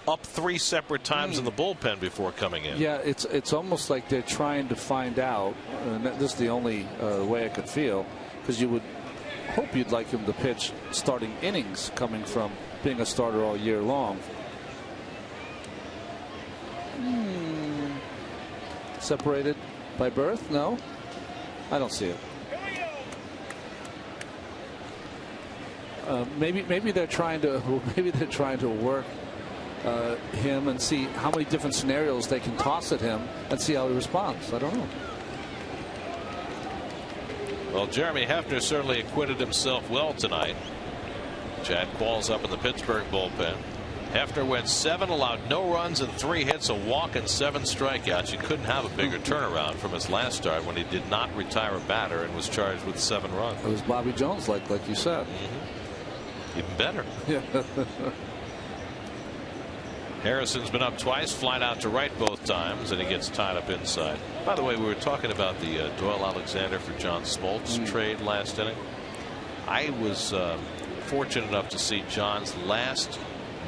S5: up 3 separate times in the bullpen before coming in.
S3: Yeah, it's almost like they're trying to find out, and this is the only way I could feel, because you would hope you'd like him to pitch starting innings coming from being a starter all year long. Separated by birth? No, I don't see it. Maybe they're trying to work him and see how many different scenarios they can toss at him and see how he responds. I don't know.
S5: Well, Jeremy Hefner certainly acquitted himself well tonight. Chad Qualls up in the Pittsburgh bullpen. Hefner went 7, allowed no runs and 3 hits, a walk and 7 strikeouts. You couldn't have a bigger turnaround from his last start when he did not retire a batter and was charged with 7 runs.
S3: It was Bobby Jones, like you said.
S5: Even better.
S3: Yeah.
S5: Harrison's been up twice, flied out to right both times, and he gets tied up inside. By the way, we were talking about the Doyle Alexander for John Smoltz trade last inning. I was fortunate enough to see John's last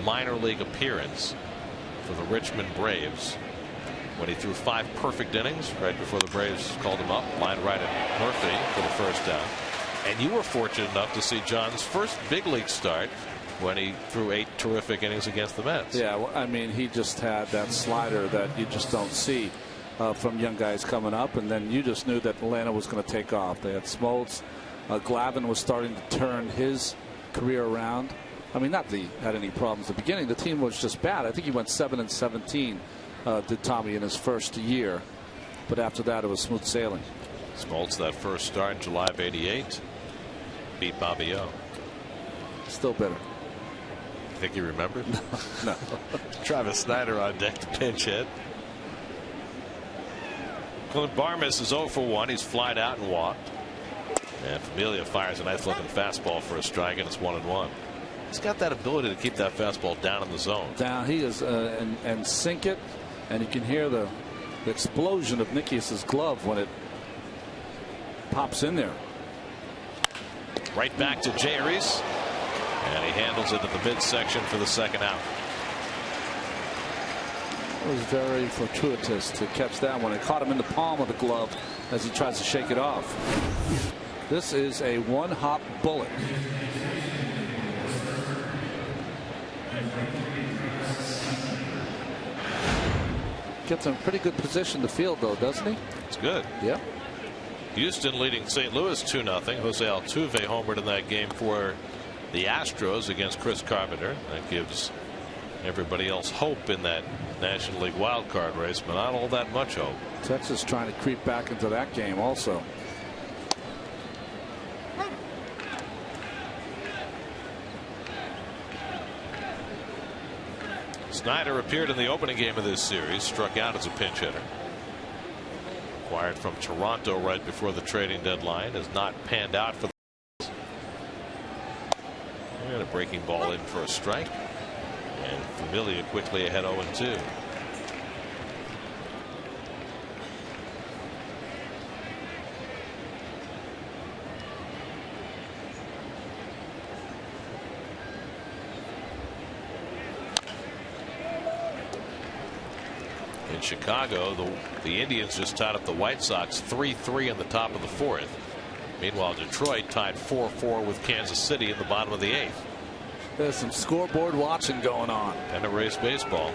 S5: minor league appearance for the Richmond Braves when he threw 5 perfect innings right before the Braves called him up, lined right at Murphy for the first down. And you were fortunate enough to see John's first big league start when he threw 8 terrific innings against the Mets.
S3: Yeah, well, I mean, he just had that slider that you just don't see from young guys coming up, and then you just knew that Atlanta was going to take off. They had Smoltz. Glavine was starting to turn his career around. I mean, not that he had any problems at the beginning. The team was just bad. I think he went 7-17, did Tommy, in his first year. But after that, it was smooth sailing.
S5: Smoltz, that first start in July of '88, beat Bobby O.
S3: Still bitter.
S5: You think he remembered?
S3: No.
S5: Travis Snyder on deck to pinch hit. Clint Barmes is 0 for 1. He's flied out and walked. And Familia fires a nice looking fastball for a strike, and it's 1-1. He's got that ability to keep that fastball down in the zone.
S3: Down, he is, and sink it, and you can hear the explosion of Nickius's glove when it pops in there.
S5: Right back to Jay Reese, and he handles it at the midsection for the second out.
S3: It was very fortuitous to catch that one. It caught him in the palm of the glove as he tries to shake it off. This is a one-hop bullet. Gets in pretty good position to field, though, doesn't he?
S5: It's good.
S3: Yeah.
S5: Houston leading St. Louis 2-0. Jose Altuve homered in that game for the Astros against Chris Carpenter. That gives everybody else hope in that National League wild card race, but not all that much hope.
S3: Texas trying to creep back into that game also.
S5: Snyder appeared in the opening game of this series, struck out as a pinch hitter. Acquired from Toronto right before the trading deadline, has not panned out for the. And a breaking ball in for a strike, and Familia quickly ahead 0-2. In Chicago, the Indians just tied up the White Sox 3-3 in the top of the 4th. Meanwhile, Detroit tied 4-4 with Kansas City in the bottom of the 8th.
S3: There's some scoreboard watching going on.
S5: And a race baseball.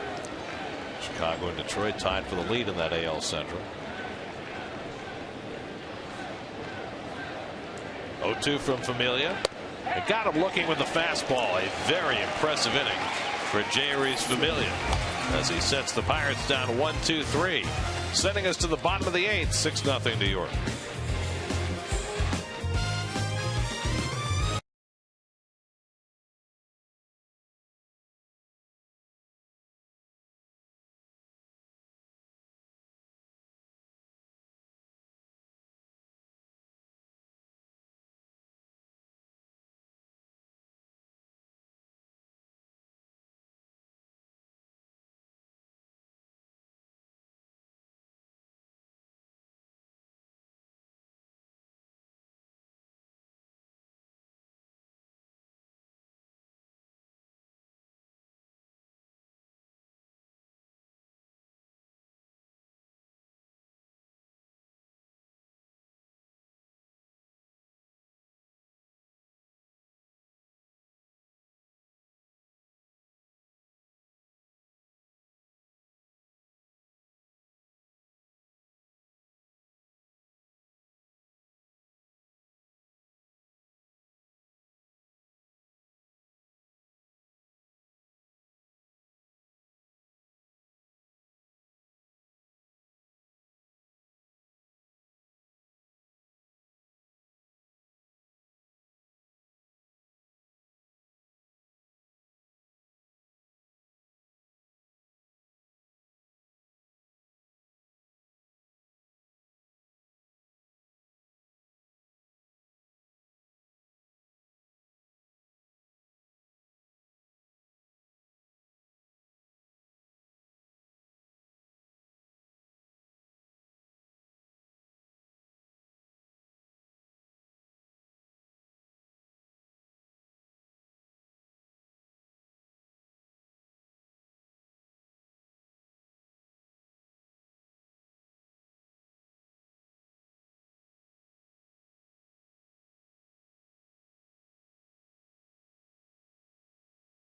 S5: Chicago and Detroit tied for the lead in that AL Central. 0-2 from Familia. It got him looking with the fastball. A very impressive inning for Jay Reese Familia as he sets the Pirates down 1-2-3, sending us to the bottom of the 8th, 6-0 New York.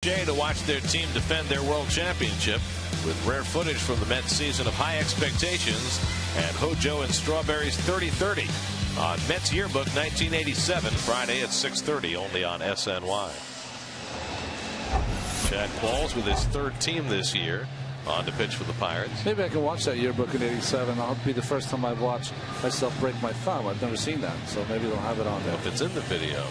S5: to watch their team defend their world championship with rare footage from the Mets season of high expectations and Hojo and Strawberry's 30-30 on Mets Yearbook 1987, Friday at 6:30, only on SNY. Chad Qualls with his third team this year on to pitch for the Pirates.
S3: Maybe I can watch that Yearbook in '87. I'll be the first time I've watched myself break my thumb. I've never seen that, so maybe they'll have it on there.
S5: If it's in the video,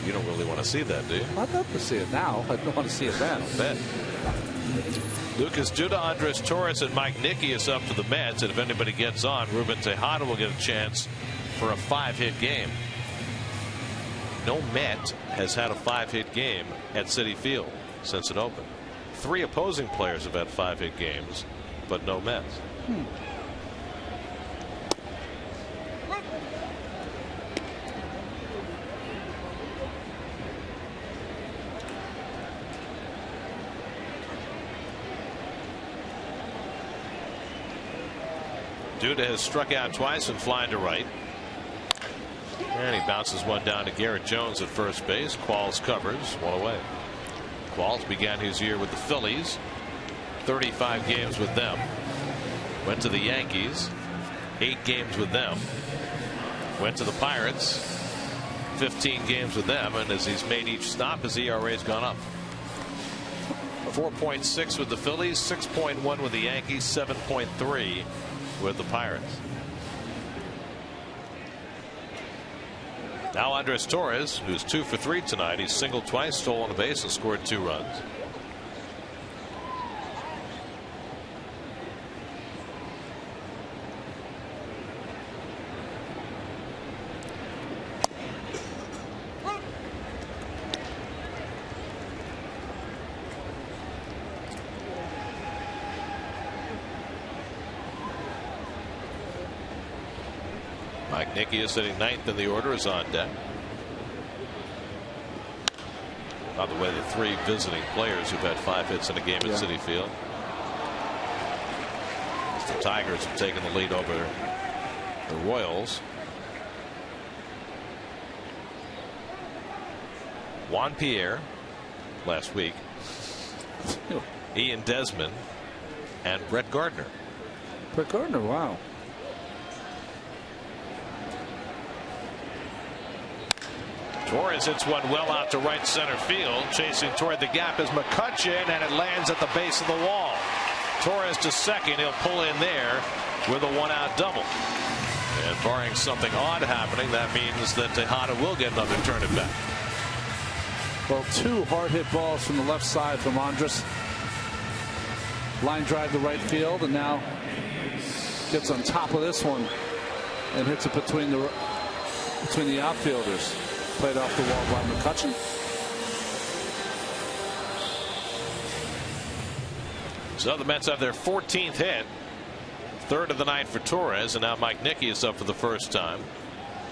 S5: you don't really want to see that, do you?
S3: I'd love to see it now. I don't want to see it then.
S5: I bet. Lucas Duda, Andres Torres, and Mike Nickius up for the Mets. And if anybody gets on, Ruben Tejada will get a chance for a 5-hit game. No Met has had a 5-hit game at Citi Field since it opened. 3 opposing players have had 5-hit games, but no Mets. Duda has struck out twice and flying to right. And he bounces one down to Garrett Jones at first base. Qualls covers, one away. Qualls began his year with the Phillies. 35 games with them. Went to the Yankees. 8 games with them. Went to the Pirates. 15 games with them. And as he's made each stop, his ERA has gone up. 4.6 with the Phillies, 6.1 with the Yankees, 7.3 with the Pirates. Now Andres Torres, who's 2 for 3 tonight. He's singled twice, stolen a base, and scored 2 runs. Mike Nickius sitting 9th in the order is on deck. By the way, the 3 visiting players who've had 5 hits in a game at Citi Field. The Tigers have taken the lead over the Royals. Juan Pierre last week. Ian Desmond and Brett Gardner.
S3: Brett Gardner, wow.
S1: Torres hits one well out to right center field. Chasing toward the gap is McCutchen, and it lands at the base of the wall. Torres to second. He'll pull in there with a 1-out double. And barring something odd happening, that means that Tejada will get another turn at bat.
S3: Well, 2 hard hit balls from the left side from Andres. Line drive to right field, and now gets on top of this one and hits it between the outfielders. Played off the wall by McCutchen.
S5: So the Mets have their 14th hit. 3rd of the night for Torres, and now Mike Nickius up for the first time.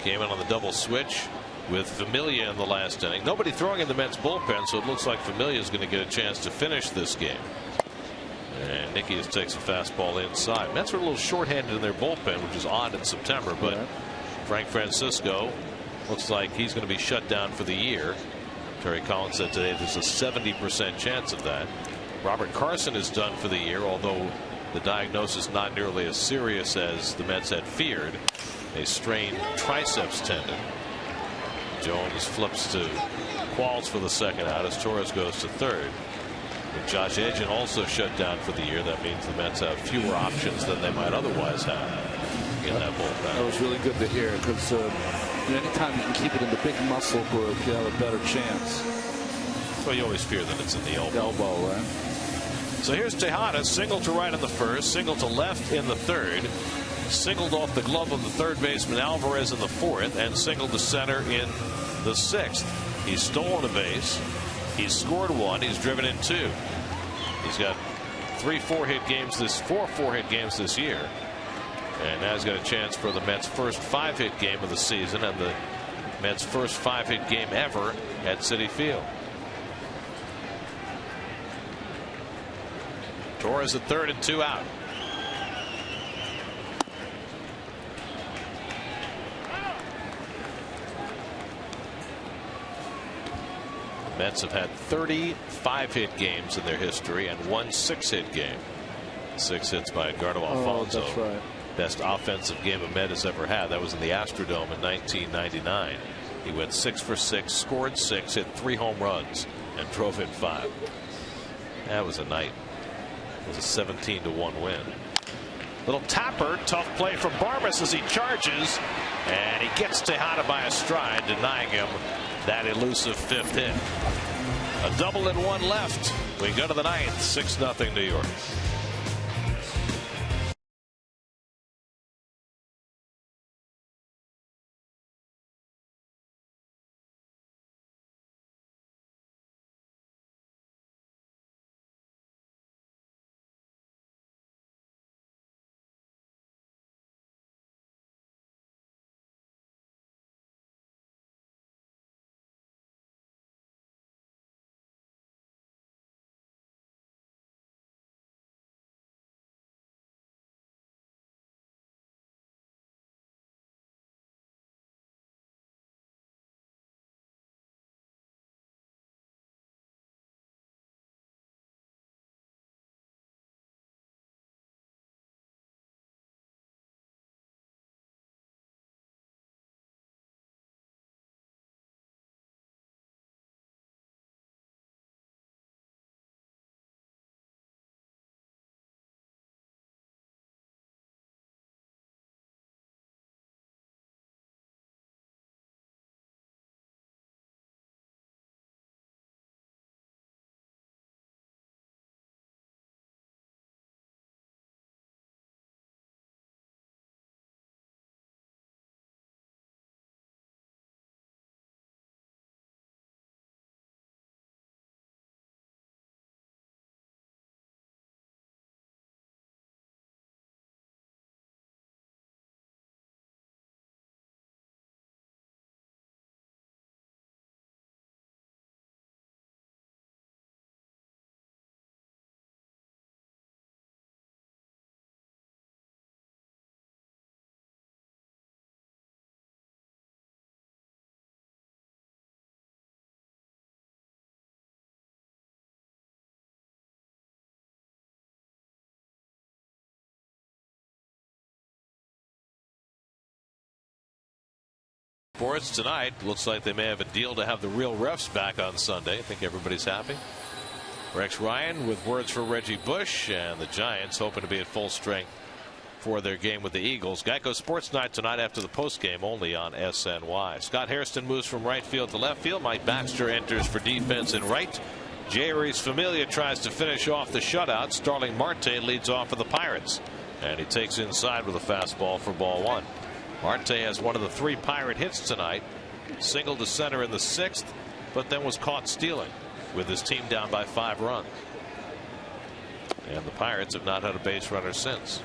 S5: Came in on the double switch with Familia in the last inning. Nobody throwing in the Mets bullpen, so it looks like Familia is going to get a chance to finish this game. And Nickius takes a fastball inside. Mets are a little shorthanded in their bullpen, which is odd in September, but Frank Francisco looks like he's going to be shut down for the year. Terry Collins said today there's a 70% chance of that. Robert Carson is done for the year, although the diagnosis not nearly as serious as the Mets had feared. A strained triceps tendon. Jones flips to Qualls for the second out as Torres goes to third. With Josh Edgen also shut down for the year, that means the Mets have fewer options than they might otherwise have in that bullpen.
S3: That was really good to hear, because anytime you can keep it in the big muscle group, you have a better chance.
S5: Well, you always fear that it's in the elbow.
S3: Elbow, right?
S5: So here's Tejada, single to right in the first, single to left in the third, singled off the glove of the third baseman Alvarez in the fourth, and singled to center in the sixth. He's stolen a base. He's scored 1. He's driven in 2. He's got 4 4-hit games this year. And now he's got a chance for the Mets' first 5-hit game of the season and the Mets' first 5-hit game ever at Citi Field. Torres at third and 2 out. Mets have had 35 hit games in their history and 1 6-hit game. 6 hits by Edgardo Alfonso.
S3: That's right.
S5: Best offensive game a Met has ever had. That was in the Astrodome in 1999. He went 6 for 6, scored 6, hit 3 home runs, and drove in 5. That was a night. It was a 17-1 win. Little tapper, tough play from Barmes as he charges, and he gets Tejada by a stride, denying him that elusive 5th hit. A double and 1 left. We go to the 9th, 6-0 New York. Sports tonight. Looks like they may have a deal to have the real refs back on Sunday. I think everybody's happy. Rex Ryan with words for Reggie Bush, and the Giants hoping to be at full strength for their game with the Eagles. Geico Sports Night tonight after the postgame only on SNY. Scott Hairston moves from right field to left field. Mike Baxter enters for defense in right. Jeurys Familia tries to finish off the shutout. Starling Marte leads off for the Pirates, and he takes inside with a fastball for ball 1. Marte has one of the 3 Pirate hits tonight. Single to center in the 6th, but then was caught stealing with his team down by 5 runs. And the Pirates have not had a base runner since.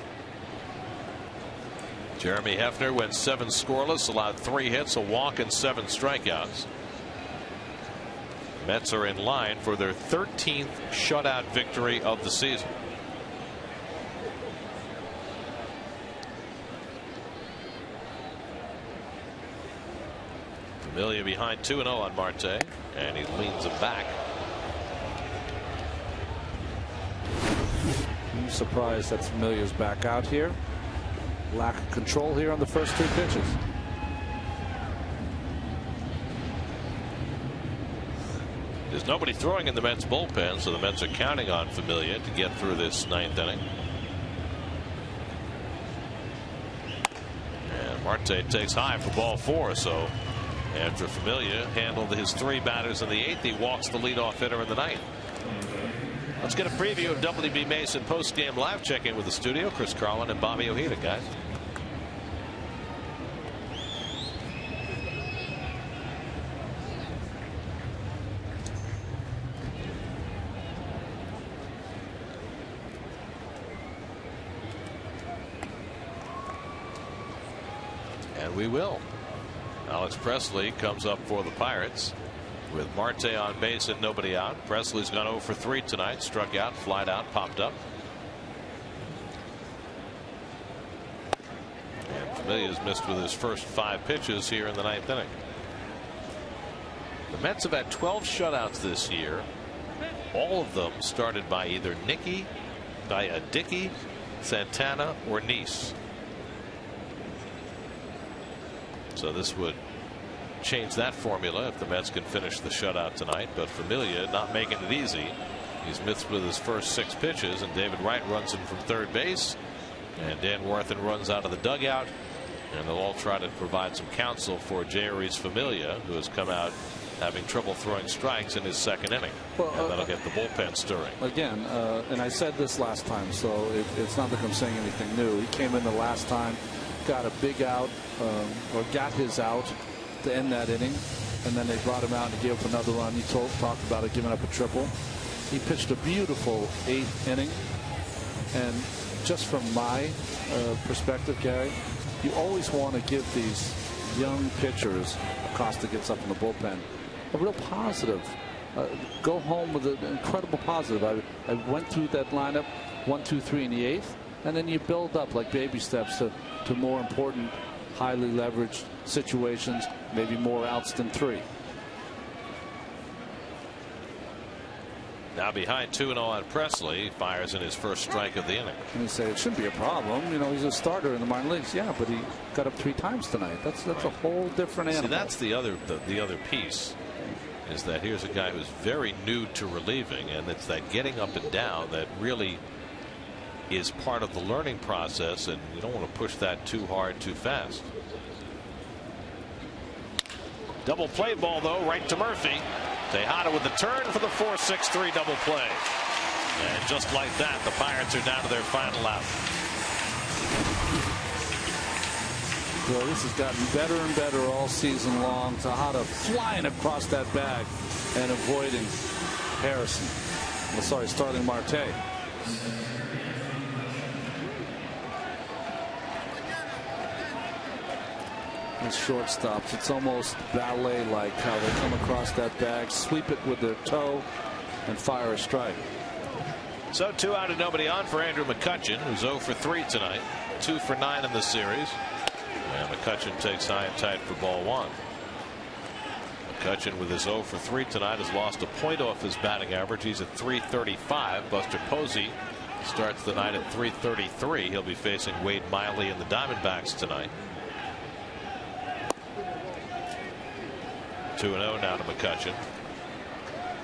S5: Jeremy Hefner went 7 scoreless, allowed 3 hits, a walk, and 7 strikeouts. Mets are in line for their 13th shutout victory of the season. Familia behind 2-0 on Marte, and he leans it back.
S3: I'm surprised that Familia's back out here. Lack of control here on the first 2 pitches.
S5: There's nobody throwing in the Mets bullpen, so the Mets are counting on Familia to get through this 9th inning. And Marte takes high for ball 4, so after Familia handled his 3 batters in the 8th, he walks the leadoff hitter in the 9th. Let's get a preview of WB Mason post-game live check-in with the studio. Chris Carlin and Bobby Ojeda, guys. And we will. Alex Presley comes up for the Pirates with Marte on base and nobody out. Presley's gone 0 for 3 tonight. Struck out, flied out, popped up. And Familia's missed with his first 5 pitches here in the 9th inning. The Mets have had 12 shutouts this year. All of them started by either Dickey, Santana, or Nice. So this would change that formula if the Mets can finish the shutout tonight. But Familia not making it easy. He's missed with his first 6 pitches, and David Wright runs him from third base, and Dan Worthen runs out of the dugout, and they'll all try to provide some counsel for Jeurys Familia, who has come out having trouble throwing strikes in his second inning. Well, and that'll get the bullpen stirring.
S3: Again, and I said this last time, so it's not like I'm saying anything new. He came in the last time, got a big out, or got his out to end that inning, and then they brought him out and gave up another run. He talked about it, giving up a triple. He pitched a beautiful 8th inning, and just from my perspective, Gary, you always want to give these young pitchers, Acosta gets up in the bullpen, a real positive. Go home with an incredible positive. I went through that lineup 1, 2, 3 in the 8th, and then you build up like baby steps to more important, highly leveraged situations, maybe more outs than 3.
S5: Now behind 2-0 on Presley, fires in his first strike of the inning.
S3: And you say it shouldn't be a problem. You know, he's a starter in the minor leagues. Yeah, but he got up 3 times tonight. That's a whole different animal.
S5: See, that's the other piece, is that here's a guy who's very new to relieving, and it's that getting up and down that really is part of the learning process, and you don't want to push that too hard too fast.
S1: Double play ball, though, right to Murphy. Tejada with the turn for the 4-6-3 double play. And just like that, the Pirates are down to their final out.
S3: Well, this has gotten better and better all season long. Tejada flying across that bag and avoiding Harrison. Well, sorry, Starling Marte. These shortstops, it's almost ballet-like how they come across that bag, sweep it with their toe, and fire a strike.
S1: So 2 out and nobody on for Andrew McCutchen, who's 0 for 3 tonight, 2 for 9 in the series. And McCutchen takes high and tight for ball 1. McCutchen with his 0 for 3 tonight has lost a point off his batting average. He's at .335. Buster Posey starts the night at .333. He'll be facing Wade Miley and the Diamondbacks tonight. 2-0 now to McCutchen.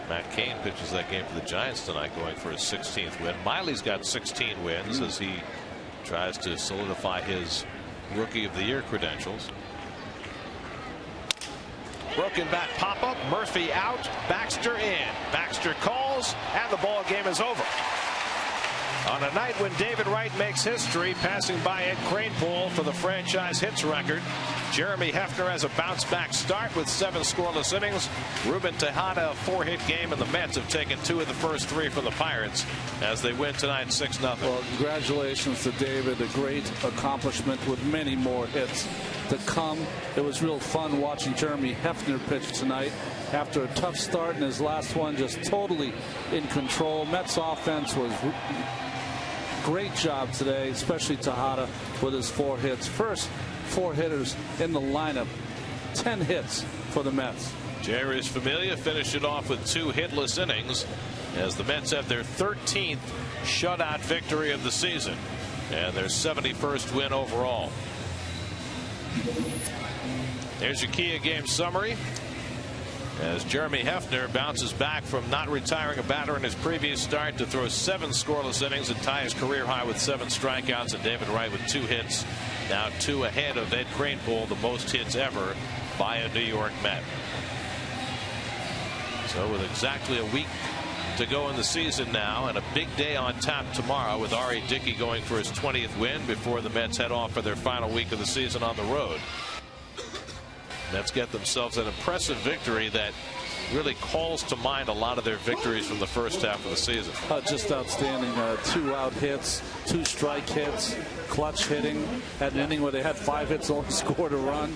S1: Matt Cain pitches that game for the Giants tonight, going for his 16th win. Miley's got 16 wins as he tries to solidify his Rookie of the Year credentials. Broken bat pop up. Murphy out. Baxter in. Baxter calls, and the ball game is over. On a night when David Wright makes history, passing by Ed Kranepool for the franchise hits record, Jeremy Hefner has a bounce-back start with 7 scoreless innings. Ruben Tejada, a 4-hit game, and the Mets have taken 2 of the first 3 from the Pirates as they win tonight 6-0.
S3: Well, congratulations to David. A great accomplishment with many more hits to come. It was real fun watching Jeremy Hefner pitch tonight after a tough start, and his last one just totally in control. Mets offense was great job today, especially Tejada with his 4 hits. First 4 hitters in the lineup. 10 hits for the Mets.
S1: Jeurys Familia finished it off with 2 hitless innings as the Mets have their 13th shutout victory of the season and their 71st win overall. There's your Kia game summary as Jeremy Hefner bounces back from not retiring a batter in his previous start to throw 7 scoreless innings and tie his career high with 7 strikeouts, and David Wright with 2 hits, now 2 ahead of Ed Kranepool, the most hits ever by a New York Met. So with exactly a week to go in the season now, and a big day on tap tomorrow with R.A. Dickey going for his 20th win before the Mets head off for their final week of the season on the road. Mets get themselves an impressive victory that really calls to mind a lot of their victories from the first half of the season.
S3: Just outstanding. 2 out hits, 2 strike hits, clutch hitting. Had an inning where they had 5 hits, only scored a run.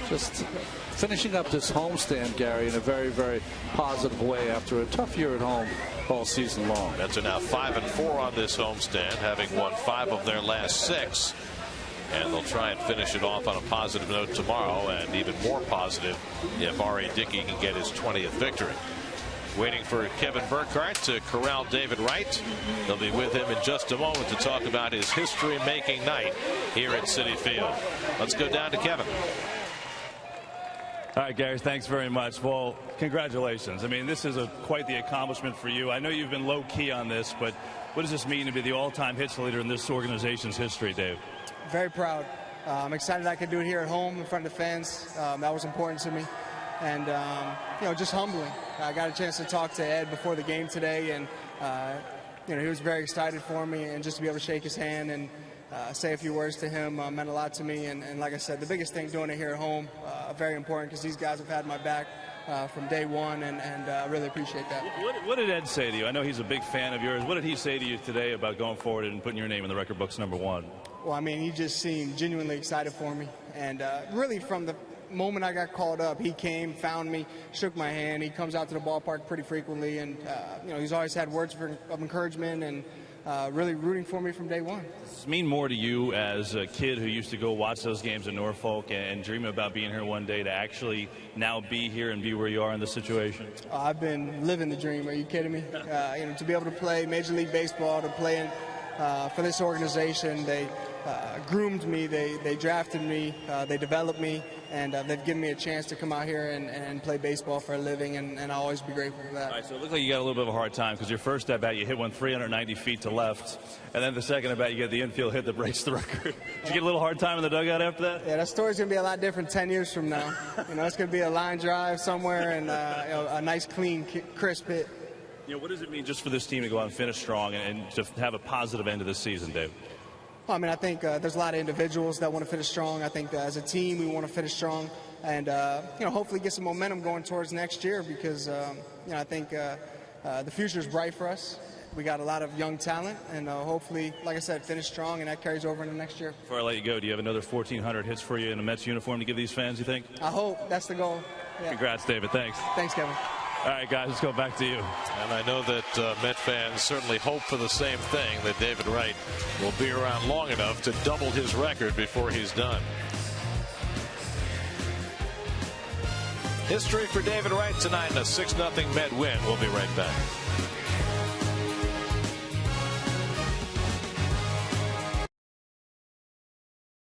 S3: Just finishing up this homestand, Gary, in a very, very positive way after a tough year at home all season long.
S1: Mets are now 5-4 on this homestand, having won 5 of their last 6.
S5: and they'll try and finish it off on a positive note tomorrow, and even more positive if R.A. Dickey can get his 20th victory. Waiting for Kevin Burkhardt to corral David Wright. They'll be with him in just a moment to talk about his history-making night here at Citi Field. Let's go down to Kevin.
S4: All right, Gary, thanks very much. Well, congratulations. I mean, this is quite the accomplishment for you. I know you've been low-key on this, but what does this mean to be the all-time hits leader in this organization's history, Dave?
S6: Very proud. I'm excited I could do it here at home in front of the fans. That was important to me. And, you know, just humbling. I got a chance to talk to Ed before the game today, and, you know, he was very excited for me, and just to be able to shake his hand and say a few words to him meant a lot to me. And like I said, the biggest thing doing it here at home, very important, because these guys have had my back from day one, and I really appreciate that.
S4: What did Ed say to you? I know he's a big fan of yours. What did he say to you today about going forward and putting your name in the record books #1?
S6: Well, I mean, he just seemed genuinely excited for me, and really from the moment I got called up, he came, found me, shook my hand. He comes out to the ballpark pretty frequently, and you know, he's always had words of encouragement and really rooting for me from day one.
S4: Does this mean more to you as a kid who used to go watch those games in Norfolk and dream about being here one day, to actually now be here and be where you are in this situation?
S6: I've been living the dream. Are you kidding me? You know, to be able to play Major League Baseball, to play in, for this organization, they groomed me, they drafted me, they developed me, and they've given me a chance to come out here and play baseball for a living, and I'll always be grateful for that.
S4: All right, so it looked like you got a little bit of a hard time, because your first at bat you hit one 390 feet to left, and then the second at bat you get the infield hit that breaks the record. Did you get a little hard time in the dugout after that?
S6: Yeah, that story's going to be a lot different 10 years from now. You know, it's going to be a line drive somewhere and you know, a nice, clean, crisp hit.
S4: You know, what does it mean just for this team to go out and finish strong and to have a positive end to this season, Dave?
S6: Well, I mean, I think there's a lot of individuals that want to finish strong. I think as a team, we want to finish strong, and you know, hopefully get some momentum going towards next year, because you know, I think the future is bright for us. We got a lot of young talent, and hopefully, like I said, finish strong, and that carries over into next year.
S4: Before I let you go, do you have another 1,400 hits for you in a Mets uniform to give these fans, you think?
S6: I hope. That's the goal. Yeah.
S4: Congrats, David. Thanks.
S6: Thanks, Kevin.
S4: All right, guys, let's go back to you.
S5: And I know that Met fans certainly hope for the same thing, that David Wright will be around long enough to double his record before he's done. History for David Wright tonight in a 6-0 Met win. We'll be right back.